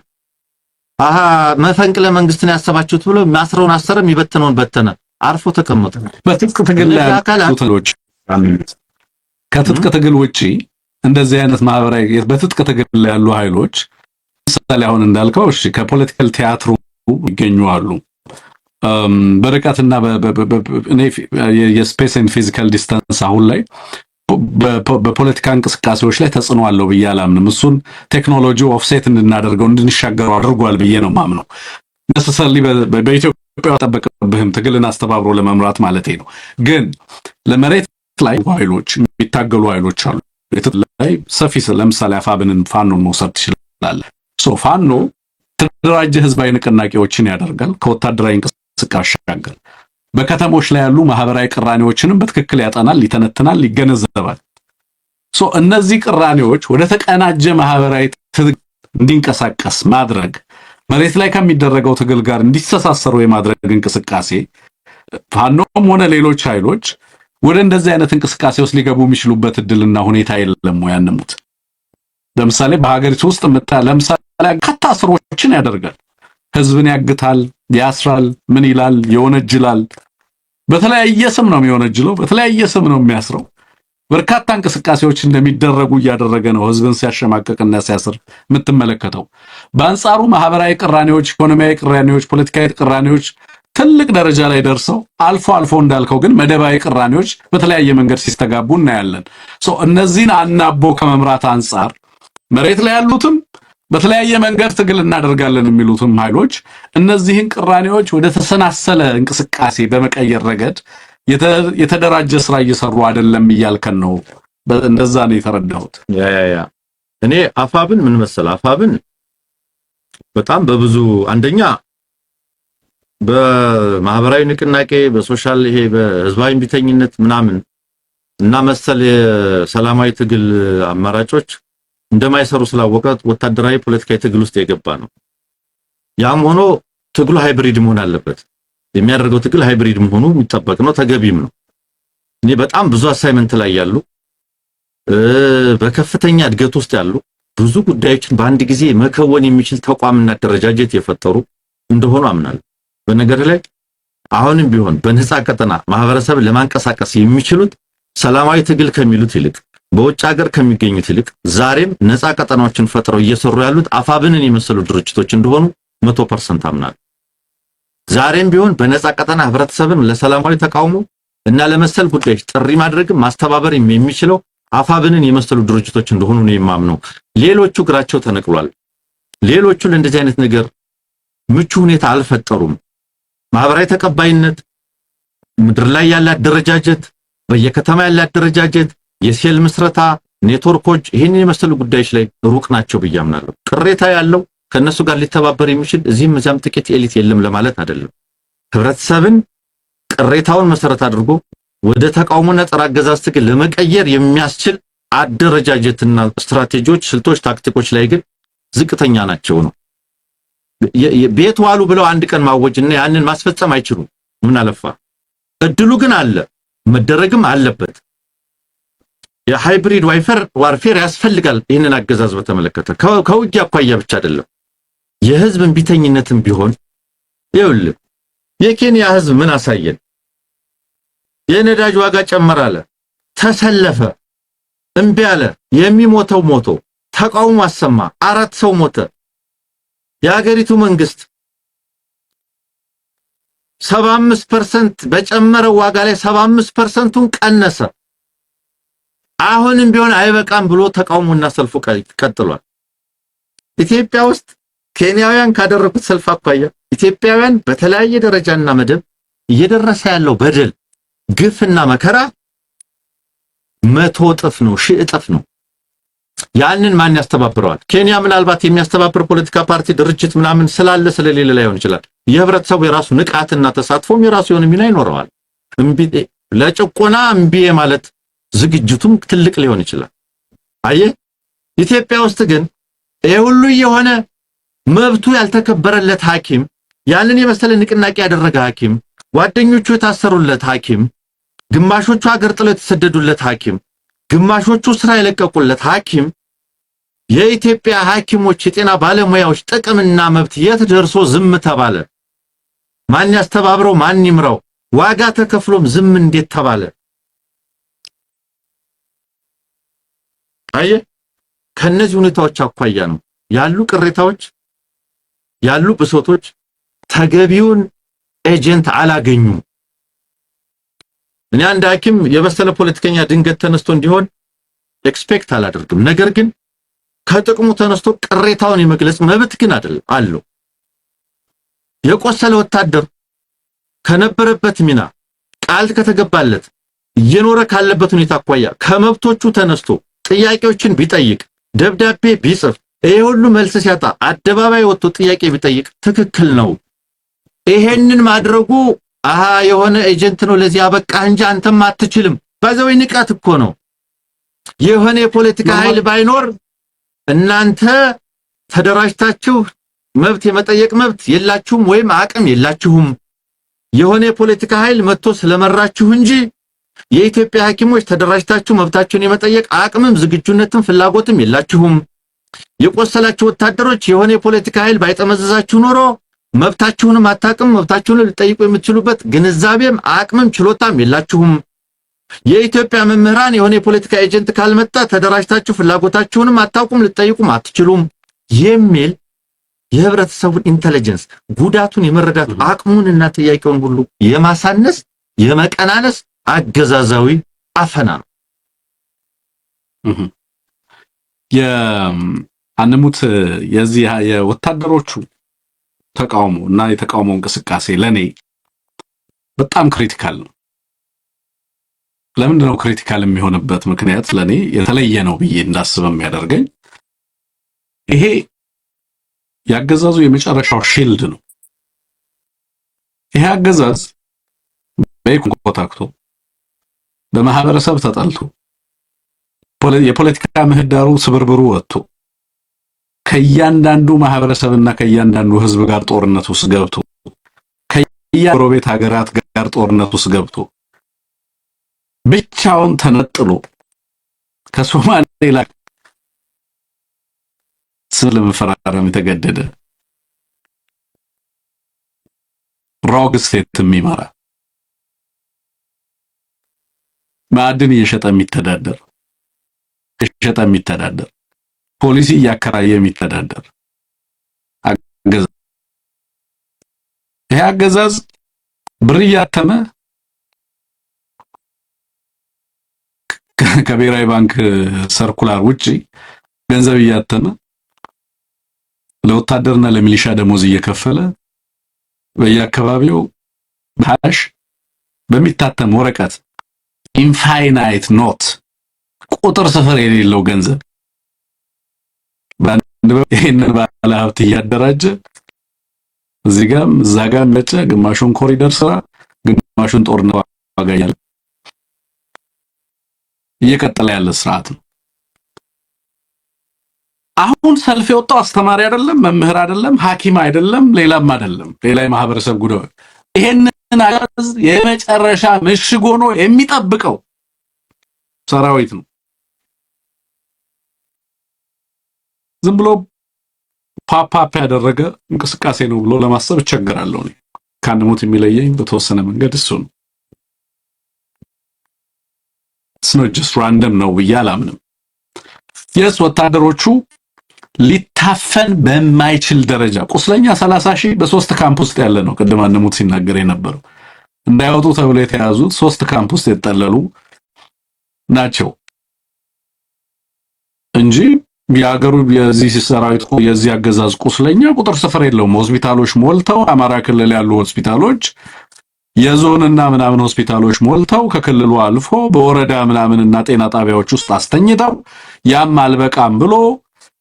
መፈንቅለ መንግስትን ያሰባችሁት ብሎ ማስረውን አሰረም ይበተነውን በተነ አርፎ ተቀመጠ በትጥቅ ትግል ላይ ያሉት ከትጥቅ ትግል ውጪ እንደዚህ አይነት ማህበራዊ በትጥቅ ትግል ላይ ያሉ ኃይሎች ምሳሌ አሁን እንዳልከው እሺ ከፖለቲካል ቲያትሩ ይገኙ አሉ በርቀትና የስፔስ ኤንድ ፊዚካል ዲስታንስ አሁን ላይ በፖለቲካ እንቅስቃሴዎች ላይ ተጽዕኖ አለው ብዬ አላምንም እሱን ቴክኖሎጂ ኦፍሴት እንድናደርገው እንድንሻገር አድርጓል ብዬ ነው ማምነው necessarily በኢትዮጵያ ተጠበቀብህም ትግልን አስተባብሮ ለመምራት ማለት ነው ግን ለመሬት ላይ ኃይሎች የሚታገሉ ኃይሎች አሉ ላይ ሰፊ ለምሳሌ አፋብንን ፋኖን መውሰድ ይችላል ፋኖ ተደራጀ ህዝባዊ ንቅናቄዎችን ያደርጋል ከወታደራዊ እንቅስቃሴ ያሻገራል በከተሞች ላይ ያሉ ማህበራዊ ቅራኔዎችንም በትክክል ያጠናል ይተነትናል ይገነዘባል እነዚህ ቅራኔዎች ወደ ተቀናጀ ማህበራዊ ትግል እንዲንቀሳቀስ ማድረግ መሬት ላይ ከሚደረገው ትግል ጋር እንዲተሳሰሩ የማድረግ እንቅስቃሴ ፋኖም ሆነ ሌሎች ኃይሎች ወደ እንደዚህ አይነት እንቅስቃሴ ውስጥ ሊገቡ የሚችሉበት እድልና ሁኔታ የለም ያንሙት ለምሳሌ በሀገሪቱ ውስጥ ለምሳሌ ካታስሮችን ያደርጋል ህዝብን ያግታል ያስራል ምን ይላል ይወነጅላል በተለያየ ስም ነው የሚወነጅለው በተለያየ ስም ነው የሚያስረው በርካታ እንቅስቃሴዎች እንደሚደረጉ ያደረገ ነው ህዝብን ሲያሸማቀቅና ሲያስር የምትመለከተው በአንጻሩ ማህበራዊ ቅራኔዎች ኢኮኖሚያዊ ቅራኔዎች ፖለቲካዊ ቅራኔዎች ትልቅ ደረጃ ላይ ደርሰው አልፎ እንዳልከው ግን መደባዊ ቅራኔዎች በተለያየ መንገድ ሲስተጋቡ እናያለን እነዚህን አናቦ ከመምራት አንፃር መሬት ላይ ያሉትም በተለያየ መንገድ ትግል እናደርጋለን የሚሉትም ኃይሎች እነዚህን ቅራኔዎች ወደ ተሰናሰለ እንቅስቃሴ በመቀየር ረገድ የተደራጀ ስራ እየሰሩ አይደለም ይያልከን ነው እንደዛ ነው የተረዳሁት ያ እኔ አፋብን ምን መሰለ አፋብን በጣም በብዙ አንደኛ በማህበራዊ ንቅናቄ በሶሻል ይሄ በህዝባዊ ቢተኝነት ምናምን እና መሰል የሰላማዊ ትግል አማራጮች እንደማይሰሩ ስላወቀ ወታደራዊ ፖለቲካዊ ትግል ውስጥ የገባ ነው ያም ሆኖ ትግሉ ሃይብሪድ መሆን አለበት የሚያደርገው ትግል ሃይብሪድ መሆኑ የሚጠበቅ ነው ተገቢም ነው እኔ በጣም ብዙ አሳይመንት ላይ ያሉ በከፍተኛ እድገት ውስጥ ያሉ ብዙ ጉዳዮችን በአንድ ጊዜ መከወን የሚችል ተቋምና ደረጃጀት የፈጠሩ እንደሆኑ አምናለሁ በነገር ላይ አሁንም ቢሆን በነፃ ቀጠና ማህበረሰብ ለማንቀሳቀስ የሚችሉት ሰላማዊ ትግል ከሚሉት ይልቅ በውጭ ሀገር ከሚገኙት ይልቅ ዛሬም ነፃ ቀጠናዎችን ፈጥረው እየሰሩ ያሉት አፋብንን የመሰሉ ድርጅቶች እንደሆኑ 100% አምናለሁ ዛሬም ቢሆን በነፃ ቀጠና ህብረተሰብን ለሰላማዊ ተቃውሞ እና ለመሰል ጉዳዮች ጥሪ ማድረግ ማስተባበር የሚችለው አፋብንን የመሰሉ ድርጅቶች እንደሆኑ ነው የማምነው ሌሎቹ ግራቸው ተነቅሏል ሌሎቹ ለእንደዚህ አይነት ነገር ምቹ ሁኔታ አልፈጠሩም ማህበራዊ ተቀባይነት ምድር ላይ ያለ አደረጃጀት በየከተማ ያለ አደረጃጀት የሴል ምስረታ ኔትወርኮች ይሄን የመሰሉ ጉዳዮች ላይ ሩቅ ናቸው በያምናለሁ ቅሬታ ያለው ከነሱ ጋር ሊተባበር የሚችል እዚህም እዛም ጥቂት ኤሊት የለም ለማለት አይደለም ህብረተሰብን ቅሬታውን መሰረት አድርጎ ወደ ተቃውሞና ጸረ አገዛዝ ትግል ለመቀየር የሚያስችል አደረጃጀትና ስትራቴጂዎች፣ ስልቶች፣ ታክቲኮች ላይ ግን ዝቅተኛ ናቸው ነው። ቤት ዋሉ ብለው አንድ ቀን ማወጅና ያንን ማስፈጸም አይችሉም። ምን አለፋ እድሉ ግን አለ፣ መደረግም አለበት። የሃይብሪድ ዋርፌር ያስፈልጋል። ይህንን አገዛዝ በተመለከተ ከውጊያ አኳያ ብቻ አይደለም፣ የህዝብ እንቢተኝነትም ቢሆን ይኸውልህ የኬንያ ህዝብ ምን አሳየን? የነዳጅ ዋጋ ጨመራለ፣ ተሰለፈ፣ እምቢ አለ፣ የሚሞተው ሞቶ፣ ተቃውሞ አሰማ፣ 4 ሰው ሞተ። የሀገሪቱ መንግስት 75% በጨመረው ዋጋ ላይ 75%ን ቀነሰ። አሁንም ቢሆን አይበቃም ብሎ ተቃውሞና ሰልፉ ቀጥሏል። ኢትዮጵያ ውስጥ ኬንያውያን ካደረጉት ሰልፍ አኳያ ኢትዮጵያውያን በተለያየ ደረጃና መደብ እየደረሰ ያለው በደል፣ ግፍና መከራ 100 እጥፍ ነው፣ 1000 እጥፍ ነው። ያንን ማን ያስተባብረዋል? ኬንያ ምናልባት የሚያስተባብር ፖለቲካ ፓርቲ ድርጅት ምናምን ስላለ ስለሌለ ላይሆን ይችላል። የህብረተሰቡ የራሱ ንቃትና ተሳትፎም የራሱ የሆነ ሚና ይኖረዋል። እምቢ ለጭቆና እምቢ ማለት ዝግጅቱም ትልቅ ሊሆን ይችላል። አየህ ኢትዮጵያ ውስጥ ግን ይሄ ሁሉ የሆነ መብቱ ያልተከበረለት ሐኪም፣ ያንን የመሰለ ንቅናቄ ያደረገ ሐኪም፣ ጓደኞቹ የታሰሩለት ሐኪም፣ ግማሾቹ ሀገር ጥለው የተሰደዱለት ሐኪም፣ ግማሾቹ ስራ የለቀቁለት ሐኪም፣ የኢትዮጵያ ሐኪሞች የጤና ባለሙያዎች ጥቅምና መብት የት ደርሶ ዝም ተባለ? ማን ያስተባብረው? ማን ይምራው? ዋጋ ተከፍሎም ዝም እንዴት ተባለ? አየህ ከነዚህ ሁኔታዎች አኳያ ነው ያሉ ቅሬታዎች፣ ያሉ ብሶቶች ተገቢውን ኤጀንት አላገኙም። እኔ አንድ ሐኪም የበሰለ ፖለቲከኛ ድንገት ተነስቶ እንዲሆን ኤክስፔክት አላደርግም። ነገር ግን ከጥቅሙ ተነስቶ ቅሬታውን የመግለጽ መብት ግን አለው። የቆሰለ ወታደር ከነበረበት ሚና ቃል ከተገባለት እየኖረ ካለበት ሁኔታ አኳያ ከመብቶቹ ተነስቶ ጥያቄዎችን ቢጠይቅ፣ ደብዳቤ ቢጽፍ፣ ይሄ ሁሉ መልስ ሲያጣ አደባባይ ወጥቶ ጥያቄ ቢጠይቅ ትክክል ነው። ይሄንን ማድረጉ የሆነ ኤጀንት ነው ለዚህ አበቃህ እንጂ አንተም አትችልም። ባዘው ንቀት እኮ ነው። የሆነ የፖለቲካ ኃይል ባይኖር እናንተ ተደራጅታችሁ መብት የመጠየቅ መብት የላችሁም ወይም አቅም የላችሁም። የሆነ የፖለቲካ ኃይል መጥቶ ስለመራችሁ እንጂ የኢትዮጵያ ሐኪሞች ተደራጅታችሁ መብታችሁን የመጠየቅ አቅምም ዝግጁነትም ፍላጎትም የላችሁም። የቆሰላችሁ ወታደሮች የሆነ የፖለቲካ ኃይል ባይጠመዘዛችሁ ኖሮ መብታችሁንም አታቅም፣ መብታችሁን ልትጠይቁ የምትችሉበት ግንዛቤም አቅምም ችሎታም የላችሁም። የኢትዮጵያ መምህራን የሆነ የፖለቲካ ኤጀንት ካልመጣ ተደራጅታችሁ ፍላጎታችሁንም አታውቁም፣ ልትጠይቁም አትችሉም የሚል የህብረተሰቡን ኢንተለጀንስ ጉዳቱን የመረዳት አቅሙንና ጥያቄውን ሁሉ የማሳነስ የመቀናነስ አገዛዛዊ አፈና ነው። የአንሙት የዚህ የወታደሮቹ ተቃውሞ እና የተቃውሞ እንቅስቃሴ ለኔ በጣም ክሪቲካል ነው። ለምንድን ነው ክሪቲካል የሚሆንበት ምክንያት ለኔ የተለየ ነው ብዬ እንዳስብ የሚያደርገኝ ይሄ ያገዛዙ የመጨረሻው ሺልድ ነው። ይሄ አገዛዝ በኮንታክቶ በማህበረሰብ ተጣልቶ የፖለቲካ ምህዳሩ ስብርብሩ ወጥቶ ከያንዳንዱ ማህበረሰብና ከያንዳንዱ ህዝብ ጋር ጦርነት ውስጥ ገብቶ ከየጎረቤት ሀገራት ጋር ጦርነት ውስጥ ገብቶ ብቻውን ተነጥሎ ከሶማሌላ ስለም ፈራራም የተገደደ ሮግ ስቴት የሚመራ ማዕድን እየሸጠ የሚተዳደር ፖሊሲ እያከራየ የሚተዳደር አገዛዝ። ይሄ አገዛዝ ብር እያተመ ከብሔራዊ ባንክ ሰርኩላር ውጪ ገንዘብ እያተመ ለወታደርና ለሚሊሻ ደሞዝ እየከፈለ በየአካባቢው ሃሽ በሚታተም ወረቀት ኢንፋይናይት ኖት ቁጥር ስፍር የሌለው ገንዘብ ይሄንን ባለ ሀብት እያደራጀ እዚህ ጋር መጨ ግማሹን ኮሪደር ስራ ግማሹን ጦርነት ዋጋ ያለ እየቀጠለ ያለ ስርዓት ነው። አሁን ሰልፍ የወጣው አስተማሪ አይደለም፣ መምህር አይደለም፣ ሐኪም አይደለም፣ ሌላም አይደለም፣ ሌላ የማህበረሰብ ጉዳይ ይሄንን አገዝ የመጨረሻ ምሽግ ሆኖ የሚጠብቀው ሰራዊት ነው። ዝም ብሎ ፓፓፕ ያደረገ እንቅስቃሴ ነው ብሎ ለማሰብ እቸገራለሁ። እኔ ከአንሙት የሚለየኝ በተወሰነ መንገድ እሱ ነው። it's not just random ነው ብዬ አላምንም። የስ ወታደሮቹ ሊታፈን በማይችል ደረጃ ቁስለኛ 30 ሺህ በሶስት ካምፕ ውስጥ ያለ ነው። ቅድም አንሙት ሲናገር የነበረው እንዳይወጡ ተብሎ የተያዙት 3 ካምፕ ውስጥ የተጠለሉ ናቸው እንጂ የሀገሩ የዚህ ሰራዊት የዚህ አገዛዝ ቁስለኛ ቁጥር ስፍር የለውም። ሆስፒታሎች ሞልተው አማራ ክልል ያሉ ሆስፒታሎች የዞንና ምናምን ሆስፒታሎች ሞልተው ከክልሉ አልፎ በወረዳ ምናምንና ጤና ጣቢያዎች ውስጥ አስተኝተው ያም አልበቃም ብሎ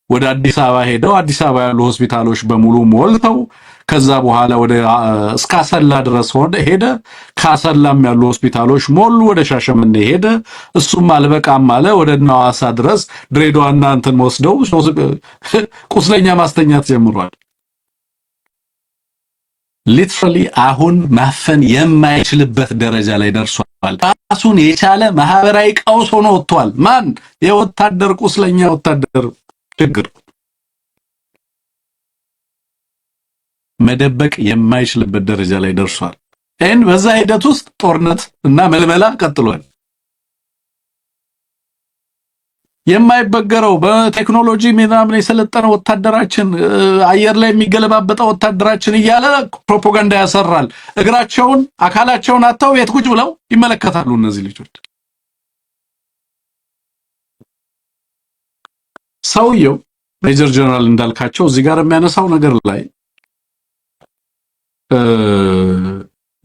ወደ አዲስ አበባ ሄደው አዲስ አበባ ያሉ ሆስፒታሎች በሙሉ ሞልተው ከዛ በኋላ ወደ እስከ አሰላ ድረስ ሄደ። ካሰላም ያሉ ሆስፒታሎች ሞሉ። ወደ ሻሸመኔ ሄደ። እሱም አልበቃም አለ ወደ ሐዋሳ ድረስ ድሬዳዋና እንትን ወስደው ቁስለኛ ማስተኛት ጀምሯል። ሊትራሊ አሁን ማፈን የማይችልበት ደረጃ ላይ ደርሷል። ራሱን የቻለ ማህበራዊ ቀውስ ሆኖ ወጥቷል። ማን የወታደር ቁስለኛ ወታደር ችግር መደበቅ የማይችልበት ደረጃ ላይ ደርሷል። በዛ ሂደት ውስጥ ጦርነት እና መልመላ ቀጥሏል። የማይበገረው በቴክኖሎጂ ምናምን የሰለጠነ ወታደራችን አየር ላይ የሚገለባበጠው ወታደራችን እያለ ፕሮፓጋንዳ ያሰራል። እግራቸውን አካላቸውን አጥተው የት ቁጭ ብለው ይመለከታሉ እነዚህ ልጆች። ሰውየው ሜጀር ጀነራል እንዳልካቸው እዚህ ጋር የሚያነሳው ነገር ላይ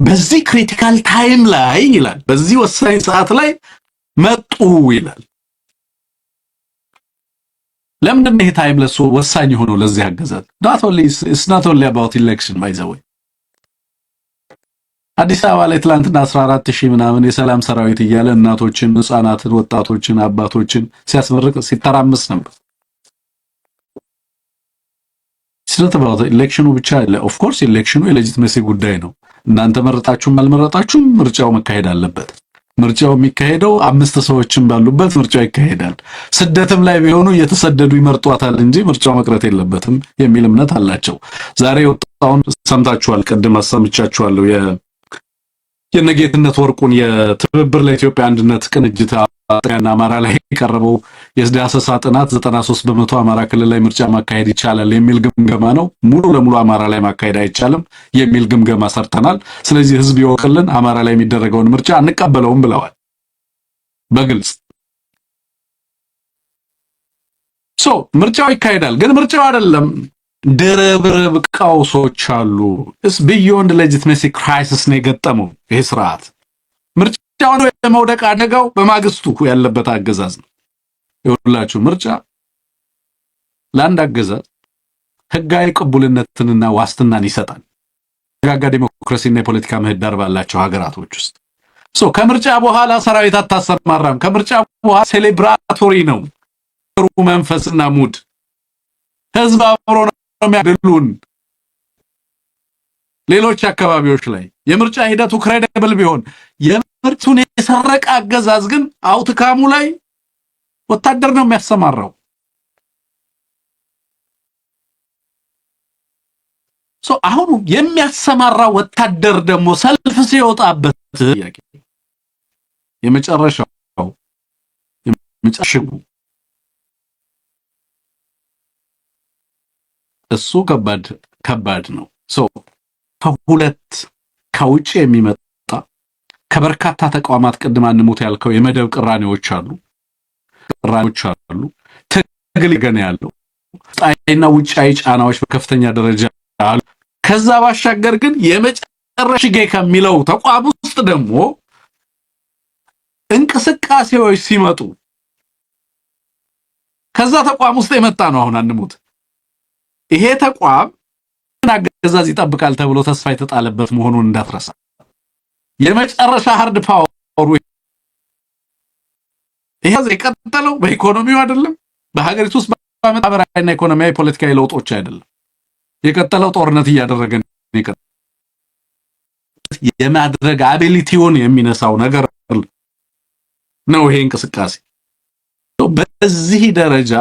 በዚህ ክሪቲካል ታይም ላይ ይላል፣ በዚህ ወሳኝ ሰዓት ላይ መጡ ይላል። ለምንድን ነው ይሄ ታይም ለሱ ወሳኝ ሆኖ ለዚህ አገዛዝ? it's not only about election by the way። አዲስ አበባ ላይ ትላንትና 14000 ምናምን የሰላም ሰራዊት እያለ እናቶችን፣ ህፃናትን፣ ወጣቶችን፣ አባቶችን ሲያስመርቅ ሲተራመስ ነበር። ስለተባለ ኢሌክሽኑ ብቻ አለ። ኦፍ ኮርስ ኢሌክሽኑ የሌጂቲሜሲ ጉዳይ ነው። እናንተ መረጣችሁም አልመረጣችሁም ምርጫው መካሄድ አለበት። ምርጫው የሚካሄደው 5 ሰዎችን ባሉበት ምርጫው ይካሄዳል። ስደትም ላይ ቢሆኑ እየተሰደዱ ይመርጧታል እንጂ ምርጫው መቅረት የለበትም የሚል እምነት አላቸው። ዛሬ ወጣውን ሰምታችኋል። ቅድም አሰምቻችኋለሁ የነጌትነት ወርቁን የትብብር ለኢትዮጵያ አንድነት ቅንጅት አጥያና አማራ ላይ የቀረበው የዳሰሳ ጥናት 93% አማራ ክልል ላይ ምርጫ ማካሄድ ይቻላል የሚል ግምገማ ነው። ሙሉ ለሙሉ አማራ ላይ ማካሄድ አይቻልም የሚል ግምገማ ሰርተናል። ስለዚህ ህዝብ ይወክልን አማራ ላይ የሚደረገውን ምርጫ አንቀበለውም ብለዋል በግልጽ። ምርጫው ይካሄዳል፣ ግን ምርጫው አይደለም ድርብርብ ቀውሶች አሉ። ቢዮንድ ሌጂቲሜሲ ክራይሲስ ነው የገጠመው ይሄ ስርዓት። ምርጫውን የመውደቅ አደጋው በማግስቱ ያለበት አገዛዝ ነው። ይኸውላችሁ ምርጫ ለአንድ አገዛዝ ህጋዊ ቅቡልነትንና ዋስትናን ይሰጣል። የተረጋጋ ዲሞክራሲና የፖለቲካ ምህዳር ባላቸው ሀገራቶች ውስጥ ከምርጫ በኋላ ሰራዊት አታሰማራም። ከምርጫ በኋላ ሴሌብራቶሪ ነው ጥሩ መንፈስና ሙድ። ህዝብ አብሮ ነው የሚያድሉን። ሌሎች አካባቢዎች ላይ የምርጫ ሂደቱ ክሬዲብል ቢሆን የምርቱን የሰረቀ አገዛዝ ግን አውትካሙ ላይ ወታደር ነው የሚያሰማራው። አሁን የሚያሰማራው ወታደር ደግሞ ሰልፍ ሲወጣበት የመጨረሻው እሱ ከባድ ነው። ከሁለት ከውጭ የሚመጣ ከበርካታ ተቋማት ቅድም አንሙት ያልከው የመደብ ቅራኔዎች አሉ። ትግል ገና ያለው ጣይና ውጫዊ ጫናዎች በከፍተኛ ደረጃ አሉ። ከዛ ባሻገር ግን የመጨረሻ ከሚለው ተቋም ውስጥ ደግሞ እንቅስቃሴዎች ሲመጡ ከዛ ተቋም ውስጥ የመጣ ነው። አሁን አንሙት ይሄ ተቋም አገዛዝ ይጠብቃል ተብሎ ተስፋ የተጣለበት መሆኑን እንዳትረሳ። የመጨረሻ ሃርድ ፓወር ይሄ የቀጠለው በኢኮኖሚው አይደለም፣ በሀገሪቱ ውስጥ ማህበራዊና ኢኮኖሚያዊ ፖለቲካዊ ለውጦች አይደለም። የቀጠለው ጦርነት እያደረገ የማድረግ አቢሊቲውን የሚነሳው ነገር ነው ይሄ እንቅስቃሴ። በዚህ ደረጃ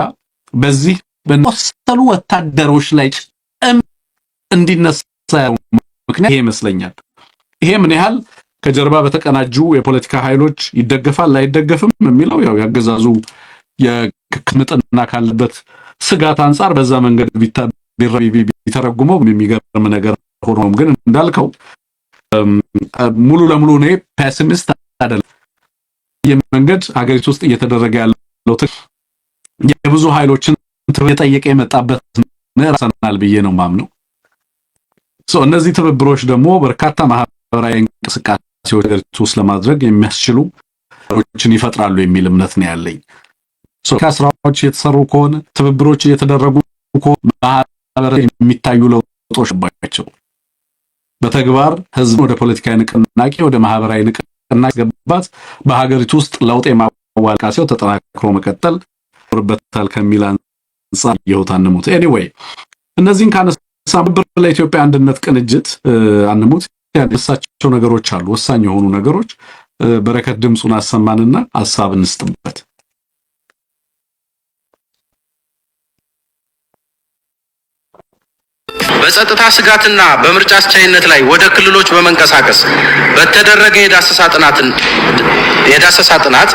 በዚህ በመሰሉ ወታደሮች ላይ እንዲነሳ ምክንያት ይሄ ይመስለኛል። ይሄ ምን ያህል ከጀርባ በተቀናጁ የፖለቲካ ኃይሎች ይደገፋል ላይደገፍም የሚለው ያው ያገዛዙ የክምጥና ካለበት ስጋት አንፃር በዛ መንገድ ቢተረጉመው የሚገርም ነገር ሆኖም ግን እንዳልከው ሙሉ ለሙሉ ነው ፔሲሚስት አይደለም። የመንገድ ሀገሪቱ ውስጥ እየተደረገ ያለው የብዙ ኃይሎችን የጠየቀ የመጣበት ምዕራፍ ብዬ ነው ማምነው። እነዚህ ትብብሮች ደግሞ በርካታ ማህበራዊ እንቅስቃሴዎች ሀገሪቱ ውስጥ ለማድረግ የሚያስችሉ ነገሮችን ይፈጥራሉ የሚል እምነት ነው ያለኝ። ስራዎች እየተሰሩ ከሆነ ትብብሮች እየተደረጉ ከሆነ ማህበራዊ የሚታዩ ለውጦች ባቸው በተግባር ህዝብ ወደ ፖለቲካዊ ንቅናቄ ወደ ማህበራዊ ንቅናቄ ገባት በሀገሪቱ ውስጥ ለውጥ የማዋልቃቸው ተጠናክሮ መቀጠል ይኖርበታል ከሚል አንፃር ይወታንሙት። ኤኒዌይ እነዚህን ካነሳን ለኢትዮጵያ አንድነት ቅንጅት አንሙት ያነሳቸው ነገሮች አሉ፣ ወሳኝ የሆኑ ነገሮች። በረከት ድምጹን አሰማንና ሐሳብ እንስጥበት። በጸጥታ ስጋትና በምርጫ አስቻይነት ላይ ወደ ክልሎች በመንቀሳቀስ በተደረገ የዳሰሳ ጥናት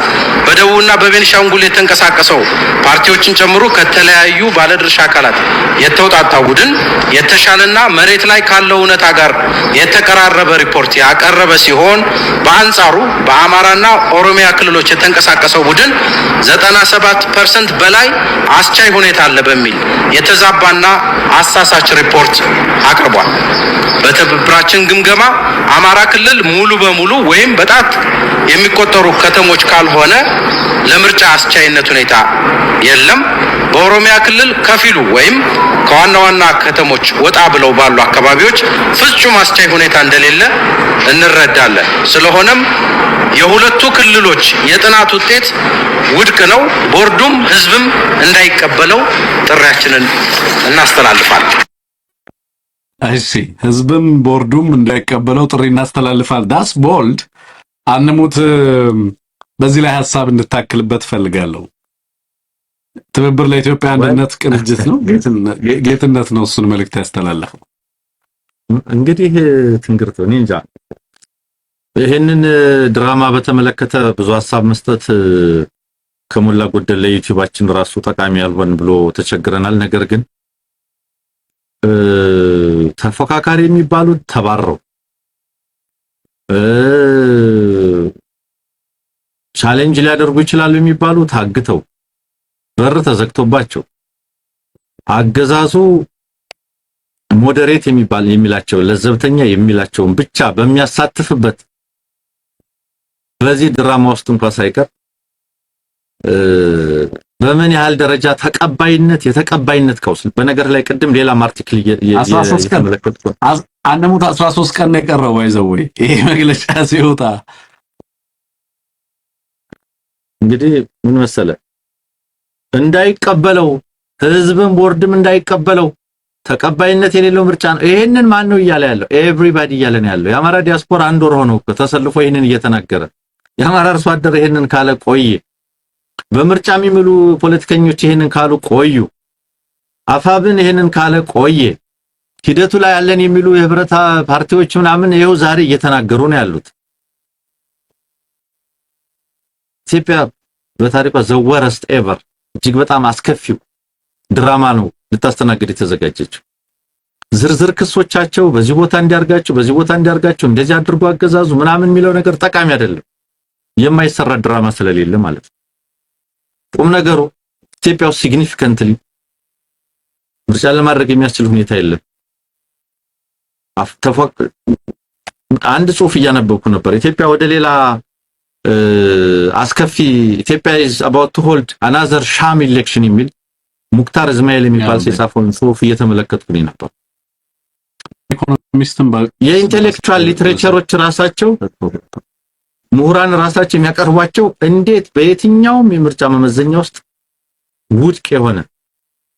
በደቡብና በቤኒሻንጉል የተንቀሳቀሰው ፓርቲዎችን ጨምሮ ከተለያዩ ባለድርሻ አካላት የተውጣጣው ቡድን የተሻለና መሬት ላይ ካለው እውነታ ጋር የተቀራረበ ሪፖርት ያቀረበ ሲሆን በአንጻሩ በአማራና ኦሮሚያ ክልሎች የተንቀሳቀሰው ቡድን 97% በላይ አስቻይ ሁኔታ አለ በሚል የተዛባና አሳሳች ሪፖርት አቅርቧል። በትብብራችን ግምገማ አማራ ክልል ሙሉ በሙሉ ወይም በጣት የሚቆጠሩ ከተሞች ካልሆነ ለምርጫ አስቻይነት ሁኔታ የለም። በኦሮሚያ ክልል ከፊሉ ወይም ከዋና ዋና ከተሞች ወጣ ብለው ባሉ አካባቢዎች ፍጹም አስቻይ ሁኔታ እንደሌለ እንረዳለን። ስለሆነም የሁለቱ ክልሎች የጥናት ውጤት ውድቅ ነው። ቦርዱም ህዝብም እንዳይቀበለው ጥሪያችንን እናስተላልፋለን። እሺ፣ ህዝብም ቦርዱም እንዳይቀበለው ጥሪ እናስተላልፋለን። ዳስ ቦልድ አንሙት። በዚህ ላይ ሐሳብ እንድታክልበት ፈልጋለሁ። ትብብር ለኢትዮጵያ አንድነት ቅንጅት ነው፣ ጌትነት ነው እሱን መልእክት ያስተላለፈው። እንግዲህ ትንግርት እኔ እንጃ ይሄንን ድራማ በተመለከተ ብዙ ሐሳብ መስጠት ከሞላ ጎደል ለዩቲዩባችን ራሱ ጠቃሚ ያልሆን ብሎ ተቸግረናል። ነገር ግን ተፎካካሪ የሚባሉት ተባረው ቻሌንጅ ሊያደርጉ ይችላሉ የሚባሉት ታግተው በር ተዘግቶባቸው አገዛዙ ሞዴሬት የሚላቸው ለዘብተኛ የሚላቸውን ብቻ በሚያሳትፍበት በዚህ ድራማ ውስጥ እንኳን ሳይቀር በምን ያህል ደረጃ የተቀባይነት ከውስጥ በነገር ላይ ቅድም ሌላ አርቲክል የተመለከትኩ አንሙት 13 ቀን ነው የቀረው ባይዘው ይሄ መግለጫ ሲወጣ እንግዲህ ምን መሰለ እንዳይቀበለው ህዝብን ቦርድም እንዳይቀበለው ተቀባይነት የሌለው ምርጫ ነው። ይሄንን ማን ነው እያለ ያለው? ኤቭሪባዲ እያለ ነው ያለው። የአማራ ዲያስፖራ አንድ ወር ሆኖ ተሰልፎ ይሄንን እየተናገረ የአማራ አርሶ አደር ይሄንን ካለ ቆየ፣ በምርጫ የሚምሉ ፖለቲከኞች ይሄንን ካሉ ቆዩ፣ አፋብን ይሄንን ካለ ቆየ፣ ሂደቱ ላይ ያለን የሚሉ የህብረት ፓርቲዎች ምናምን ይሄው ዛሬ እየተናገሩ ነው ያሉት። ኢትዮጵያ በታሪኳ ዘወረስት ኤቨር እጅግ በጣም አስከፊው ድራማ ነው ልታስተናግድ የተዘጋጀችው። ዝርዝር ክሶቻቸው በዚህ ቦታ እንዲያርጋቸው እንደዚህ አድርጎ አገዛዙ ምናምን የሚለው ነገር ጠቃሚ አይደለም። የማይሰራ ድራማ ስለሌለ ማለት ነው። ቁም ነገሩ ኢትዮጵያ ውስጥ ሲግኒፊካንትሊ ምርጫ ለማድረግ የሚያስችል ሁኔታ የለም። አንድ ጽሑፍ እያነበብኩ ነበር። ኢትዮጵያ ወደ ሌላ አስከፊ ኢትዮጵያ is about to hold another sham election የሚል ሙክታር እስማኤል የሚባል የጻፈውን ጽሑፍ እየተመለከትኩኝ ነበር። ኢኮኖሚስትም የኢንተሌክቹዋል ሊትሬቸሮች ራሳቸው ምሁራን ራሳቸው የሚያቀርቧቸው እንዴት በየትኛውም የምርጫ መመዘኛ ውስጥ ውድቅ የሆነ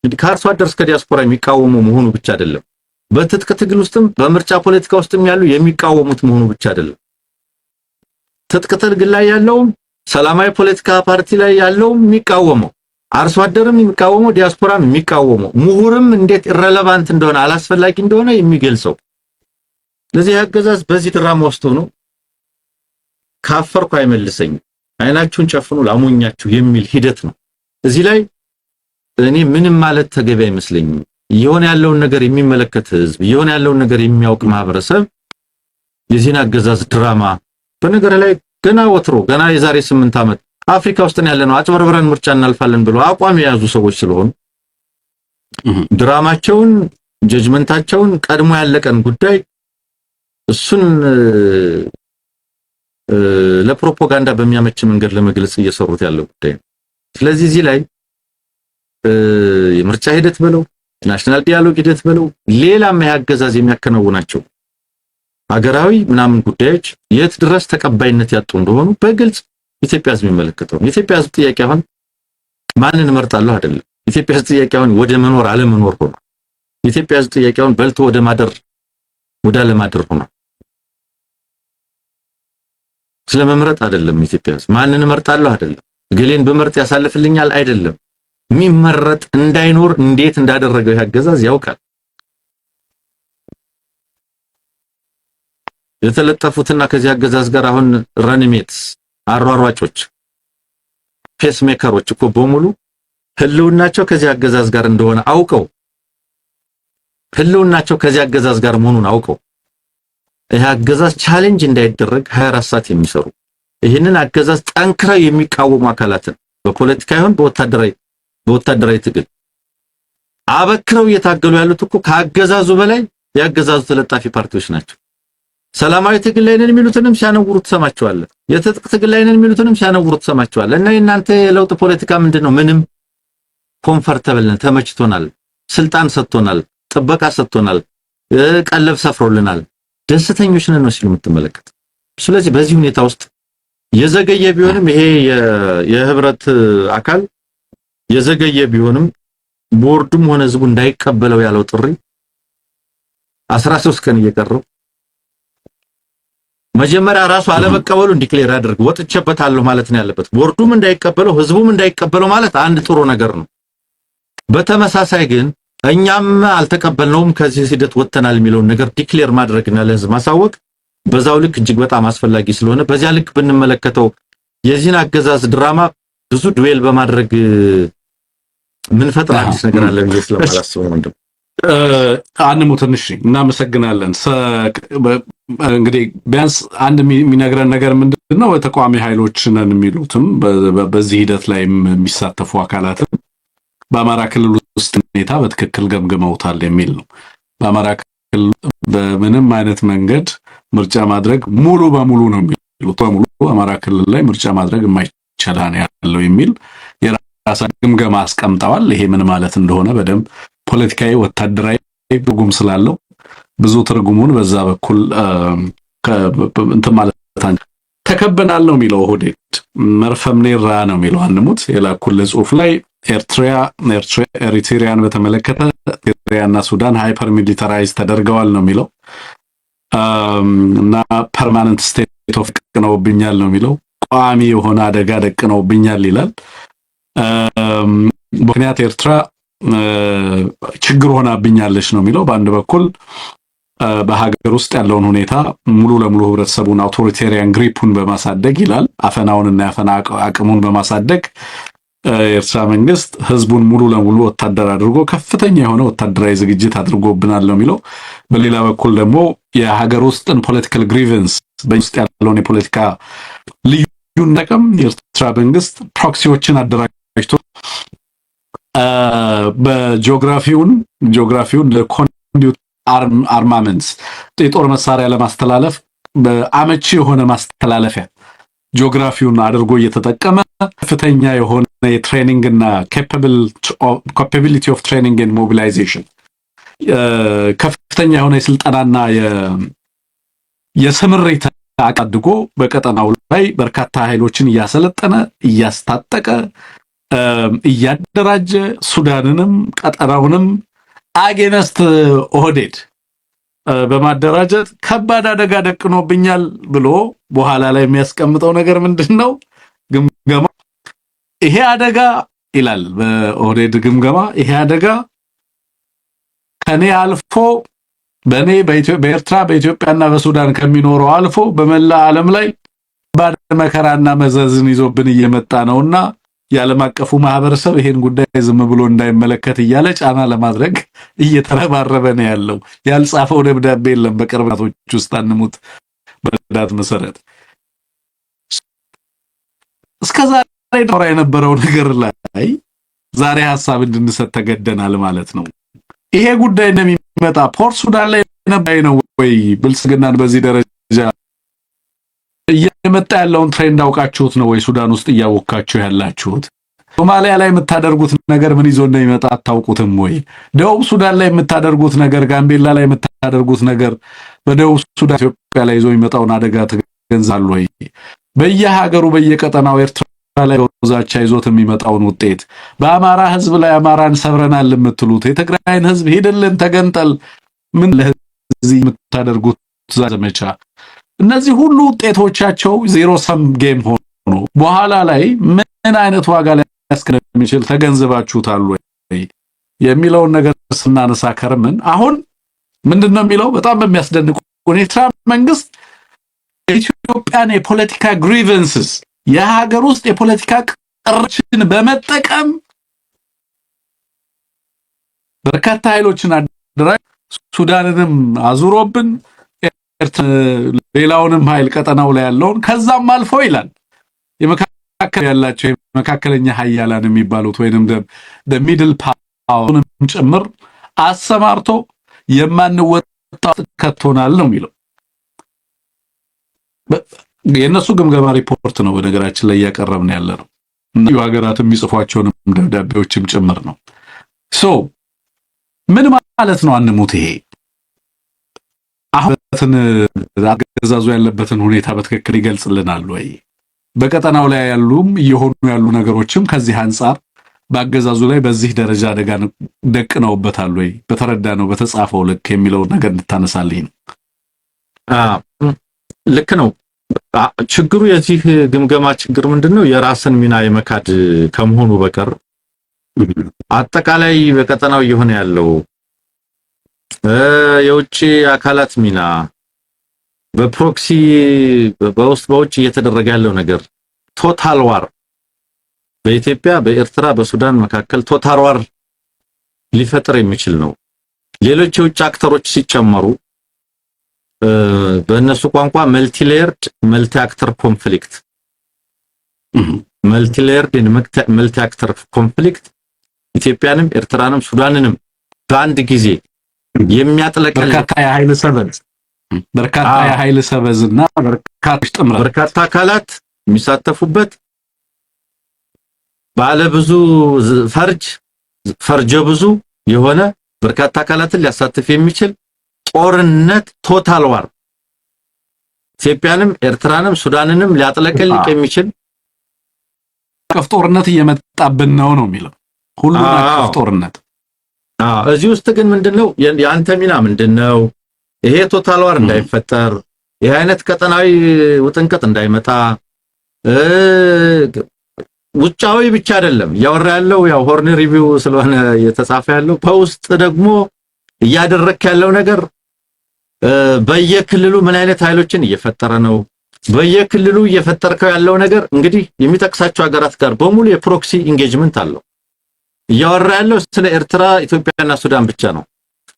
እንግዲህ ከአርሶ አደር እስከ ዲያስፖራ የሚቃወሙ መሆኑ ብቻ አይደለም፣ በትጥቅ ትግል ውስጥም በምርጫ ፖለቲካ ውስጥም ያሉ የሚቃወሙት መሆኑ ብቻ አይደለም። ትጥቅ ትግል ላይ ያለውም ሰላማዊ ፖለቲካ ፓርቲ ላይ ያለውም የሚቃወመው፣ አርሶ አደርም የሚቃወመው፣ ዲያስፖራም የሚቃወመው፣ ምሁርም እንዴት ኢረሌቫንት እንደሆነ አላስፈላጊ እንደሆነ የሚገልጸው። ለዚህ አገዛዝ በዚህ ድራማ ውስጥ ሆኖ ካፈርኩ አይመልሰኝ አይናችሁን ጨፍኑ ላሞኛችሁ የሚል ሂደት ነው። እዚህ ላይ እኔ ምንም ማለት ተገቢ አይመስለኝም። የሆነ ያለውን ነገር የሚመለከት ህዝብ፣ የሆነ ያለውን ነገር የሚያውቅ ማህበረሰብ የዚህን አገዛዝ ድራማ በነገር ላይ ገና ወትሮ ገና የዛሬ 8 ዓመት አፍሪካ ውስጥ ያለነው አጭበርብረን ምርጫ እናልፋለን ብለው አቋም የያዙ ሰዎች ስለሆኑ ድራማቸውን ጀጅመንታቸውን ቀድሞ ያለቀን ጉዳይ እሱን ለፕሮፓጋንዳ በሚያመች መንገድ ለመግለጽ እየሰሩት ያለው ጉዳይ ነው። ስለዚህ እዚህ ላይ የምርጫ ሂደት ብለው ናሽናል ዲያሎግ ሂደት ብለው ሌላም ያገዛዝ የሚያከናውናቸው ሀገራዊ ምናምን ጉዳዮች የት ድረስ ተቀባይነት ያጡ እንደሆኑ በግልጽ ኢትዮጵያ ህዝብ የሚመለከተው። የኢትዮጵያ ህዝብ ጥያቄ አሁን ማንን እመርጣለሁ አይደለም። የኢትዮጵያ ህዝብ ጥያቄ አሁን ወደ መኖር አለመኖር ሆነ። የኢትዮጵያ ህዝብ ጥያቄ አሁን በልቶ ወደ ማደር ወደ አለማደር ሆነ። ስለመምረጥ አይደለም። የኢትዮጵያ ህዝብ ማንን እመርጣለሁ አይደለም። ገሌን በመርጥ ያሳልፍልኛል አይደለም። የሚመረጥ እንዳይኖር እንዴት እንዳደረገው ያገዛዝ ያውቃል። የተለጠፉትና ከዚህ አገዛዝ ጋር አሁን ረንሜትስ አሯሯጮች ፔስ ሜከሮች እኮ በሙሉ ህልውናቸው ከዚህ አገዛዝ ጋር እንደሆነ አውቀው ህልውናቸው ከዚህ አገዛዝ ጋር መሆኑን አውቀው ይሄ አገዛዝ ቻሌንጅ እንዳይደረግ 24 ሰዓት የሚሰሩ ይህንን አገዛዝ ጠንክረው የሚቃወሙ አካላትን በፖለቲካ ይሁን በወታደራዊ ትግል አበክረው እየታገሉ ያሉት እኮ ከአገዛዙ በላይ ያገዛዙ ተለጣፊ ፓርቲዎች ናቸው። ሰላማዊ ትግል ላይ ነን የሚሉትንም ሲያነውሩ ተሰማቸዋለህ። የትጥቅ ትግል ላይ ነን የሚሉትንም ሲያነውሩ ተሰማቸዋለህ። እና የእናንተ የለውጥ ፖለቲካ ምንድነው? ምንም ኮምፎርታብል ነን፣ ተመችቶናል፣ ስልጣን ሰጥቶናል፣ ጥበቃ ሰጥቶናል፣ ቀለብ ሰፍሮልናል፣ ደስተኞች ነን ነው ሲሉ የምትመለከት። ስለዚህ በዚህ ሁኔታ ውስጥ የዘገየ ቢሆንም ይሄ የህብረት አካል የዘገየ ቢሆንም ቦርዱም ሆነ ህዝቡ እንዳይቀበለው ያለው ጥሪ 13 ቀን እየቀረው መጀመሪያ ራሱ አለመቀበሉ ዲክሌር ያደርግ ወጥቼበታለሁ ማለት ነው ያለበት። ቦርዱም እንዳይቀበለው ህዝቡም እንዳይቀበለው ማለት አንድ ጥሩ ነገር ነው። በተመሳሳይ ግን እኛም አልተቀበልነውም ከዚህ ሂደት ወጥተናል የሚለውን ነገር ዲክሌር ማድረግና ለህዝብ ማሳወቅ በዛው ልክ እጅግ በጣም አስፈላጊ ስለሆነ በዚያ ልክ ብንመለከተው የዚህን አገዛዝ ድራማ ብዙ ዱዌል በማድረግ ምን ፈጥራ አዲስ ነገር አለ ብዬ ስለማላስበው ወንድም አንሙ ትንሽ እናመሰግናለን። እንግዲህ ቢያንስ አንድ የሚነግረን ነገር ምንድነው ተቋሚ ኃይሎች ነን የሚሉትም በዚህ ሂደት ላይ የሚሳተፉ አካላትም በአማራ ክልል ውስጥ ሁኔታ በትክክል ገምግመውታል የሚል ነው። በአማራ ክልል በምንም አይነት መንገድ ምርጫ ማድረግ ሙሉ በሙሉ ነው የሚሉት። በሙሉ አማራ ክልል ላይ ምርጫ ማድረግ የማይቻል ነው ያለው የሚል የራሳቸው ግምገማ አስቀምጠዋል። ይሄ ምን ማለት እንደሆነ በደንብ ፖለቲካዊ ወታደራዊ ትርጉም ስላለው ብዙ ትርጉሙን በዛ በኩል እንትን ማለት ተከበናል ነው የሚለው ኦህዴድ መርፈምኔራ ነው የሚለው አንሙት የላኩል ጽሁፍ ላይ ኤሪትሪያን በተመለከተ ኤሪትሪያና ሱዳን ሃይፐር ሚሊታራይዝ ተደርገዋል ነው የሚለው እና ፐርማነንት ስቴት ኦፍ ቀነውብኛል ነው የሚለው ቋሚ የሆነ አደጋ ደቅነውብኛል ይላል። ምክንያት ኤርትራ ችግር ሆናብኛለች ነው የሚለው። በአንድ በኩል በሀገር ውስጥ ያለውን ሁኔታ ሙሉ ለሙሉ ህብረተሰቡን አውቶሪቴሪያን ግሪፑን በማሳደግ ይላል አፈናውንና ያፈና አቅሙን በማሳደግ የኤርትራ መንግስት ህዝቡን ሙሉ ለሙሉ ወታደር አድርጎ ከፍተኛ የሆነ ወታደራዊ ዝግጅት አድርጎብናል ነው የሚለው። በሌላ በኩል ደግሞ የሀገር ውስጥን ፖለቲካል ግሪቨንስ በውስጥ ያለውን የፖለቲካ ልዩነትም የኤርትራ መንግስት ፕሮክሲዎችን አደራጅቶ በጂኦግራፊውን ለኮንዲዩት አርማመንትስ የጦር መሳሪያ ለማስተላለፍ በአመቺ የሆነ ማስተላለፊያ ጂኦግራፊውን አድርጎ እየተጠቀመ ከፍተኛ የሆነ የትሬኒንግ እና capability of training and mobilization ከፍተኛ የሆነ የስልጠናና የስምሪት አድርጎ በቀጠናው ላይ በርካታ ኃይሎችን እያሰለጠነ እያስታጠቀ እያደራጀ ሱዳንንም ቀጠናውንም አጌነስት ኦህዴድ በማደራጀት ከባድ አደጋ ደቅኖብኛል ብሎ በኋላ ላይ የሚያስቀምጠው ነገር ምንድነው? ግምገማ ይሄ አደጋ ይላል። በኦህዴድ ግምገማ ይሄ አደጋ ከኔ አልፎ በኔ በኤርትራ በኢትዮጵያና በሱዳን ከሚኖረው አልፎ በመላ ዓለም ላይ ባድ መከራና መዘዝን ይዞብን እየመጣ ነውና የዓለም አቀፉ ማህበረሰብ ይሄን ጉዳይ ዝም ብሎ እንዳይመለከት እያለ ጫና ለማድረግ እየተረባረበ ነው ያለው። ያልጻፈው ደብዳቤ የለም። በቅርባቶች ውስጥ አንሙት በዳት መሰረት እስከዛሬ ዶራ የነበረው ነገር ላይ ዛሬ ሐሳብ እንድንሰጥ ተገደናል ማለት ነው። ይሄ ጉዳይ እንደሚመጣ ፖርት ሱዳን ላይ ነው ወይ ብልጽግናን በዚህ ደረጃ እየመጣ ያለውን ትሬንድ አውቃችሁት ነው ወይ ሱዳን ውስጥ እያወካችሁ ያላችሁት? ሶማሊያ ላይ የምታደርጉት ነገር ምን ይዞ እንደሚመጣ አታውቁትም ወይ? ደቡብ ሱዳን ላይ የምታደርጉት ነገር፣ ጋምቤላ ላይ የምታደርጉት ነገር በደቡብ ሱዳን ኢትዮጵያ ላይ ይዞ የሚመጣውን አደጋ ተገንዛሉ ወይ? በየሀገሩ በየቀጠናው ኤርትራ ላይ ዛቻ ይዞት የሚመጣውን ውጤት በአማራ ህዝብ ላይ አማራን ሰብረናል የምትሉት የትግራይን ህዝብ ሄደልን ተገንጠል ምን ለዚህ የምታደርጉት ዘመቻ እነዚህ ሁሉ ውጤቶቻቸው ዜሮ ሰም ጌም ሆኖ በኋላ ላይ ምን አይነት ዋጋ ላይ ያስከሚችል ተገንዝባችሁታል ወይ የሚለውን ነገር ስናነሳ ከርምን አሁን ምንድነው የሚለው በጣም በሚያስደንቅ ሁኔታ መንግስት የኢትዮጵያን የፖለቲካ ግሪቨንስስ የሀገር ውስጥ የፖለቲካ ቅርችን በመጠቀም በርካታ ኃይሎችን አደራጅ ሱዳንንም አዙሮብን ሌላውንም ኃይል ቀጠናው ላይ ያለውን ከዛም አልፎ ይላል የመካከል ያላቸው የመካከለኛ ኃያላን የሚባሉት ወይንም ሚድል ፓወርንም ጭምር አሰማርቶ የማንወጣው ከቶናል ነው የሚለው። የነሱ ግምገማ ሪፖርት ነው በነገራችን ላይ ያቀረብን ያለ ነው። እነዚህ ሀገራት የሚጽፏቸውን ደብዳቤዎችም ጭምር ነው። ምን ማለት ነው አንሙት? ይሄ አሁን አገዛዙ ያለበትን ሁኔታ በትክክል ይገልጽልናል ወይ? በቀጠናው ላይ ያሉም እየሆኑ ያሉ ነገሮችም ከዚህ አንፃር በአገዛዙ ላይ በዚህ ደረጃ አደጋ ደቅነውበታል ወይ? በተረዳ ነው በተጻፈው ልክ የሚለው ነገር እንድታነሳልኝ ነው። ልክ ነው። ችግሩ የዚህ ግምገማ ችግር ምንድነው? የራስን ሚና የመካድ ከመሆኑ በቀር አጠቃላይ በቀጠናው እየሆነ ያለው የውጭ አካላት ሚና በፕሮክሲ በውስጥ በውጭ እየተደረገ ያለው ነገር ቶታል ዋር በኢትዮጵያ በኤርትራ በሱዳን መካከል ቶታል ዋር ሊፈጥር የሚችል ነው። ሌሎች የውጭ አክተሮች ሲጨመሩ በእነሱ ቋንቋ መልቲሌየርድ መልቲ አክተር ኮንፍሊክት መልቲሌየርድ መልቲ አክተር ኮንፍሊክት ኢትዮጵያንም ኤርትራንም ሱዳንንም በአንድ ጊዜ የሚያጥለቀል በርካታ የኃይል ሰበዝና በርካታ አካላት የሚሳተፉበት ባለ ብዙ ፈርጀ ብዙ የሆነ በርካታ አካላትን ሊያሳትፍ የሚችል ጦርነት ቶታል ዋር ኢትዮጵያንም ኤርትራንም ሱዳንንም ሊያጥለቀልቅ የሚችል አቀፍ ጦርነት እየመጣብን ነው የሚለው ሁሉ አቀፍ ጦርነት። እዚህ ውስጥ ግን ምንድነው ያንተ ሚና ምንድነው? ይሄ ቶታል ዋር እንዳይፈጠር ይሄ አይነት ቀጠናዊ ውጥንቅጥ እንዳይመጣ ውጫዊ ብቻ አይደለም ያወራ ያለው ያው ሆርን ሪቪው ስለሆነ የተጻፈ ያለው በውስጥ ደግሞ እያደረክ ያለው ነገር በየክልሉ ምን አይነት ኃይሎችን እየፈጠረ ነው? በየክልሉ እየፈጠርከው ያለው ነገር እንግዲህ የሚጠቅሳቸው ሀገራት ጋር በሙሉ የፕሮክሲ ኢንጌጅመንት አለው። እያወራ ያለው ስለ ኤርትራ ኢትዮጵያና ሱዳን ብቻ ነው።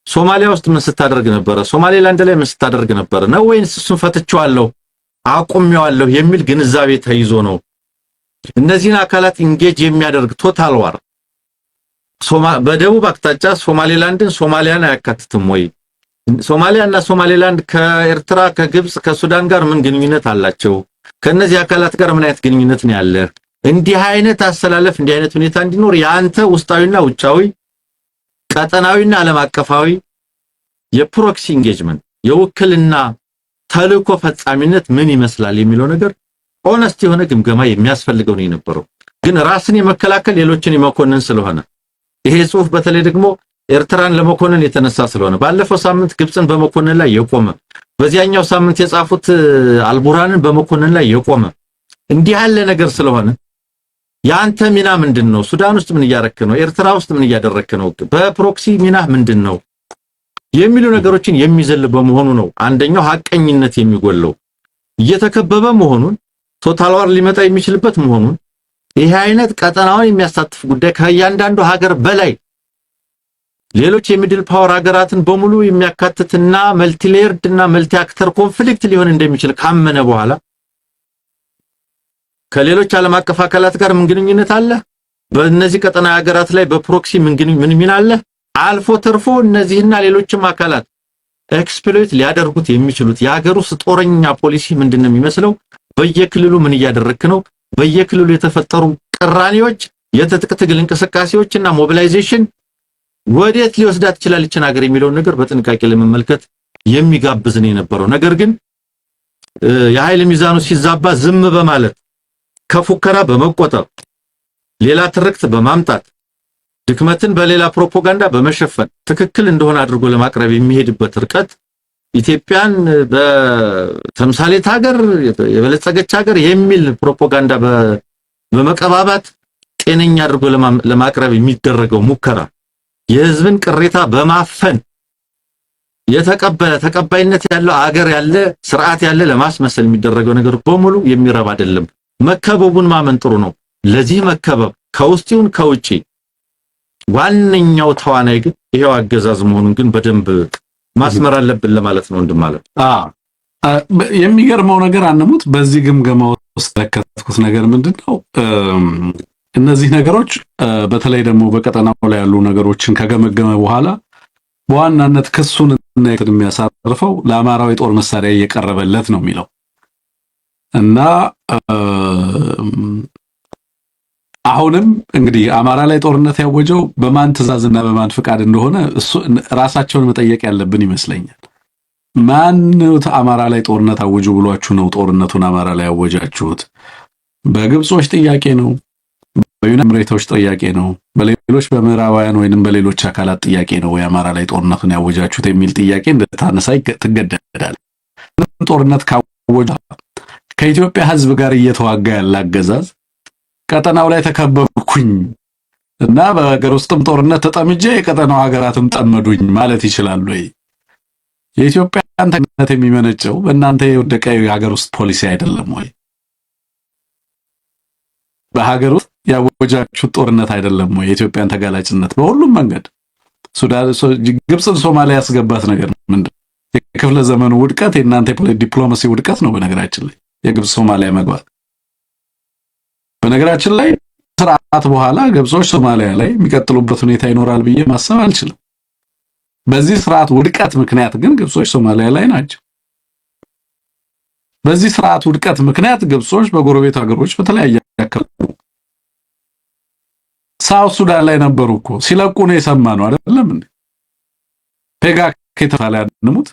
ሶማሊያ ውስጥ ምን ስታደርግ ነበር? ሶማሌላንድ ላይ ምን ስታደርግ ነበር? ነው ወይስ እሱን ፈትቼዋለሁ አቁሜዋለሁ የሚል ግንዛቤ ተይዞ ነው እነዚህን አካላት ኢንጌጅ የሚያደርግ ቶታል ዋር በደቡብ አቅጣጫ ሶማሌላንድን ሶማሊያን አያካትትም ወይ? ሶማሊያና ሶማሌላንድ ከኤርትራ ከግብጽ ከሱዳን ጋር ምን ግንኙነት አላቸው? ከነዚህ አካላት ጋር ምን አይነት ግንኙነት ነው ያለ? እንዲህ አይነት አሰላለፍ እንዲህ አይነት ሁኔታ እንዲኖር ያንተ ውስጣዊና ውጫዊ ቀጠናዊና ዓለም አቀፋዊ የፕሮክሲ ኢንጌጅመንት የውክልና ተልእኮ ፈጻሚነት ምን ይመስላል የሚለው ነገር ኦነስት የሆነ ግምገማ የሚያስፈልገው ነው የነበረው። ግን ራስን የመከላከል ሌሎችን የመኮንን ስለሆነ ይሄ ጽሁፍ በተለይ ደግሞ ኤርትራን ለመኮንን የተነሳ ስለሆነ ባለፈው ሳምንት ግብፅን በመኮንን ላይ የቆመ በዚያኛው ሳምንት የጻፉት አልቡራንን በመኮንን ላይ የቆመ እንዲህ ያለ ነገር ስለሆነ ያንተ ሚና ምንድነው? ሱዳን ውስጥ ምን እያረክ ነው? ኤርትራ ውስጥ ምን እያደረክ ነው? በፕሮክሲ ሚና ምንድነው? የሚሉ ነገሮችን የሚዘል በመሆኑ ነው አንደኛው ሐቀኝነት የሚጎለው እየተከበበ መሆኑን ቶታል ዋር ሊመጣ የሚችልበት መሆኑን ይሄ አይነት ቀጠናውን የሚያሳትፍ ጉዳይ ከእያንዳንዱ ሀገር በላይ ሌሎች የሚድል ፓወር ሀገራትን በሙሉ የሚያካትትና መልቲሌየርድ እና መልቲ አክተር ኮንፍሊክት ሊሆን እንደሚችል ካመነ በኋላ ከሌሎች ዓለም አቀፍ አካላት ጋር ምን ግንኙነት አለ? በእነዚህ ቀጠና ሀገራት ላይ በፕሮክሲ ምን ሚና አለ? አልፎ ተርፎ እነዚህና ሌሎችም አካላት ኤክስፕሎይት ሊያደርጉት የሚችሉት የሀገር ውስጥ ጦረኛ ፖሊሲ ምንድነው የሚመስለው? በየክልሉ ምን እያደረክ ነው? በየክልሉ የተፈጠሩ ቅራኔዎች፣ የትጥቅ ትግል እንቅስቃሴዎችና ሞቢላይዜሽን ወዴት ሊወስዳት ይችላል ይችን ሀገር የሚለው ነገር በጥንቃቄ ለመመልከት የሚጋብዝ ነው የነበረው። ነገር ግን የኃይል ሚዛኑ ሲዛባ ዝም በማለት ከፉከራ በመቆጠብ ሌላ ትርክት በማምጣት ድክመትን በሌላ ፕሮፓጋንዳ በመሸፈን ትክክል እንደሆነ አድርጎ ለማቅረብ የሚሄድበት ርቀት ኢትዮጵያን በተምሳሌት ሀገር የበለጸገች ሀገር የሚል ፕሮፓጋንዳ በመቀባባት ጤነኛ አድርጎ ለማቅረብ የሚደረገው ሙከራ የህዝብን ቅሬታ በማፈን ተቀባይነት ያለው ሀገር ያለ ስርዓት ያለ ለማስመሰል የሚደረገው ነገር በሙሉ የሚረባ አይደለም። መከበቡን ማመን ጥሩ ነው። ለዚህ መከበብ ከውስጥውን ከውጪ ዋነኛው ተዋናይ ግን ይሄው አገዛዝ መሆኑን ግን በደንብ ማስመር አለብን ለማለት ነው። እንደማለት የሚገርመው ነገር አንሙት በዚህ ግምገማ ውስጥ ተከታተልኩት ነገር ምንድነው እነዚህ ነገሮች በተለይ ደግሞ በቀጠናው ላይ ያሉ ነገሮችን ከገመገመ በኋላ በዋናነት ክሱን እና የሚያሳርፈው ለአማራው የጦር መሳሪያ እየቀረበለት ነው የሚለው እና አሁንም እንግዲህ አማራ ላይ ጦርነት ያወጀው በማን ትዕዛዝና በማን ፍቃድ እንደሆነ እሱ ራሳቸውን መጠየቅ ያለብን ይመስለኛል። ማን አማራ ላይ ጦርነት አወጁ ብሏችሁ ነው ጦርነቱን አማራ ላይ ያወጃችሁት? በግብጾች ጥያቄ ነው? በዩናይትድ ኤሚሬቶች ጥያቄ ነው? በሌሎች በምዕራባውያን ወይንም በሌሎች አካላት ጥያቄ ነው ወይ አማራ ላይ ጦርነቱን ያወጃችሁት የሚል ጥያቄ እንደታነሳ ትገደዳል። ጦርነት ካወጀ ከኢትዮጵያ ሕዝብ ጋር እየተዋጋ ያለ አገዛዝ ቀጠናው ላይ ተከበብኩኝ እና በሀገር ውስጥም ጦርነት ተጠምጄ የቀጠናው ሀገራትም ጠመዱኝ ማለት ይችላል ወይ? የኢትዮጵያን ተገነት የሚመነጨው በእናንተ የወደቀ የሀገር ውስጥ ፖሊሲ አይደለም ወይ? በሀገር ውስጥ ያወጃችሁት ጦርነት አይደለም ወይ? የኢትዮጵያን ተጋላጭነት በሁሉም መንገድ ሱዳን ግብጽን ሶማሊያ ያስገባት ነገር ምንድነው? የክፍለ ዘመኑ ውድቀት የእናንተ የፖለቲካ ዲፕሎማሲ ውድቀት ነው። በነገራችን ላይ የግብጽ ሶማሊያ መግባት በነገራችን ላይ ስርዓት በኋላ ግብጾች ሶማሊያ ላይ የሚቀጥሉበት ሁኔታ ይኖራል ብዬ ማሰብ አልችልም። በዚህ ስርዓት ውድቀት ምክንያት ግን ግብጾች ሶማሊያ ላይ ናቸው። በዚህ ስርዓት ውድቀት ምክንያት ግብጾች በጎረቤት ሀገሮች በተለያየ አካባቢ ሳውት ሱዳን ላይ ነበሩ እኮ ሲለቁ ነው የሰማነው አይደለም እንዴ? ፔጋ ከተባለ ያንሙት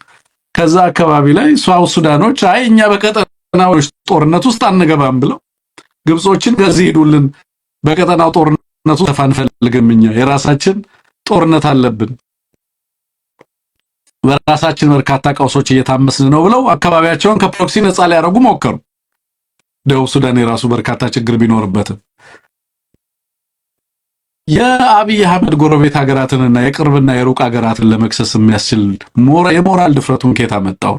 ከዛ አካባቢ ላይ ሳውት ሱዳኖች አይ እኛ በቀጠናዎች ጦርነት ውስጥ አንገባም ብለው ግብጾችን ከዚህ ሄዱልን በቀጠናው ጦርነቱ ተፋንፈልግም እኛ የራሳችን ጦርነት አለብን በራሳችን በርካታ ቀውሶች እየታመስን ነው ብለው አካባቢያቸውን ከፕሮክሲ ነፃ ሊያደርጉ ሞከሩ። ደቡብ ሱዳን የራሱ በርካታ ችግር ቢኖርበትም የአብይ አህመድ ጎረቤት ሀገራትንና የቅርብና የሩቅ ሀገራትን ለመክሰስ የሚያስችል የሞራል ድፍረቱን ከየት አመጣው?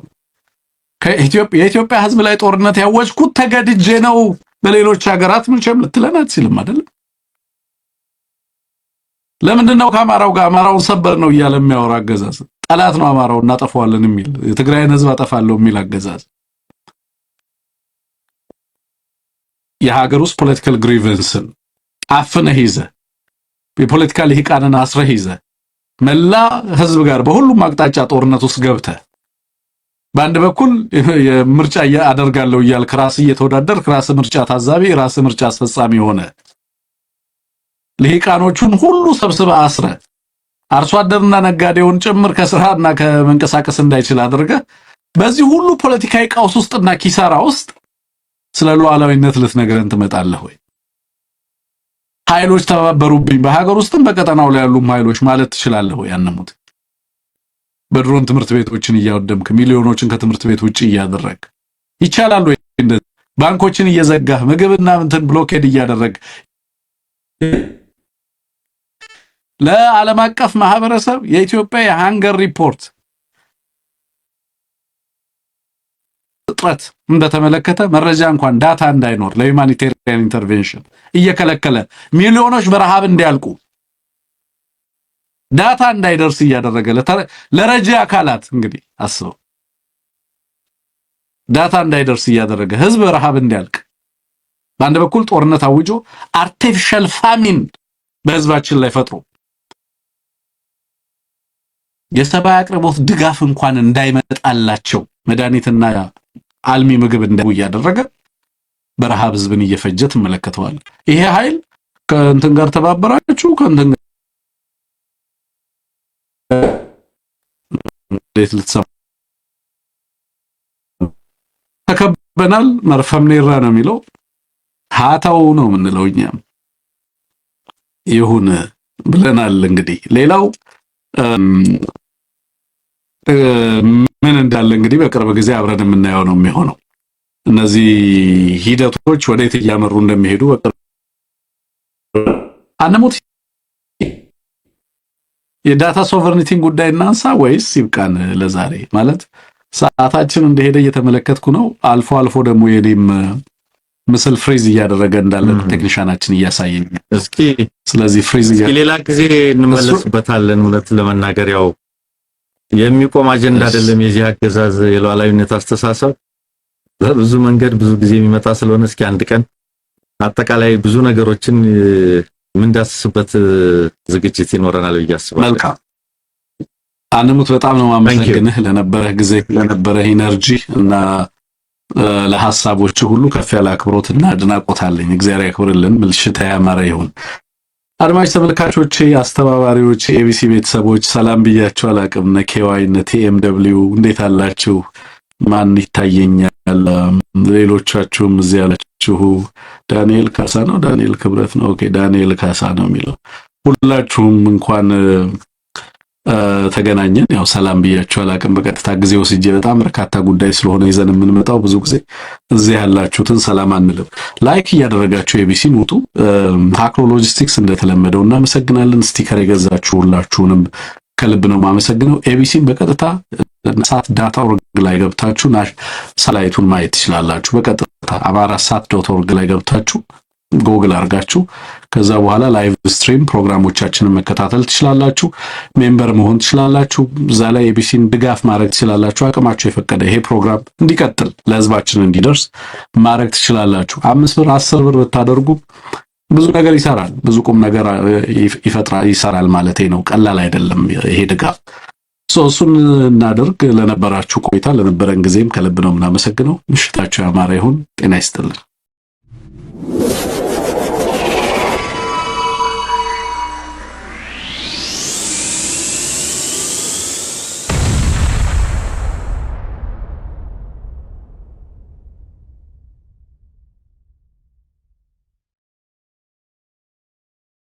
የኢትዮጵያ ሕዝብ ላይ ጦርነት ያወጅኩት ተገድጄ ነው በሌሎች ሀገራት ምንቸም ልትለን አትችልም አይደለም። ለምንድነው ከአማራው ጋር አማራውን ሰበር ነው እያለ የሚያወራ አገዛዝ ጠላት ነው አማራው እናጠፋዋለን የሚል የትግራይን ሕዝብ አጠፋለሁ የሚል አገዛዝ የሀገር ውስጥ ፖለቲካል ግሪቨንስን አፍነህ ይዘህ የፖለቲካ ልሂቃንን አስረህ ይዘህ መላ ሕዝብ ጋር በሁሉም አቅጣጫ ጦርነት ውስጥ ገብተህ በአንድ በኩል የምርጫ ያደርጋለሁ እያልክ ራስ እየተወዳደር ራስ ምርጫ ታዛቢ ራስ ምርጫ አስፈጻሚ ሆነ ልሂቃኖቹን ሁሉ ሰብስበ አስረ አርሶ አደርና ነጋዴውን ጭምር ከስራና ከመንቀሳቀስ እንዳይችል አድርገህ በዚህ ሁሉ ፖለቲካዊ ቀውስ ውስጥና ኪሳራ ውስጥ ስለ ሉዓላዊነት ልትነግረን ትመጣለህ ወይ? ኃይሎች ተባበሩብኝ በሀገር ውስጥም በቀጠናው ላይ ያሉም ኃይሎች ማለት ትችላለህ ወይ? ያነሙት በድሮን ትምህርት ቤቶችን እያወደምክ ሚሊዮኖችን ከትምህርት ቤት ውጪ እያደረግ ይቻላል ወይ? ባንኮችን እየዘጋህ ምግብና እንትን ብሎኬድ እያደረግ ለዓለም አቀፍ ማህበረሰብ የኢትዮጵያ የሃንገር ሪፖርት ጥረት እንደተመለከተ መረጃ እንኳን ዳታ እንዳይኖር ለሁማኒቴሪያን ኢንተርቬንሽን እየከለከለ ሚሊዮኖች በረሃብ እንዲያልቁ ዳታ እንዳይደርስ እያደረገ ለረጂ አካላት እንግዲህ አስበው ዳታ እንዳይደርስ እያደረገ ህዝብ በረሃብ እንዲያልቅ በአንድ በኩል ጦርነት አውጆ አርቲፊሻል ፋሚን በህዝባችን ላይ ፈጥሮ የሰብአዊ አቅርቦት ድጋፍ እንኳን እንዳይመጣላቸው መድኃኒትና አልሚ ምግብ እንዳይው እያደረገ በረሃብ ህዝብን እየፈጀ ተመለከተዋል። ይሄ ኃይል ከእንትን ጋር ተባበራችሁ ከእንትን እንዴት ልትሰማ ተከበናል መርፈም ኔራ ነው የሚለው ሃታው ነው የምንለው እኛም ይሁን ብለናል። እንግዲህ ሌላው ምን እንዳለ እንግዲህ በቅርብ ጊዜ አብረን የምናየው ነው የሚሆነው። እነዚህ ሂደቶች ወዴት እያመሩ እንደሚሄዱ በቅርብ አንሙት። የዳታ ሶቨርኒቲን ጉዳይ እናንሳ ወይስ ይብቃን ለዛሬ? ማለት ሰዓታችን እንደሄደ እየተመለከትኩ ነው። አልፎ አልፎ ደግሞ የኔም ምስል ፍሪዝ እያደረገ እንዳለ ቴክኒሻናችን እያሳየኝ እስኪ ስለዚህ ፍሪዝ ሌላ ጊዜ እንመለስበታለን። እውነት ለመናገር ያው የሚቆም አጀንዳ አይደለም የዚህ አገዛዝ የሉዓላዊነት አስተሳሰብ በብዙ መንገድ ብዙ ጊዜ የሚመጣ ስለሆነ እስኪ አንድ ቀን አጠቃላይ ብዙ ነገሮችን ምንዳስስበት ዝግጅት ይኖረናል ብዬ አስባለሁ። መልካም አንሙት፣ በጣም ነው ማመሰግንህ ለነበረህ ጊዜ ለነበረህ ኢነርጂ እና ለሐሳቦች ሁሉ ከፍ ያለ አክብሮትና አድናቆት አለኝ። እግዚአብሔር ያክብርልን። ምልሽታ ያማረ ይሁን። አድማጭ ተመልካቾቼ፣ አስተባባሪዎች፣ ኤቢሲ ቤተሰቦች ሰላም ብያችሁ አላቅም። ነኬዋይ ነቲኤምደብሊው እንዴት አላችሁ? ማን ይታየኛል? ሌሎቻችሁም እዚህ ያላችሁ ዳንኤል ካሳ ነው ዳንኤል ክብረት ነው ኦኬ ዳንኤል ካሳ ነው የሚለው ሁላችሁም እንኳን ተገናኘን። ያው ሰላም ብያችሁ አላቅም። በቀጥታ ጊዜ ወስጄ በጣም በርካታ ጉዳይ ስለሆነ ይዘን የምንመጣው ብዙ ጊዜ እዚህ ያላችሁትን ሰላም አንልም። ላይክ እያደረጋችሁ ኤቢሲን ውጡ። ሃክሮ ሎጂስቲክስ እንደተለመደው እናመሰግናለን። ስቲከር የገዛችሁ ሁላችሁንም ከልብ ነው ማመሰግነው። ኤቢሲን በቀጥታ sat.org ላይ ገብታችሁ ሳላይቱን ማየት ትችላላችሁ። በቀጥታ amarasat.org ላይ ገብታችሁ ጎግል አርጋችሁ ከዛ በኋላ ላይቭ ስትሪም ፕሮግራሞቻችንን መከታተል ትችላላችሁ። ሜምበር መሆን ትችላላችሁ። እዛ ላይ ኤቢሲን ድጋፍ ማድረግ ትችላላችሁ። አቅማችሁ የፈቀደ ይሄ ፕሮግራም እንዲቀጥል ለህዝባችን እንዲደርስ ማድረግ ትችላላችሁ። 5 ብር 10 ብር ብታደርጉ ብዙ ነገር ይሰራል። ብዙ ቁም ነገር ይሰራል ማለቴ ነው። ቀላል አይደለም ይሄ ድጋፍ። እሱን እናደርግ። ለነበራችሁ ቆይታ ለነበረን ጊዜም ከልብ ነው የምናመሰግነው። ምሽታችሁ ያማረ ይሁን። ጤና ይስጥልን።